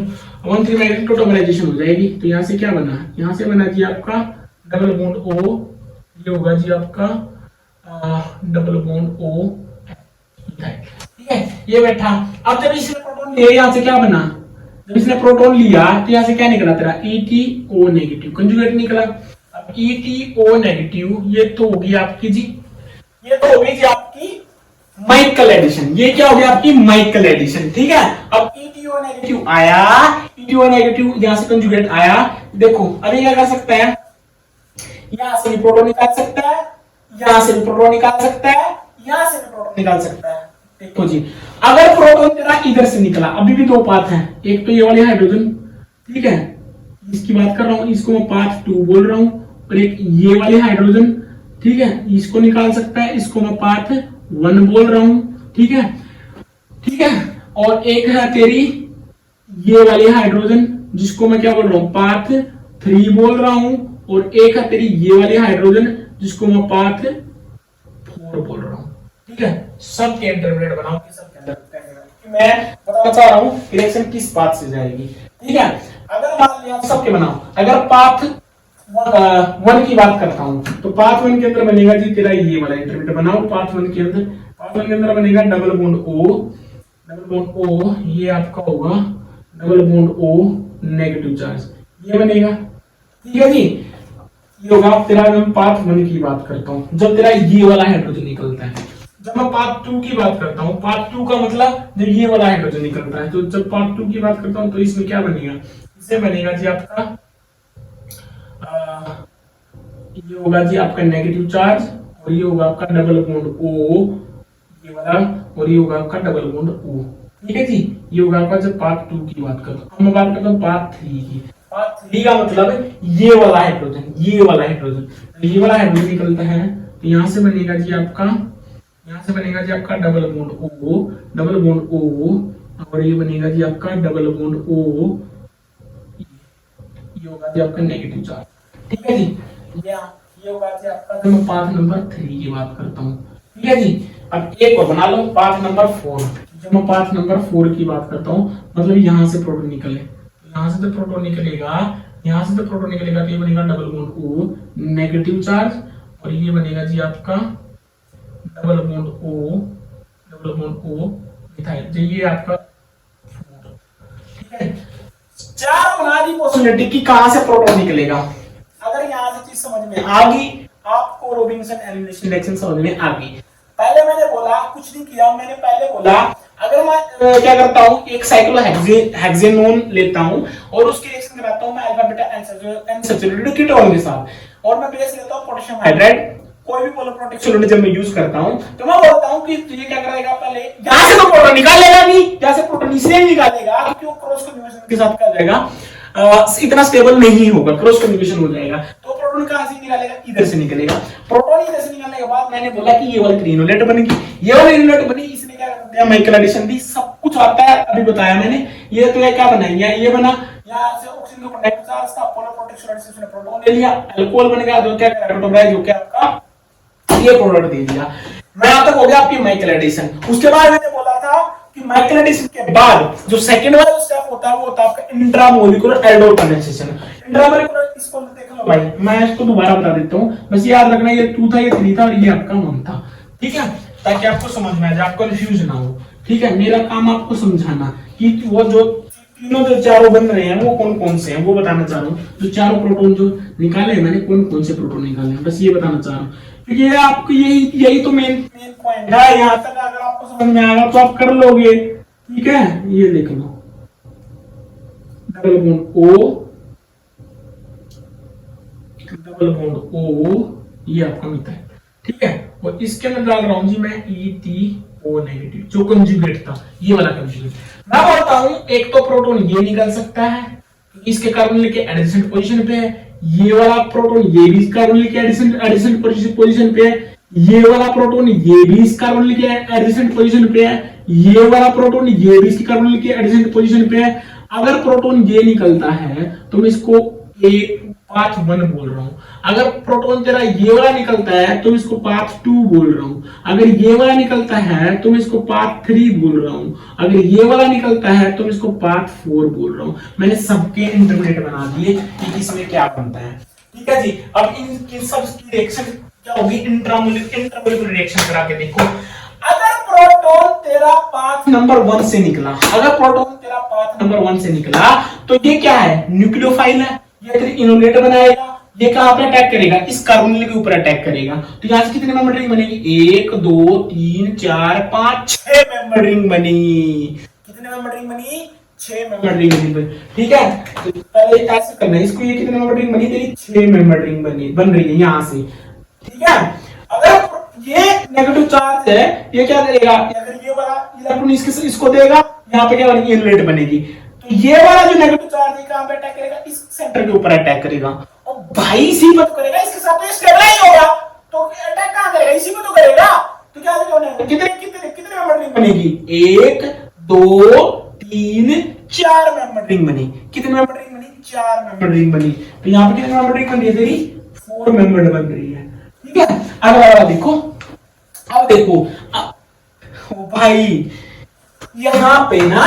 1,3 माइग्रेशन टोटोमराइजेशन हो जाएगी। तो यहाँ से क्या बना, यहाँ से बना जी आपका डबल बॉन्ड O, ये होगा जी आपका डबल बॉन्ड O, ठीक है, ये बैठा। अब जब इसने प्रोटॉन लिया, यहाँ से क्या बना, जब इसने प्रोटॉन लिया तो यहाँ से क्या निकला तेरा EtO नेगेटिव, कंजुगेट निकला। अब EtO नेगेटिव, ये तो होगी आपकी जी, ये तो होगी जी आपकी माइकल एडिशन, ये क्या हो गया आपकी माइकल एडिशन, ठीक है। अब EtO नेगेटिव आया, EtO नेगेटिव यहाँ से कंजुगेट आया, देखो अभी क्या कर सकता है, यहाँ से भी प्रोटॉन निकाल सकता है, यहाँ से भी प्रोटॉन निकाल सकता है, यहाँ से भी प्रोटॉन निकाल सकता है। देखो जी, अगर प्रोटॉन तेरा इधर से निकला, अभी भी दो पाथ हैं, एक तो ये वाली हाइड्रोजन, ठीक है, इसकी बात कर रहा हूं, इसको मैं पाथ 2 बोल रहा हूं, और एक ये वाली हाइड्रोजन, ठीक है, इसको निकाल सकता है, इसको मैं पाथ 1 बोल रहा हूं, ठीक है, ठीक है। और एक है तेरी ये वाली हाइड्रोजन, जिसको मैं क्या बोल रहा हूं, पाथ 3 बोल रहा हूं, और एक है तेरी ये वाली हाइड्रोजन, जिसको मैं पाथ 4 बोल रहा हूं, ठीक है। सब के इंटरमीडिएट बनाओ, सब के अंदर मैं बताना चाह रहा हूं रिएक्शन किस पाथ से जाएगी, ठीक है। अगर मान लिया सबके बनाओ, अगर पाथ 1 की बात करता हूं, तो पाथ 1 के अंदर बनेगा जी तेरा ये वाला इंटरमीडिएट बनाओ। पाथ 1 के अंदर, पाथ 1 के अंदर बनेगा double bond O, double bond O, ये आपका होगा double bond O negative charge, ये बनेगा, ठीक है जी। ये होगा तेरा, मैं पाथ 1 की बात करता हूं, जब तेरा ये वाला हाइड्रोजन निकलता है। जब मैं पाथ 2 की बात करता हूं, पाथ 2 का मतलब जब ये वाला हाइड्रोजन निकलता है, तो जब पाथ 2 की बात करता हूं, तो इसमें क्या बनेगा, इससे बनेगा जी आपका ये होगा जी आपका नेगेटिव चार्ज, और ये होगा आपका डबल बॉन्ड O, ये वाला, और ये होगा आपका डबल बॉन्ड O, ठीक है जी। ये होगा आपका जब पाथ 2 की बात करता हूं। अब मैं बात करता हूं पाथ 3 की। पाथ 3 का मतलब ये वाला हाइड्रोजन, ये वाला हाइड्रोजन, ये वाला हाइड्रोजन निकलता है, तो यहां से बनेगा जी आपका, यहां से बनेगा जी आपका double bond O, double bond O, और ये बनेगा जी आपका डबल बॉन्ड O, ये होगा जी आपका नेगेटिव चार्ज, ठीक है जी। ये होगा जी आपका, जब मैं पाथ नंबर 3 की बात करता हूं, ठीक है जी। अब एक और बना लो, पाथ नंबर 4। जब मैं पाथ नंबर 4 की बात करता हूं, मतलब यहां से प्रोटॉन निकले, यहां से तो प्रोटॉन निकलेगा, यहां से तो प्रोटॉन निकलेगा, तो ये बनेगा double bond O negative charge, और ये बनेगा जी आपका double bond O, double bond O methyl, तो ये आपका, ठीक है। चार बना दी पॉसिबिलिटी कि कहां से प्रोटॉन निकलेगा। अगर यहां से चीज समझ में आ गई, आपको रॉबिन्सन एलिमिनेशन रिएक्शन समझ में आ गई। पहले मैंने बोला, कुछ नहीं किया, मैंने पहले बोला अगर मैं क्या करता हूं, एक साइक्लोहेक्सेनोन लेता हूं और उसकी रिएक्शन कराता हूं मैं alpha beta unsaturated ketone के साथ, और मैं बेस लेता हूं पोटेशियम हाइड्राइड, कोई भी पोलर प्रोटेक्शन जब मैं यूज करता हूं तो मैं बोलता हूं कि ये क्या करेगा, पहले यहां से तो प्रोटॉन निकालेगा नहीं, यहां से प्रोटॉन इसे निकालेगा क्योंकि वो क्रॉस कन्फर्मेशन के साथ कर जाएगा, इतना स्टेबल नहीं होगा, क्रॉस कन्फर्मेशन हो जाएगा। तो प्रोटॉन कहां से निकालेगा, इधर से निकलेगा। प्रोटॉन इधर से निकालने के बाद मैंने बोला कि ये वाली क्रीनोलेट बनेगी, ये वाली क्रीनोलेट बनी, इसने क्या कर दिया, माइकल एडिशन दी, सब कुछ आता है, अभी बताया मैंने। ये तो क्या बना, ये बना, यहां से ऑक्सीजन के ऊपर नाइट्रोजन चार्ज था, पोलर प्रोटेक्शन एडिशन ने प्रोटॉन ले लिया, अल्कोहल बन गया, जो क्या कार्बोटाइज जो क्या आपका ये प्रोडक्ट दे दिया। मैं यहां तक हो गया आपकी माइकल एडिशन। उसके बाद मैंने बोला था कि माइकल एडिशन के बाद जो सेकंड वाला स्टेप होता है वो होता है आपका इंट्रामोलिकुलर एल्डोल कंडेंसेशन। इंट्रामोलिकुलर इसको देख लो भाई, मैं इसको दोबारा बता देता हूं, बस याद रखना ये 2 था, ये 3 था और ये आपका 1 था, ठीक है, ताकि आपको समझ में आ जाए, आपको कंफ्यूज ना हो, ठीक है। मेरा काम आपको समझाना कि वो जो तीनों जो चारों बन रहे हैं वो कौन कौन से हैं वो बताना चाह रहा हूँ। जो चारों प्रोटॉन जो निकाले मैंने, कौन कौन से प्रोटॉन निकाले हैं, बस ये बताना चाह रहा हूँ, क्योंकि ये आपको यही तो मेन पॉइंट है। यहाँ तक अगर आपको समझ में आएगा तो आप कर लोगे, ठीक है। ये लिख लो, डबल बॉन्ड ओ, ये आपका मिलता है, ठीक है। और इसके अंदर डाल रहा हूं जी मैं ETO नेगेटिव, जो कंजुगेट था, ये वाला कंजुगेट। मैं बोलता हूं एक तो प्रोटॉन ये निकल सकता है, इसके कार्बन लेके एडिशन पोजीशन पे है, ये वाला प्रोटॉन ये भी कार्बन लेके एडिशन पोजीशन पे है, ये वाला प्रोटॉन ये भी इस कार्बन लेके एडिशन पोजीशन पे है, ये वाला प्रोटॉन ये भी इसकी कार्बन लेके एडिशन पोजीशन पे है। अगर प्रोटॉन ये निकलता है तो मैं इसको पाथ 1 बोल रहा हूं। अगर प्रोटॉन तेरा ये वाला निकलता है तो मैं इसको पाथ 2 बोल रहा हूं। अगर ये वाला निकलता है तो मैं इसको पाथ 3 बोल रहा हूं। अगर ये वाला निकलता है तो मैं इसको पाथ 4 बोल रहा हूं। मैंने सबके इंटरमीडिएट बना दिए कि इसमें क्या बनता है, ठीक है जी। अब इन सब की रिएक्शन क्या होगी, इंट्रामोलिकुलर रिएक्शन करा के देखो। अगर प्रोटॉन तेरा पाथ नंबर 1 से निकला, अगर प्रोटॉन तेरा पाथ नंबर 1 से निकला तो ये क्या है, न्यूक्लियोफाइल है, ये तेरी इनोलेट बनाएगा, ये कहां पे अटैक करेगा, इस कार्बोनिल के ऊपर अटैक करेगा। तो यहां से कितने मेंबर रिंग बनेगी, 1 2 3 4 5 6 मेंबर रिंग बनी। कितने मेंबर रिंग बनी, 6 मेंबर रिंग बनी, ठीक है। तो पहले ऐसे करना है इसको, ये कितने मेंबर रिंग बनी, तेरी 6 मेंबर रिंग बन रही है यहां से, ठीक है। अगर ये नेगेटिव चार्ज है, ये क्या करेगा, अगर ये वाला इलेक्ट्रॉन इसको देगा, यहाँ पे क्या बनेगी, इनलेट बनेगी। तो ये वाला जो नेगेटिव चार्ज है कहां पे अटैक करेगा, इस सेंटर के ऊपर अटैक करेगा, और भाई इसी पे तो करेगा, इसके साथ तो स्टेबलाइज होगा, तो अटैक कहां करेगा, इसी पे तो करेगा। तो क्या होगा, कितने कितने कितने मेंबर रिंग बनेगी, 1 2 3 4 मेंबर रिंग बनी। कितने मेंबर रिंग बनी, 4 मेंबर रिंग बनी। तो यहाँ पे कितने मेंबर रिंग बन रही है, तेरी 4 मेंबर बन रही है, ठीक है। अगला वाला देखो, अब देखो ओ भाई, यहाँ पे ना,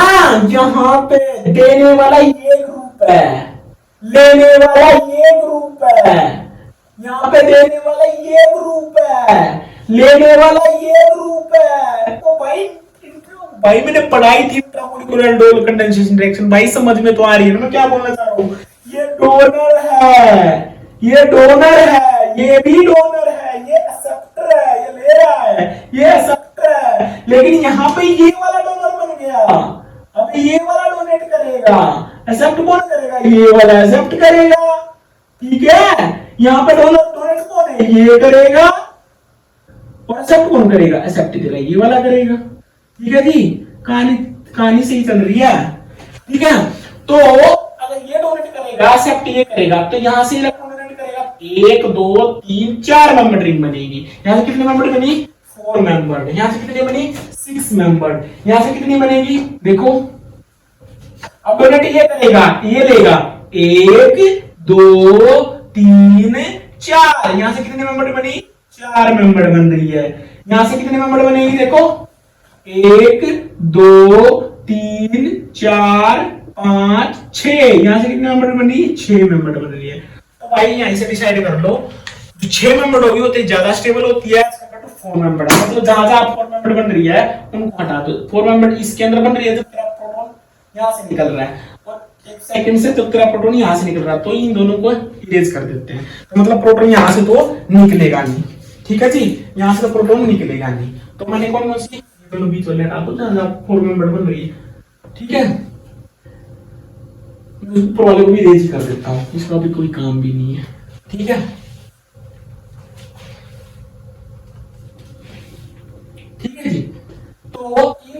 यहाँ पे देने वाला ये ग्रुप है, लेने वाला ये ग्रुप है, यहाँ पे देने वाला ये ग्रुप है, लेने वाला ये ग्रुप है। तो भाई मैंने पढ़ाई थी इंट्रामोलिकुलर एल्डोल कंडेंसेशन रिएक्शन, भाई समझ में तो आ रही है ना मैं क्या बोलना चाह रहा हूँ। ये डोनर है, ये डोनर है, ये भी डोनर है, ये एक्सेप्टर है, ये ले रहा है, ये एक्सेप्टर है, लेकिन यहाँ पे ये वाला डोनर बन गया। अब ये वाला डोनेट करेगा, एक्सेप्ट कौन करेगा, ये वाला एक्सेप्ट करेगा, ठीक है। यहाँ पे डोनर डोनेट कौन है, ये करेगा, और एक्सेप्ट कौन करेगा, एक्सेप्ट तेरा ये वाला करेगा, ठीक है जी। कहानी सही चल रही है, ठीक है। तो अगर ये डोनेट करेगा, एक्सेप्ट ये करेगा, तो यहाँ से इलेक्ट्रॉन डोनेट करेगा, 1 2 3 4 मेंबर रिंग बनेगी। यहाँ से कितने मेंबर बनी, 4 मेंबर। यहाँ से कितने बनी, 6 मेंबर। यहाँ से कितनी बनेगी, देखो अब डोनेट ये करेगा, ये लेगा, 1 2 3 4। यहाँ से कितने मेंबर बनी, 4 मेंबर बन रही है। यहाँ से कितने मेंबर बनेगी, देखो 1 2 3 4 5 6। यहाँ से कितने मेंबर बनी, 6 मेंबर बन रही है। तो भाई यहीं से डिसाइड कर लो, जो 6 मेंबर होगी वो ज्यादा स्टेबल होती है 4 मेंबर, मतलब जहां जहां 4 मेंबर बन रही है उनको हटा दो। 4 मेंबर इसके अंदर बन रही है, तो तेरा प्रोटॉन यहां से निकल रहा है, और 1 सेकंड से तो तेरा प्रोटॉन यहां से निकल रहा है, तो इन दोनों को इरेज कर देते हैं। तो मतलब प्रोटॉन यहां से तो निकलेगा नहीं, ठीक है जी, यहां से तो प्रोटॉन निकलेगा नहीं। तो मैंने कौन सी दोनों बीच वाले हटा दो जहां 4 मेंबर बन रही है, ठीक है। ऊपर वाले को भी इरेज कर देता हूं, इसका भी कोई काम भी नहीं है, ठीक है।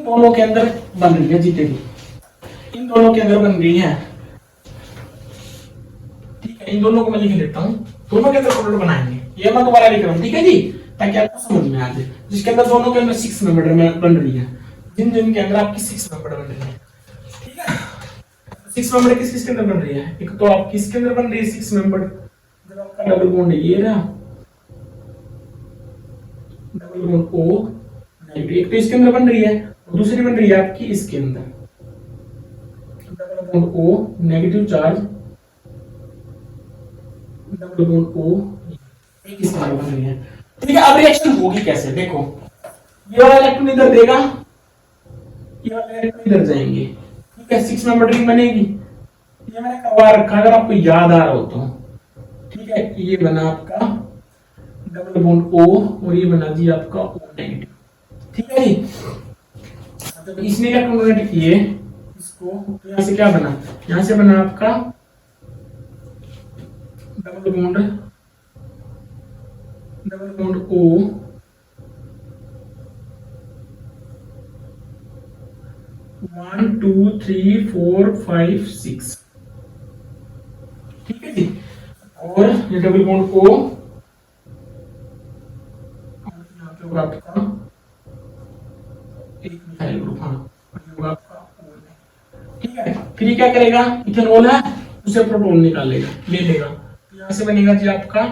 दोनों के अंदर बन रही है जितनी, इन दोनों के अंदर बन रही है, ठीक है। इन दोनों को मैं लिख लेता हूँ, दोनों के अंदर प्रोडक्ट बनाएंगे, ये मैं दोबारा लिख रहा हूँ, ठीक है जी, ताकि आपको समझ में आ जाए। जिसके अंदर दोनों के अंदर 6 मेंबर बन रही है, जिन जिन के अंदर आपकी 6 मेंबर बन रही है, ठीक है। 6 मेंबर किस किस के अंदर बन रही है? एक तो आपकी इसके अंदर बन रही है 6 मेंबर, जब आपका डबल बॉन्ड है ये रहा, डबल बॉन्ड ओ नेगेटिव, एक तो इसके अंदर बन रही है और दूसरी बन रही है आपकी इसके अंदर, double bond O negative charge, double bond O एक इसके अंदर बन रही है, ठीक है। अब रिएक्शन होगी कैसे, देखो ये वाला इलेक्ट्रॉन इधर देगा, ये वाला इलेक्ट्रॉन इधर जाएंगे, ठीक है। 6 मेंबर रिंग बनेगी, ये मैंने करवा रखा अगर आपको याद आ रहा हो तो, ठीक है। ये बना आपका डबल बॉन्ड O और ये बना जी आपका O नेगेटिव, ठीक है जी। जब इसने क्या कन्वर्ट किए इसको, तो यहां से क्या बना, यहां से बना आपका double bond O, one two three four five six, ठीक है जी। और ये डबल बॉन्ड O होगा आपका एक मिथाइल ग्रुप, हाँ, होगा आपका O, ठीक है। फिर ये क्या करेगा, इथेनॉल है उसे प्रोटॉन निकालेगा, ले लेगा, तो यहां से बनेगा जी आपका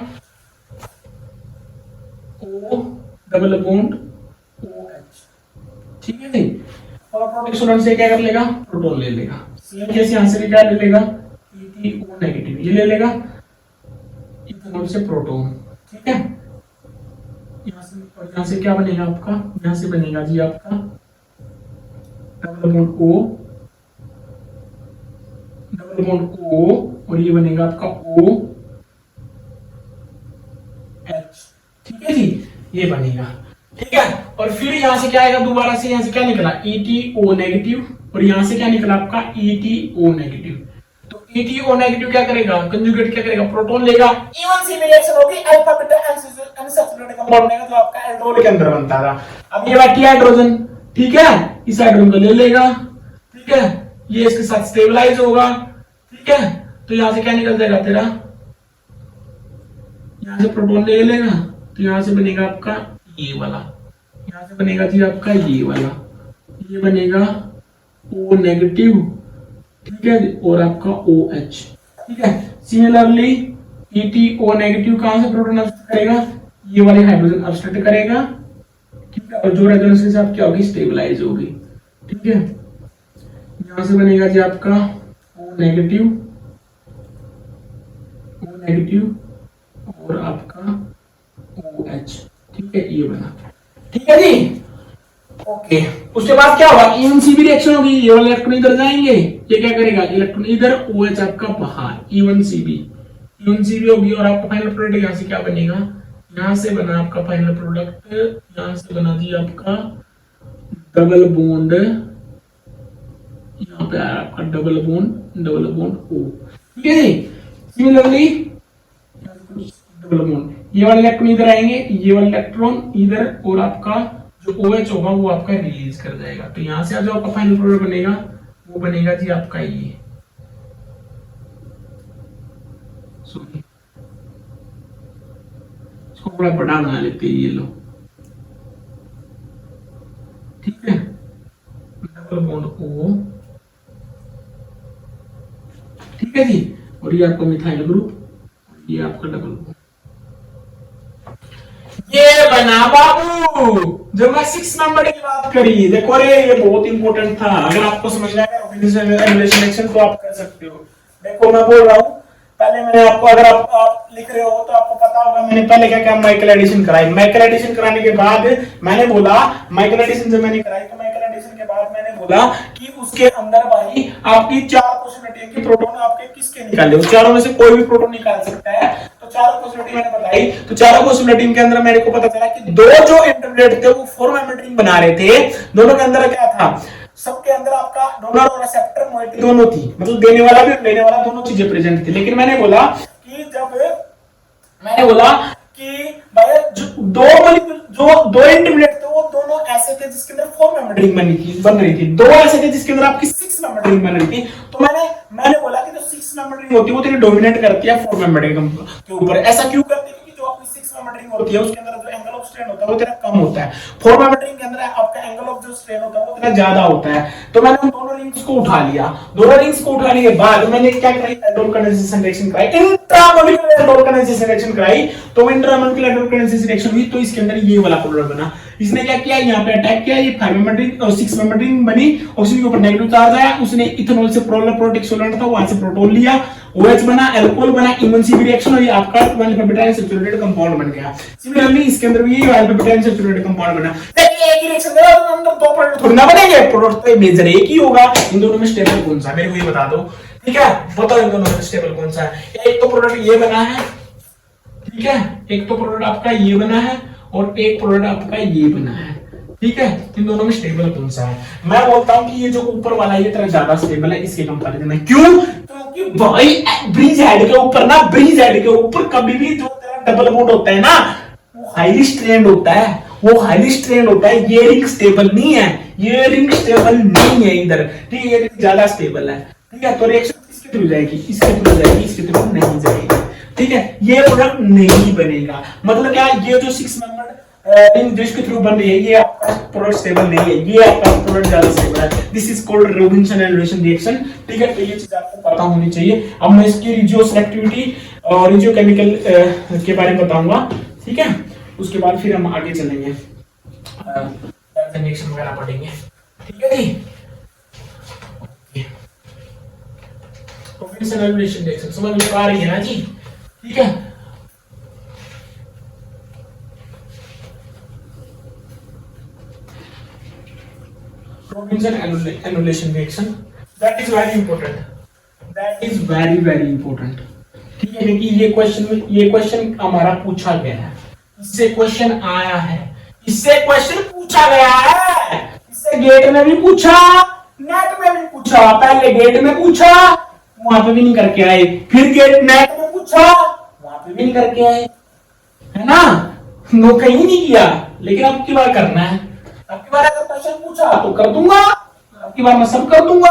O डबल बॉन्ड OH, ठीक है जी। और प्रोटेक्शन से क्या कर लेगा, प्रोटॉन ले लेगा, सेम जैसे यहां से भी क्या ले लेगा, ETO नेगेटिव ये ले लेगा, इथेनॉल से प्रोटॉन, ठीक है। यहां से क्या बनेगा आपका, यहां से बनेगा जी आपका डबल बॉन्ड O और ये बनेगा आपका OH, ठीक है जी, ये बनेगा, ठीक है। और फिर यहां से क्या आएगा, दोबारा से यहां से क्या निकला, ETO नेगेटिव, और यहां से क्या निकला आपका ETO नेगेटिव। तो ETO नेगेटिव क्या करेगा, कंजुगेट क्या करेगा, प्रोटॉन लेगा, इवन सी रिएक्शन होगी अल्फा बीटा अनसैचुरेटेड कंपाउंड बनेगा जो आपका एल्डोल के अंदर बनता था। अब ये बैठी हाइड्रोजन, ठीक है, इस हाइड्रोजन को ले लेगा, ठीक है, ये इसके साथ स्टेबलाइज होगा, ठीक है। तो यहां से क्या निकल जाएगा तेरा, यहां से प्रोटॉन ले लेगा, तो यहां से बनेगा आपका ये वाला, यहां से बनेगा जी आपका ये वाला, ये बनेगा O नेगेटिव, ठीक है, और आपका OH, ठीक है। सिमिलरली ETO नेगेटिव कहां से प्रोटॉन अब्स्ट्रैक्ट करेगा, ये वाले हाइड्रोजन अब्स्ट्रैक्ट करेगा, ठीक है, और जो रेजोनेंस के साथ क्या होगी, स्टेबलाइज होगी, ठीक है। यहां से बनेगा जी आपका O नेगेटिव और आपका OH, ठीक है, ये बना, ठीक है जी, ओके। उसके बाद क्या होगा, इवन सी भी रिएक्शन होगी, ये वाले इलेक्ट्रॉन इधर जाएंगे, ये क्या करेगा, इलेक्ट्रॉन इधर, OH आपका बाहर, इवन सी भी होगी, और आपका फाइनल प्रोडक्ट यहां से क्या बनेगा, यहां से बना आपका फाइनल प्रोडक्ट, यहां से बना जी आपका डबल बॉन्ड, यहां पे आया आपका डबल बॉन्ड O, ठीक है जी। सिमिलरली डबल बॉन्ड, ये वाले इलेक्ट्रॉन इधर आएंगे, ये वाले इलेक्ट्रॉन इधर, और आपका जो OH होगा वो आपका रिलीज कर जाएगा, तो यहां से जो आपका फाइनल प्रोडक्ट बनेगा वो बनेगा जी आपका ये, सॉरी इसको थोड़ा बड़ा बना लेते हैं, ये लो, ठीक है, डबल बॉन्ड O, ठीक है जी, और ये आपका मिथाइल ग्रुप, ये आपका डबल बॉन्ड, ये बना बाबू। जब मैं 6 नंबर की बात करी, देखो रे ये बहुत इंपॉर्टेंट था, अगर आपको समझना है रिलेशन एक्शन तो आप कर सकते हो। देखो मैं बोल रहा हूँ, पहले मैंने आपको, अगर आप लिख रहे हो तो आपको पता होगा मैंने पहले क्या क्या माइकल एडिशन कराई, माइकल एडिशन कराने के बाद मैंने बोला, माइकल एडिशन जब मैंने कराई तो माइकल एडिशन के बाद मैंने बोला कि उसके अंदर भाई आपकी 4 पॉसिबिलिटी है कि प्रोटॉन आपके किसके निकाले, उस चारों में से कोई भी प्रोटॉन निकाल सकता है, तो चारों पॉसिबिलिटी मैंने बताई। तो चारों पॉसिबिलिटी के अंदर मेरे को पता चला कि दो जो इंटरमीडिएट थे वो 4 मेंबर रिंग बना रहे थे, दोनों के अंदर क्या था, सबके अंदर आपका डोनर और रिसेप्टर मोइटी दोनों थी, मतलब देने वाला भी और लेने वाला दोनों चीजें प्रेजेंट थी। लेकिन मैंने बोला कि भाई जो दो इंटरमीडिएट थे वो दोनों ऐसे थे जिसके अंदर 4 मेंबर रिंग बन रही थी, 2 ऐसे थे जिसके अंदर आपकी 6 मेंबर रिंग बन रही थी। तो मैंने बोला कि जो 6 मेंबर रिंग होती है वो तेरी डोमिनेट करती है 4 मेंबर रिंग के ऊपर। ऐसा क्यों करती है? क्योंकि जो आपकी 6 मेंबर रिंग होती है उसके अंदर जो एंगल ऑफ स्ट्रेन होता है वो तेरा कम होता है, 4 मेंबर रिंग के अंदर आपका एंगल ऑफ जो स्ट्रेन होता है वो तेरा ज्यादा होता है। तो मैंने उन दोनों रिंग्स को उठा लिया। दोनों रिंग्स को उठाने के बाद मैंने क्या कराई? एल्डोल कंडेंसेशन रिएक्शन कराई, इंट्रामोलिकुलर एल्डोल कंडेंसेशन रिएक्शन कराई। तो इंट्रामोलिकुलर एल्डोल कंडेंसेशन रिएक्शन हुई तो इसके अंदर ये वाला प्रोडक्ट बना। इसने क्या किया? यहाँ पे अटैक किया, ये 5 मेंबर रिंग और 6 मेंबर रिंग बनी, ऑक्सीजन के ऊपर नेगेटिव चार्ज आया, उसने इथेनॉल से प्रोटोनिक सोलेंट था वहां से प्रोटॉन लिया, OH बना, अल्कोहल बना, इमोन्सिव रिएक्शन हुई, आपका 12-पेप्टाइड सैचुरेटेड कंपाउंड बन गया। सिमिलरली इसके अंदर भी 12-पेप्टाइड सैचुरेटेड कंपाउंड बना। देखिए एक ही रिएक्शन में अंदर 2 प्रोडक्ट थोड़ी ना बनेंगे, प्रोडक्ट तो मेजर एक ही होगा। इन दोनों में स्टेबल कौन सा, मेरे को ये बता दो, ठीक है? बताओ इन दोनों में स्टेबल कौन सा है? एक तो प्रोडक्ट ये बना है, ठीक है, एक तो प्रोडक्ट आपका ये बना है और एक प्रोडक्ट आपका ये बना है, ठीक है? इन दोनों में स्टेबल कौन सा है? मैं बोलता हूं कि ये जो ऊपर वाला ये तरह ज्यादा स्टेबल है इसके कंपैरिजन में। क्यों? क्योंकि भाई ब्रिज हेड के ऊपर ना, ब्रिज हेड के ऊपर कभी भी जो तेरा डबल बॉन्ड होता है ना वो हाईली स्ट्रेन्ड होता है, वो हाईली स्ट्रेन्ड होता है। ये रिंग स्टेबल नहीं है, ये रिंग स्टेबल नहीं है इधर, ठीक है? ये रिंग ज्यादा स्टेबल है, ठीक है? तो रिएक्शन किसके थ्रू जाएगी? इसके थ्रू जाएगी, इसके थ्रू नहीं जाएगी, ठीक है? ये प्रोडक्ट नहीं बनेगा। मतलब क्या? ये जो 6 मेंबर रिंग जिसके थ्रू बन रही है ये आपका प्रोडक्ट स्टेबल नहीं है, ये आपका प्रोडक्ट ज्यादा स्टेबल है। This is called Robinson annulation reaction, ठीक है? तो ये चीज आपको पता होनी चाहिए। अब मैं इसकी रिजियो सेलेक्टिविटी और रिजियो केमिकल के बारे में बताऊंगा, ठीक है? उसके बाद फिर हम आगे चलेंगे, रिएक्शन वगैरह पढ़ेंगे, ठीक है जी? रॉबिन्सन एनुलेशन रिएक्शन समझ में आ रही है ना जी? ठीक है? Robinson annulation reaction, that is very important, that is very important, ठीक है? क्योंकि ये क्वेश्चन हमारा पूछा गया है, इससे क्वेश्चन आया है, इससे क्वेश्चन पूछा गया है, इससे गेट में भी पूछा, नेट में भी पूछा। पहले गेट में पूछा, वहां पे भी नहीं करके आए, फिर गेट नेट में पूछा, वहां पे भी नहीं करके आए, है ना? नो कहीं नहीं किया, लेकिन अब की बार करना है। अब की बार अगर क्वेश्चन पूछा तो कर दूंगा, अब की बार मैं सब कर दूंगा।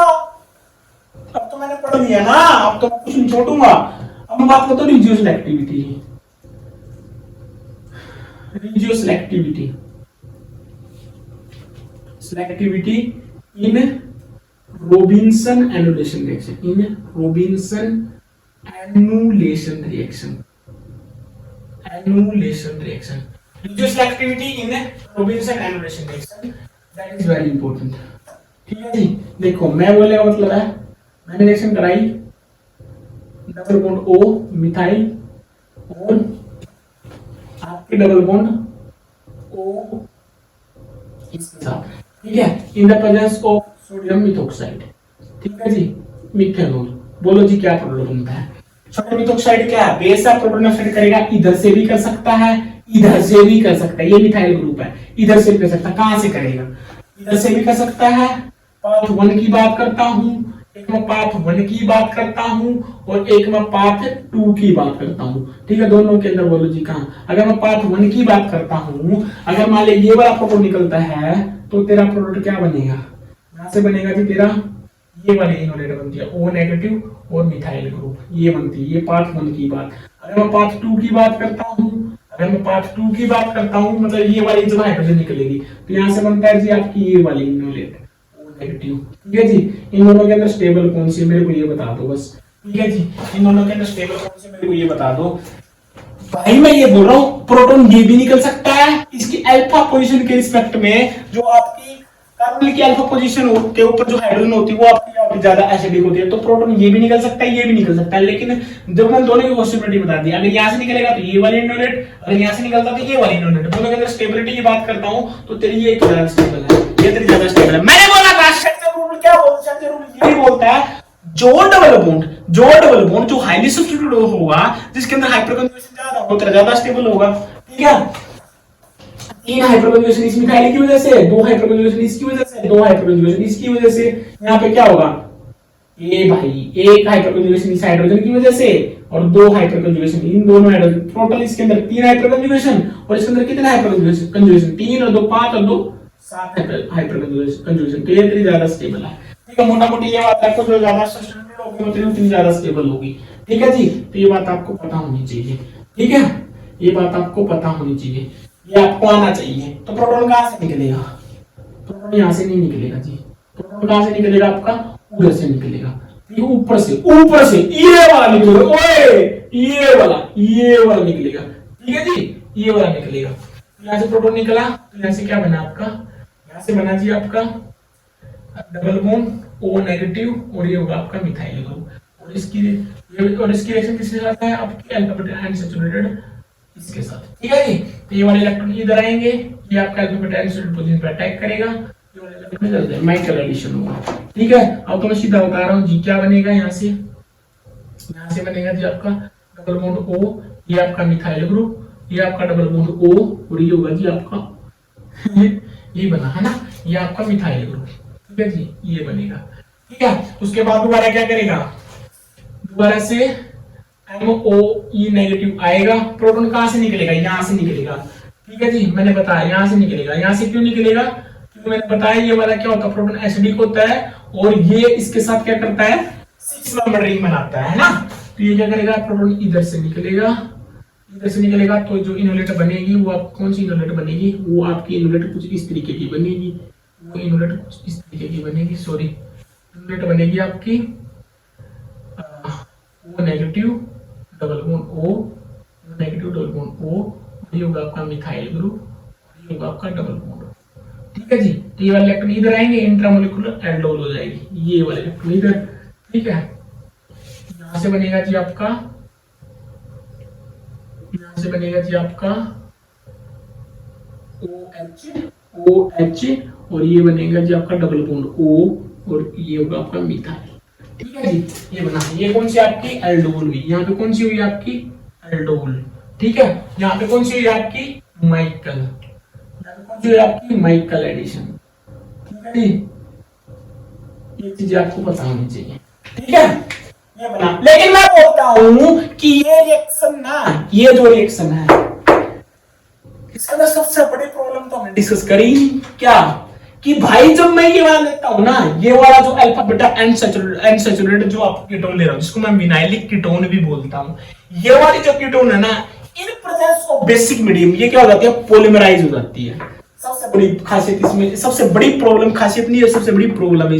अब तो मैंने पढ़ लिया ना, अब तो मैं कुछ नहीं छोड़ूंगा। अब मैं बात करता हूँ regioselectivity, regioselectivity, selectivity in Robinson annulation reaction, in Robinson annulation reaction, annulation reaction, regioselectivity in Robinson annulation reaction, that is very important, ठीक है जी? देखो मैं बोलने का मतलब है, मैंने रिएक्शन कराई, डबल बॉन्ड O मिथाइल और आपके डबल बॉन्ड O इसके साथ, ठीक है? इन the presence of sodium methoxide, ठीक है जी? मिथेनॉल। बोलो जी क्या प्रॉब्लम बनता है? सोडियम मिथॉक्साइड क्या है? बेस आप प्रोटॉन ऑक्साइड करेगा, इधर से भी कर सकता है, इधर से भी कर सकता है, ये मिथाइल ग्रुप है, इधर से भी कर सकता है। कहां से करेगा? इधर से भी कर सकता है। पाथ 1 की बात करता हूं, एक मैं पाथ 1 की बात करता हूं और एक मैं पाथ 2 की बात करता हूं, ठीक है? दोनों के अंदर बोलो जी कहां? अगर मैं पाथ 1 की बात करता हूं, अगर मान ले ये वाला प्रोटॉन निकलता है तो तेरा प्रोडक्ट क्या बनेगा? यहां से बनेगा जी तेरा ये वाली इनोलेट बनती है O नेगेटिव और मिथाइल ग्रुप, ये बनती है। ये पाथ 1 की बात। अगर मैं पाथ 2 की बात करता हूं, अगर मैं पाथ 2 की बात करता हूं, मतलब ये वाली जो हाइड्रोजन निकलेगी तो यहां से बनता है जी आपकी ये वाली इनोलेट O नेगेटिव, ठीक है जी? इन दोनों के अंदर स्टेबल कौन सी है मेरे को ये बता दो बस, ठीक है जी? इन दोनों के अंदर स्टेबल कौन सी मेरे को ये बता दो। भाई मैं ये बोल रहा हूं प्रोटॉन ये भी निकल सकता है, इसकी अल्फा पोजीशन के रिस्पेक्ट में जो आपकी कार्बन की अल्फा पोजीशन के ऊपर जो हाइड्रोजन होती है वो आपकी ज्यादा एसिडिक होती है, तो प्रोटॉन ये भी निकल सकता है, ये भी निकल सकता है। लेकिन जब मैंने दोनों की पॉसिबिलिटी बता दी, अगर यहां से निकलेगा तो ये वाली इनोलेट, अगर यहां से निकलता तो ये वाली इनोलेट। दोनों के अंदर स्टेबिलिटी की बात करता हूं तो तेरी ये ज्यादा स्टेबल है, ये तेरी ज्यादा स्टेबल है। मैंने बोला था शेल्टर रूल क्या बोलता है? शेल्टर रूल ये बोलता है जो डबल बॉन्ड जो हाईली सब्स्टिट्यूट होगा, जिसके अंदर हाइपरकंजुगेशन ज्यादा होगा, तो ज्यादा स्टेबल होगा, ठीक है? 3 हाइपरकंजुगेशन इस मिथाइल की वजह से, 2 हाइपरकंजुगेशन इसकी वजह से, 2 हाइपरकंजुगेशन इसकी वजह से, यहाँ पे क्या होगा? ये भाई 1 हाइपरकंजुगेशन इस हाइड्रोजन की वजह से और 2 हाइपरकंजुगेशन इन दोनों हाइड्रोजन, टोटल इसके अंदर 3 हाइपरकंजुगेशन और इसके अंदर कितने हाइपरकंजुगेशन? 3 और 2 5 और 2 साथ है हाइपर कंजुगेशन, तो ये इतनी ज्यादा स्टेबल है। ठीक है, मोटा मोटी ये बात आपको जो ज्यादा सस्टेनेबल होगी उतनी ज्यादा स्टेबल होगी। ठीक है जी, तो ये बात आपको पता होनी चाहिए। ठीक है, ये बात आपको पता होनी चाहिए, ये आपको आना चाहिए। तो प्रोटॉन कहां से निकलेगा? प्रोटॉन यहां से नहीं निकलेगा जी। प्रोटॉन कहां से निकलेगा? आपका उधर से निकलेगा, ऊपर से, ऊपर से ये वाला निकलेगा। ओए ये वाला निकलेगा। ठीक है जी, ये वाला निकलेगा। यहाँ से प्रोटॉन निकला, तो यहाँ से क्या बना आपका? यहाँ से बना जी आपका डबल बॉन्ड O नेगेटिव, और ये होगा आपका मिथाइल ग्रुप। और इसकी रिएक्शन किसके साथ है? आपकी अल्फा अनसैचुरेटेड इसके साथ। ठीक है जी, तो ये वाले इलेक्ट्रॉन इधर आएंगे, ये आपका अल्फा अनसैचुरेटेड पोजीशन पे अटैक करेगा, ये वाले इलेक्ट्रॉन इधर जाएगा, माइकल एडिशन होगा। ठीक है, अब तो मैं सीधा बता रहा हूँ जी क्या बनेगा। यहाँ से बनेगा जी आपका डबल बॉन्ड O, ये आपका मिथाइल ग्रुप, ये आपका डबल बॉन्ड O, और ये होगा जी आपका ये बना है ना, ये आपका मिथाइल ग्रुप। ठीक है जी, ये बनेगा। ठीक है, उसके बाद दोबारा क्या करेगा? दोबारा से MOE नेगेटिव आएगा। प्रोटॉन कहां से निकलेगा? यहां से निकलेगा। ठीक है जी, मैंने बताया यहां से निकलेगा। यहां से क्यों निकलेगा? क्योंकि मैंने बताया ये वाला क्या होता है, प्रोटॉन एसिडिक होता है, और ये इसके साथ क्या करता है? 6 नंबर रिंग बनाता है ना। तो ये क्या करेगा? प्रोटॉन इधर से निकलेगा, इधर से निकलेगा, तो जो इनोलेट बनेगी वो आप कौन सी इनोलेट बनेगी? वो आपकी इनोलेट कुछ इस तरीके की बनेगी, वो इनोलेट कुछ इस तरीके की बनेगी, सॉरी इनोलेट बनेगी आपकी O negative double bond O, negative double bond O, ये होगा आपका मिथाइल ग्रुप, ये होगा आपका डबल बॉन्ड। ठीक है जी, तो ये वाले इलेक्ट्रॉन इधर आएंगे, इंट्रामोलिकुलर एल्डोल हो जाएगी, ये वाले इलेक्ट्रॉन इधर। ठीक है, यहां से बनेगा जी आपका, यहां से बनेगा जी आपका OH, और ये बनेगा जी आपका डबल बॉन्ड O, और ये होगा आपका मिथाइल। ठीक है जी, ये बना। ये कौन सी आपकी? एल्डोल हुई। यहाँ पे कौन सी हुई आपकी? एल्डोल। ठीक है, यहाँ पे कौन सी हुई आपकी? माइकल। यहाँ पे कौन सी हुई आपकी? Michael addition. ठीक है जी, ये चीजें आपको पता होनी चाहिए। ठीक है, ये बना। लेकिन मैं बोलता हूं कि ये रिएक्शन ना, ये जो रिएक्शन है, इसके अंदर सबसे बड़ी प्रॉब्लम तो हमने डिस्कस करी क्या, कि भाई जब मैं ये वाला लेता हूं ना, ये वाला जो अल्फा बीटा अनसैचुरेटेड जो आप कीटोन ले रहा हूं, जिसको मैं विनाइलिक कीटोन भी बोलता हूं, ये वाली जो कीटोन है ना, इन प्रेजेंस ऑफ बेसिक मीडियम ये क्या हो जाती है? पॉलीमराइज हो जाती है। सबसे बड़ी खासियत इसमें, सबसे बड़ी प्रॉब्लम, खासियत नहीं है, सबसे बड़ी प्रॉब्लम है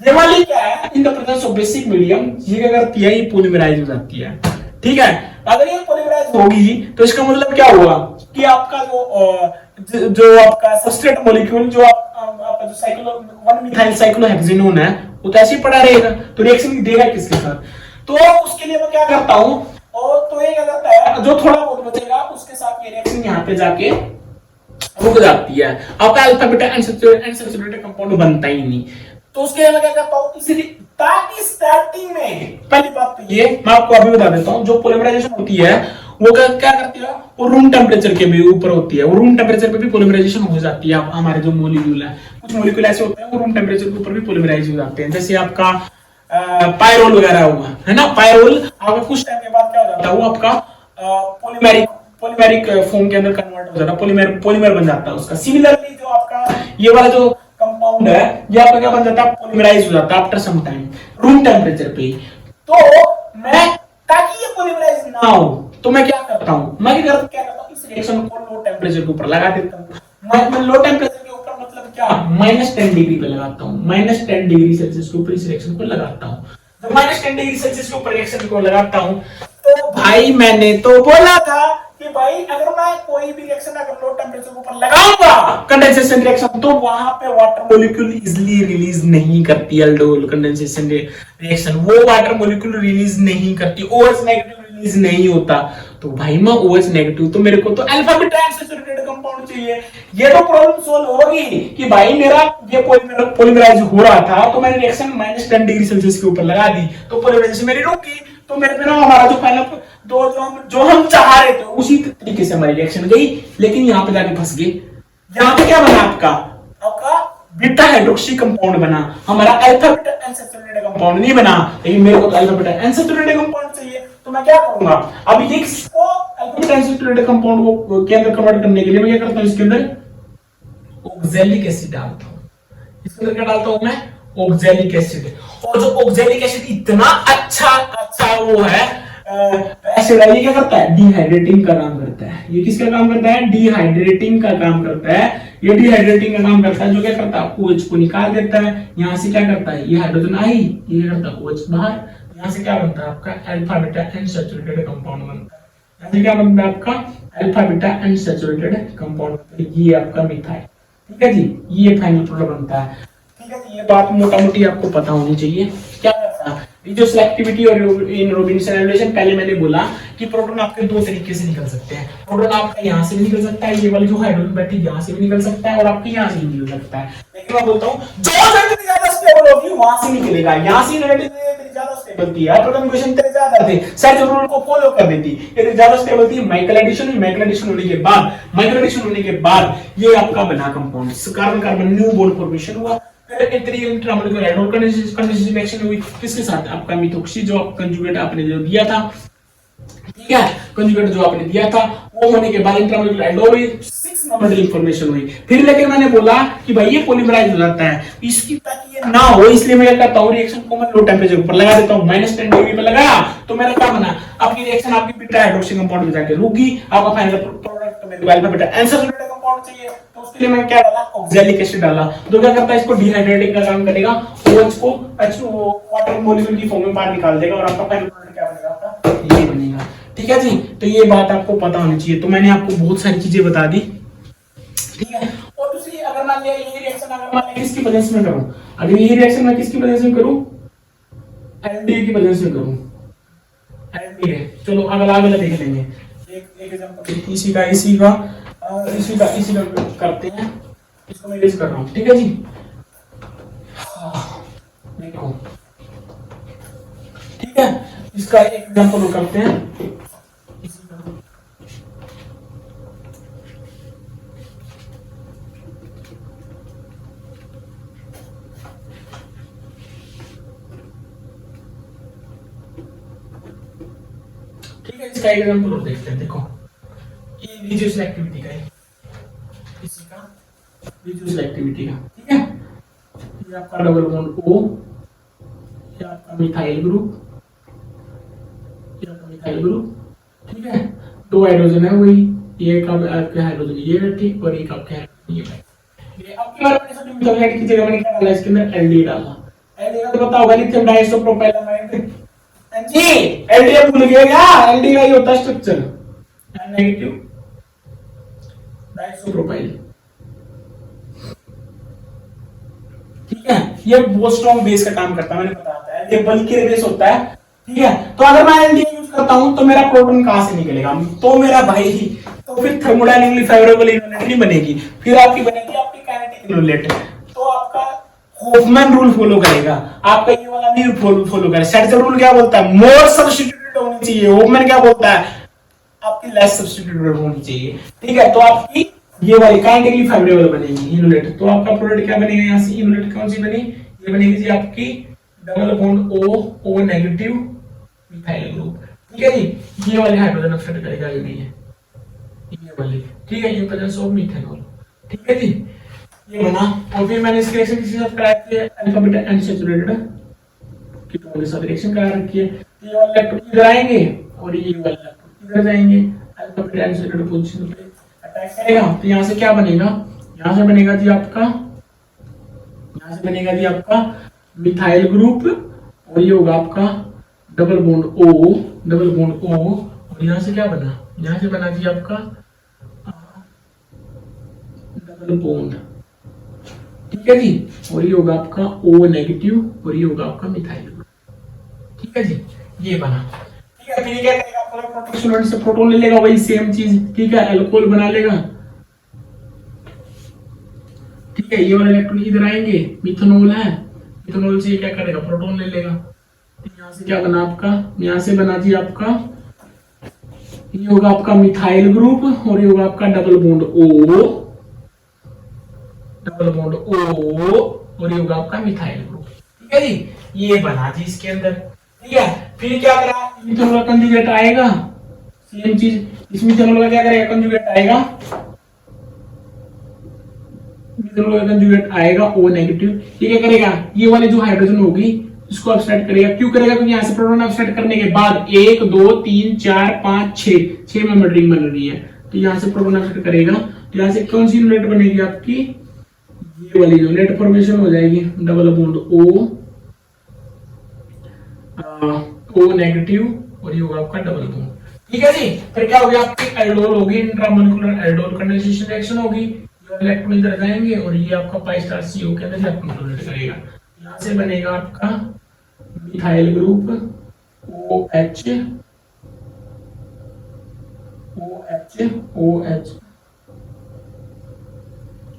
ये वाली क्या है? इन the presence of basic medium ये क्या करती है? ये पॉलीमराइज हो जाती है। ठीक है, अगर ये पॉलीमराइज होगी तो इसका मतलब क्या हुआ कि आपका जो आपका सबस्ट्रेट मॉलिक्यूल, जो आपका जो साइक्लो 1 मिथाइल साइक्लोहेक्सेनोन है, वो तो ऐसे ही पड़ा रहेगा, तो रिएक्शन देगा किसके साथ? तो उसके लिए मैं क्या करता हूं, और तो ये क्या करता है, जो थोड़ा बहुत बचेगा उसके साथ ये रिएक्शन यहाँ पे जाके रुक जाती है। आपका अल्फा बीटा अनसैचुरेटेड कंपाउंड बनता ही नहीं। तो उसके लिए मैं क्या करता हूं, इसलिए ताकि स्टार्टिंग में, पहली बात तो ये मैं आपको अभी बता देता हूं, जो पॉलीमराइजेशन होती है वो क्या करती है? वो रूम टेम्परेचर के भी ऊपर होती है, वो रूम टेम्परेचर पे भी पॉलीमराइजेशन हो जाती है। हमारे जो मॉलिक्यूल है, कुछ मॉलिक्यूल ऐसे होते हैं वो रूम टेम्परेचर के ऊपर भी पॉलीमराइज हो जाते हैं, जैसे आपका पायरोल वगैरह हुआ है ना। पायरोल आपका कुछ टाइम के बाद क्या हो जाता है, वो आपका पॉलीमेरिक फॉर्म के अंदर कन्वर्ट हो जाता है, पॉलीमर बन जाता है उसका। सिमिलरली जो आपका ये वाला जो कंपाउंड है, ये आपका क्या बन जाता है? पॉलीमराइज हो जाता है after some time room temperature पे। तो मैं, ताकि ये पॉलीमराइज ना हो, तो मैं क्या करता हूं, मैं क्या करता हूं, इस रिएक्शन को लो टेम्परेचर के ऊपर लगा देता हूं। मैं लो टेम्परेचर के ऊपर मतलब क्या, -10 डिग्री पे लगाता हूं, -10 डिग्री सेल्सियस के ऊपर इस रिएक्शन को लगाता हूं। जब -10 डिग्री सेल्सियस के ऊपर रिएक्शन को लगाता हूं, तो भाई मैंने तो बोला था कि भाई अगर मैं कोई भी रिएक्शन अगर लो टेम्परेचर के ऊपर लगाऊंगा, कंडेंसेशन रिएक्शन, तो वहां पे वाटर मॉलिक्यूल इजीली रिलीज नहीं करती। अल्डोल कंडेंसेशन रिएक्शन वो वाटर मॉलिक्यूल रिलीज नहीं करती, OH नेगेटिव रिलीज नहीं होता। तो भाई मैं OH नेगेटिव, तो मेरे को तो अल्फा बीटा अनसैचुरेटेड कंपाउंड चाहिए। ये तो प्रॉब्लम सोल्व होगी कि भाई मेरा ये पॉलीमराइज हो रहा था, तो मैंने रिएक्शन -10 डिग्री सेल्सियस के ऊपर लगा दी, तो पॉलीमराइजेशन मेरी रुक गई। तो मेरे पे ना हमारा जो पहला जो हम चाह रहे थे उसी तरीके से हमारी रिएक्शन गई, लेकिन यहाँ पे जाके फंस गए। यहाँ पे क्या बना आपका बीटा हाइड्रोक्सी कंपाउंड बना, हमारा अल्फा बीटा अनसैचुरेटेड कंपाउंड नहीं बना। लेकिन मेरे को तो अल्फा बीटा अनसैचुरेटेड कंपाउंड चाहिए, तो मैं क्या करूंगा, अब ये इसको अल्फा बीटा अनसैचुरेटेड कंपाउंड को के अंदर कन्वर्ट करने के लिए मैं क्या करता हूं, इसके अंदर ऑक्सैलिक एसिड डालता हूँ। इसके अंदर क्या डालता हूँ मैं? Oxalic acid. और जो ऑक्सैलिक एसिड इतना अच्छा अच्छा वो है एसिड है, ये क्या करता है? डिहाइड्रेटिंग का काम करता है। ये किसका काम करता है? डिहाइड्रेटिंग का काम करता है। ये डिहाइड्रेटिंग का काम करता है, जो क्या करता है? OH को निकाल देता है। यहाँ से क्या करता है? ये हाइड्रोजन आई, ये करता है OH बाहर। यहाँ से क्या बनता है आपका? अल्फा बीटा अनसैचुरेटेड कंपाउंड बनता है। यहाँ से क्या बनता है आपका? Alpha beta unsaturated compound. ये आपका मिथाइल। ठीक है जी, ये फाइनल प्रोडक्ट बनता है। ठीक है जी, ये बात मोटा मोटी आपको पता होनी चाहिए। क्या करता है जो सिलेक्टिविटी और इन रॉबिन्सन एनुलेशन? पहले मैंने बोला कि प्रोटॉन आपके दो तरीके से निकल सकते हैं। प्रोटॉन आपका यहाँ से भी निकल सकता है, ये वाली जो हाइड्रोजन बैठी यहाँ से भी निकल सकता है, और आपके यहाँ से भी निकल सकता है। लेकिन मैं बोलता हूँ जो इतनी ज्यादा स्टेबल होगी वहां से निकलेगा। यहाँ से इतनी ज्यादा स्टेबल थी, प्रोटॉन क्वेश्चन तेरे ज्यादा थे, सर्च रूल को फॉलो कर देती, इतनी ज्यादा स्टेबल थी। माइकल एडिशन होने के बाद ये आपका बना compound, carbon carbon new bond formation हुआ। कंडीशन हुई किसके साथ? आपका मिथोक्सी, जो कंजुगेट आपने जो दिया था, ठीक है, कंजुगेट जो आपने दिया था, वो होने के बाद इंट्रामोलिकुलर एंडोल हुई, 6 नंबर फॉर्मेशन हुई। फिर लेकिन मैंने बोला कि भाई ये पॉलीमराइज हो जाता है, इसकी ताकि ये ना हो इसलिए मैं क्या करता हूं? रिएक्शन को मैं लो टेंपरेचर पर लगा देता हूं। -10 डिग्री पे लगाया तो मेरा क्या बना? आपकी रिएक्शन आपकी बीटा हाइड्रोक्सी कंपाउंड में जाके रुकी। आपका फाइनल प्रोडक्ट मेरे को अल्फा बीटा अनसैचुरेटेड कंपाउंड चाहिए, तो उसके लिए मैं क्या डाला? ऑक्सैलिक एसिड डाला। तो क्या करता है? इसको डिहाइड्रेटिंग का काम करेगा, OH को वाटर मॉलिक्यूल की फॉर्म में बाहर निकाल देगा, और आपका फाइनल प्रोडक्ट क्या बनेगा? आपका ये बनेगा। ठीक है जी, तो ये बात आपको पता होनी चाहिए। तो मैंने आपको बहुत सारी चीजें बता दी, ठीक है। और दूसरी, अगर मान लिया ये रिएक्शन अगर मान लिया किसकी वजह से मैं करूं, अगर ये रिएक्शन मैं किसकी वजह से करूं? एलडीए की वजह से करूं। एलडीए, चलो अगला देख लेंगे। एक एग्जांपल इसी का करते हैं। इसको मैं यूज कर रहा हूं, ठीक है जी। देखो, ठीक है, इसका एक एग्जांपल करते हैं। ठीक है, इसका एग्जांपल और देखते हैं। देखो, ये रिड्यूस एक्टिविटी का है, इसी का रिड्यूस एक्टिविटी का, ठीक है। ये आपका डबल बॉन्ड O, ये आपका मिथाइल ग्रुप, ठीक है। 2 हाइड्रोजन है वही, एक आपके हाइड्रोजन ये बैठी और एक आपके हाइड्रोजन ये बैठी। ये आपके बारे में सब मिथाइल की जगह मैंने क्या डाला? इसके अंदर एलडी डाला। एलडी का तो पता होगा, लिथियम डाइसोप्रोपाइलामाइड जी। एलडीए भूल गए क्या? एलडी का ही होता है स्ट्रक्चर, नेगेटिव डाइसोप्रोपाइल, ठीक है। ये बहुत स्ट्रॉन्ग बेस का काम करता है, मैंने बताया है। ये बल्कि बेस होता है, ठीक है। तो अगर मैं एलडीए यूज करता हूं तो मेरा प्रोटॉन कहां से निकलेगा? तो मेरा भाई, तो फिर थर्मोडायनेमिकली फेवरेबल इन्वॉल्यूट नहीं बनेगी, फिर आपकी बनेगी आपकी काइनेटिक इन्वॉल्यूट। तो आपका होफमैन रूल फॉलो करेगा, आपका ये वाला नहीं फॉलो करेगा। सेट रूल क्या बोलता है? मोर सब्स्टिट्यूटेड होनी चाहिए। होफमैन क्या बोलता है? आपकी लेस सब्स्टिट्यूटेड होनी चाहिए, ठीक है। तो आपकी ये वाली काइनेटिकली फेवरेबल बनेगी इन्वॉल्यूट। तो आपका प्रोडक्ट क्या बनेगा? यहां से इन्वॉल्यूट कौन सी बनी? ये बनेगी जी आपकी double bond O negative methyl group, ठीक है जी। ये वाले हाइड्रोजन एक्सेप्ट करेगा, ये नहीं है, ये वाली, ठीक है। ये प्रेजेंस ऑफ मिथेनॉल, ठीक है जी। ये बना, और फिर मैंने इसकी रिएक्शन किसी साथ कराई थी? अल्फा बीटा अनसैचुरेटेड कीटोन के साथ रिएक्शन करा रखी है। ये वाले इलेक्ट्रॉन इधर आएंगे और ये वाले इलेक्ट्रॉन इधर जाएंगे, अल्फा बीटा अनसैचुरेटेड पोजीशन पे अटैक करेगा। तो यहां से क्या बनेगा? यहां से बनेगा जी आपका मिथाइल ग्रुप, और ये होगा आपका डबल बॉन्ड O, और यहां से क्या बना? यहां से बना जी आपका डबल बॉन्ड, ठीक है जी। और ये होगा आपका O नेगेटिव, और ये होगा आपका मिथाइल ग्रुप, ठीक है जी। ये बना, ठीक है। फिर ये क्या करेगा? प्रोटॉन से प्रोटॉन ले लेगा, वही सेम चीज, ठीक है, अल्कोहल बना लेगा, ठीक है। ये वाले इलेक्ट्रॉन इधर आएंगे, मिथेनॉल है, मिथेनॉल से क्या करेगा? प्रोटॉन ले लेगा। यहां से क्या बना आपका? यहां से बना जी आपका, ये होगा आपका मिथाइल ग्रुप, और ये होगा आपका डबल बॉन्ड O, और ये होगा आपका मिथाइल ग्रुप, ठीक है जी। ये बना जी इसके अंदर, ठीक है। फिर क्या करा? मिथेनॉल कंजुगेट आएगा, सेम चीज। इस मिथेनॉल का क्या करेगा? कंजुगेट आएगा, इथेनॉल का कंजुगेट आएगा O नेगेटिव। ये क्या करेगा, ये वाली जो हाइड्रोजन होगी इसको अपसेट करेगा। क्यों करेगा, क्योंकि यहाँ से प्रोटॉन अपसेट करने के बाद 1 2 3 4 5 6 मेंबर रिंग बन रही है, तो यहाँ से प्रोटॉन अपसेट करेगा। तो यहाँ से कौन सी यूनिट बनेगी आपकी, ये वाली जो नेट फॉर्मेशन हो जाएगी डबल बॉन्ड O नेगेटिव, और ये होगा आपका डबल बॉन्ड। ठीक है जी। फिर क्या होगी आपकी एल्डोल होगी, इंट्रामोलिकुलर एल्डोल कंडेंसेशन रिएक्शन होगी, इलेक्ट्रॉन इधर जाएंगे और ये आपका पाई स्टार CO के अंदर इलेक्ट्रॉन डोनेट करेगा। यहाँ से बनेगा आपका मिथाइल ग्रुप OH OH।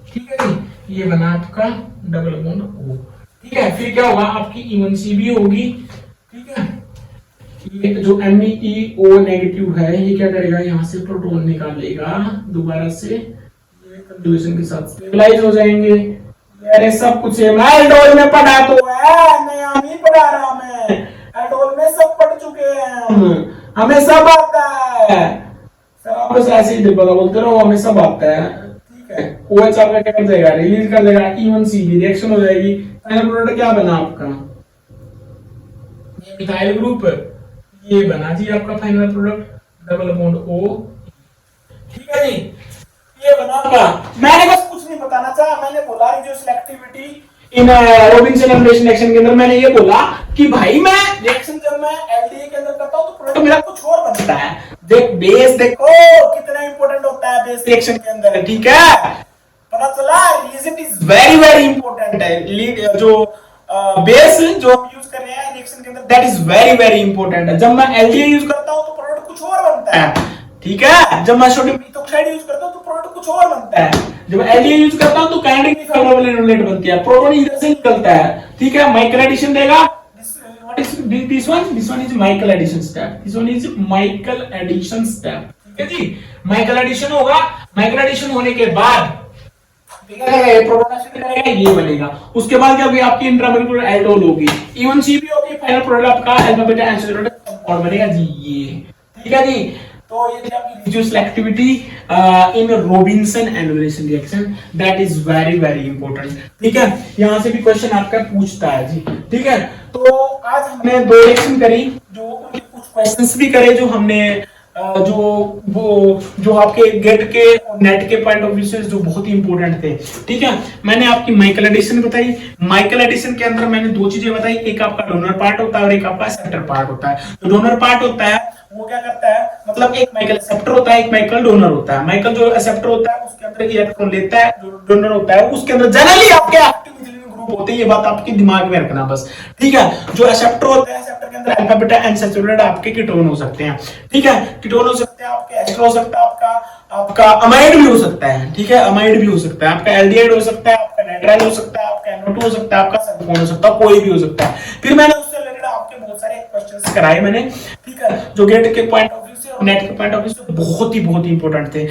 ठीक है जी, ये बना आपका डबल बॉन्ड O। ठीक है, फिर क्या होगा आपकी E1CB होगी। ठीक है, ये जो MeO नेगेटिव है ये क्या करेगा, यहाँ से प्रोटॉन निकालेगा दोबारा से, ये कंजुगेशन के साथ स्टेबलाइज हो जाएंगे। अरे सब कुछ है, मैं एल्डोल में पढ़ा तो है, नया नहीं पढ़ा रहा मैं, एल्डोल में सब पढ़ चुके हैं, हमें सब आता है। सब बस ऐसे ही पता बोलते रहो, हमें सब आता है। ठीक है, OH आपका क्या कर जाएगा, रिलीज कर देगा, E1CB रिएक्शन हो जाएगी। फाइनल प्रोडक्ट क्या बना आपका, ये मिथाइल ग्रुप, ये बना जी आपका final product double bond O। ठीक है जी, ये बना आपका। मैंने बस कुछ नहीं बताना चाहा, मैंने बोला जो सिलेक्टिविटी इन रॉबिन्सन एलिमिनेशन रिएक्शन के अंदर मैंने ये बोला कि भाई मैं रिएक्शन जब मैं एलडीए के अंदर करता हूं तो प्रोडक्ट मेरा कुछ और बनता है। देख बेस देखो कितना इंपॉर्टेंट होता है बेस रिएक्शन के अंदर। ठीक है, पता चला, reagent is very very important है। जो बेस जो हम यूज कर रहे हैं रिएक्शन के अंदर that is very very important है। जब मैं एलडीए यूज करता हूं तो प्रोडक्ट कुछ और बनता है। ठीक है, जब मैं सोडियम इथोक्साइड यूज करता हूं तो प्रोडक्ट कुछ और बनता है। जब एलडीए यूज करता हूं तो काइनेटिक फेवरेबल यूनिट बनती है, प्रोटॉन इधर से निकलता है। ठीक है, माइकल एडिशन देगा, this one is Michael addition step, this one is Michael addition step। ठीक है जी, माइकल एडिशन होगा, माइकल एडिशन होने के बाद प्रोटॉन अपसेट करेगा, ये बनेगा। उसके बाद क्या होगी आपकी इंट्रामोलिकुलर एल्डोल होगी, E1CB होगी, फाइनल प्रोडक्ट आपका अल्फा बीटा एंसोसिएटेड कंपाउंड बनेगा जी ये। ठीक है जी, तो ये थी आपकी जो selectivity in Robinson elimination reaction, that is very very important. ठीक है, यहां से भी क्वेश्चन आपका पूछता है जी। ठीक है, तो आज हमने 2 रिएक्शन करी, जो कुछ क्वेश्चंस भी करे, जो हमने जो आपके गेट के नेट के पॉइंट ऑफ व्यू से जो बहुत ही इंपॉर्टेंट थे। ठीक है, मैंने आपकी माइकल एडिशन बताई, माइकल एडिशन के अंदर मैंने 2 चीजें बताई, एक आपका डोनर पार्ट होता है और एक आपका एक्सेप्टर पार्ट होता है। तो डोनर पार्ट होता है वो क्या करता है, मतलब एक माइकल एक्सेप्टर होता है, एक माइकल डोनर होता है। माइकल जो एक्सेप्टर होता है उसके अंदर इलेक्ट्रॉन लेता है, जो डोनर होता है उसके अंदर जनरली आपके एक्टिव ग्रुप होते हैं, ये बात आपके दिमाग में रखना बस। ठीक है, जो एक्सेप्टर होता है एक्सेप्टर के अंदर अल्फा बीटा एंसोसिएटेड आपके कीटोन हो सकते हैं। ठीक है, कीटोन हो सकते हैं, आपके एस्टर हो सकता है, आपका अमाइड भी हो सकता है। ठीक है, अमाइड भी हो सकता है, आपका एल्डिहाइड हो सकता है, आपका नाइट्राइल हो सकता है, आपका NO2 हो सकता है, आपका सल्फोन हो सकता है, कोई भी हो सकता है। फिर मैंने उससे रिलेटेड आपके बहुत सारे क्वेश्चंस कराए मैंने। ठीक है, जो गेट के पॉइंट ऑफ व्यू से और नेट के पॉइंट ऑफ व्यू से बहुत ही इंपॉर्टेंट थे।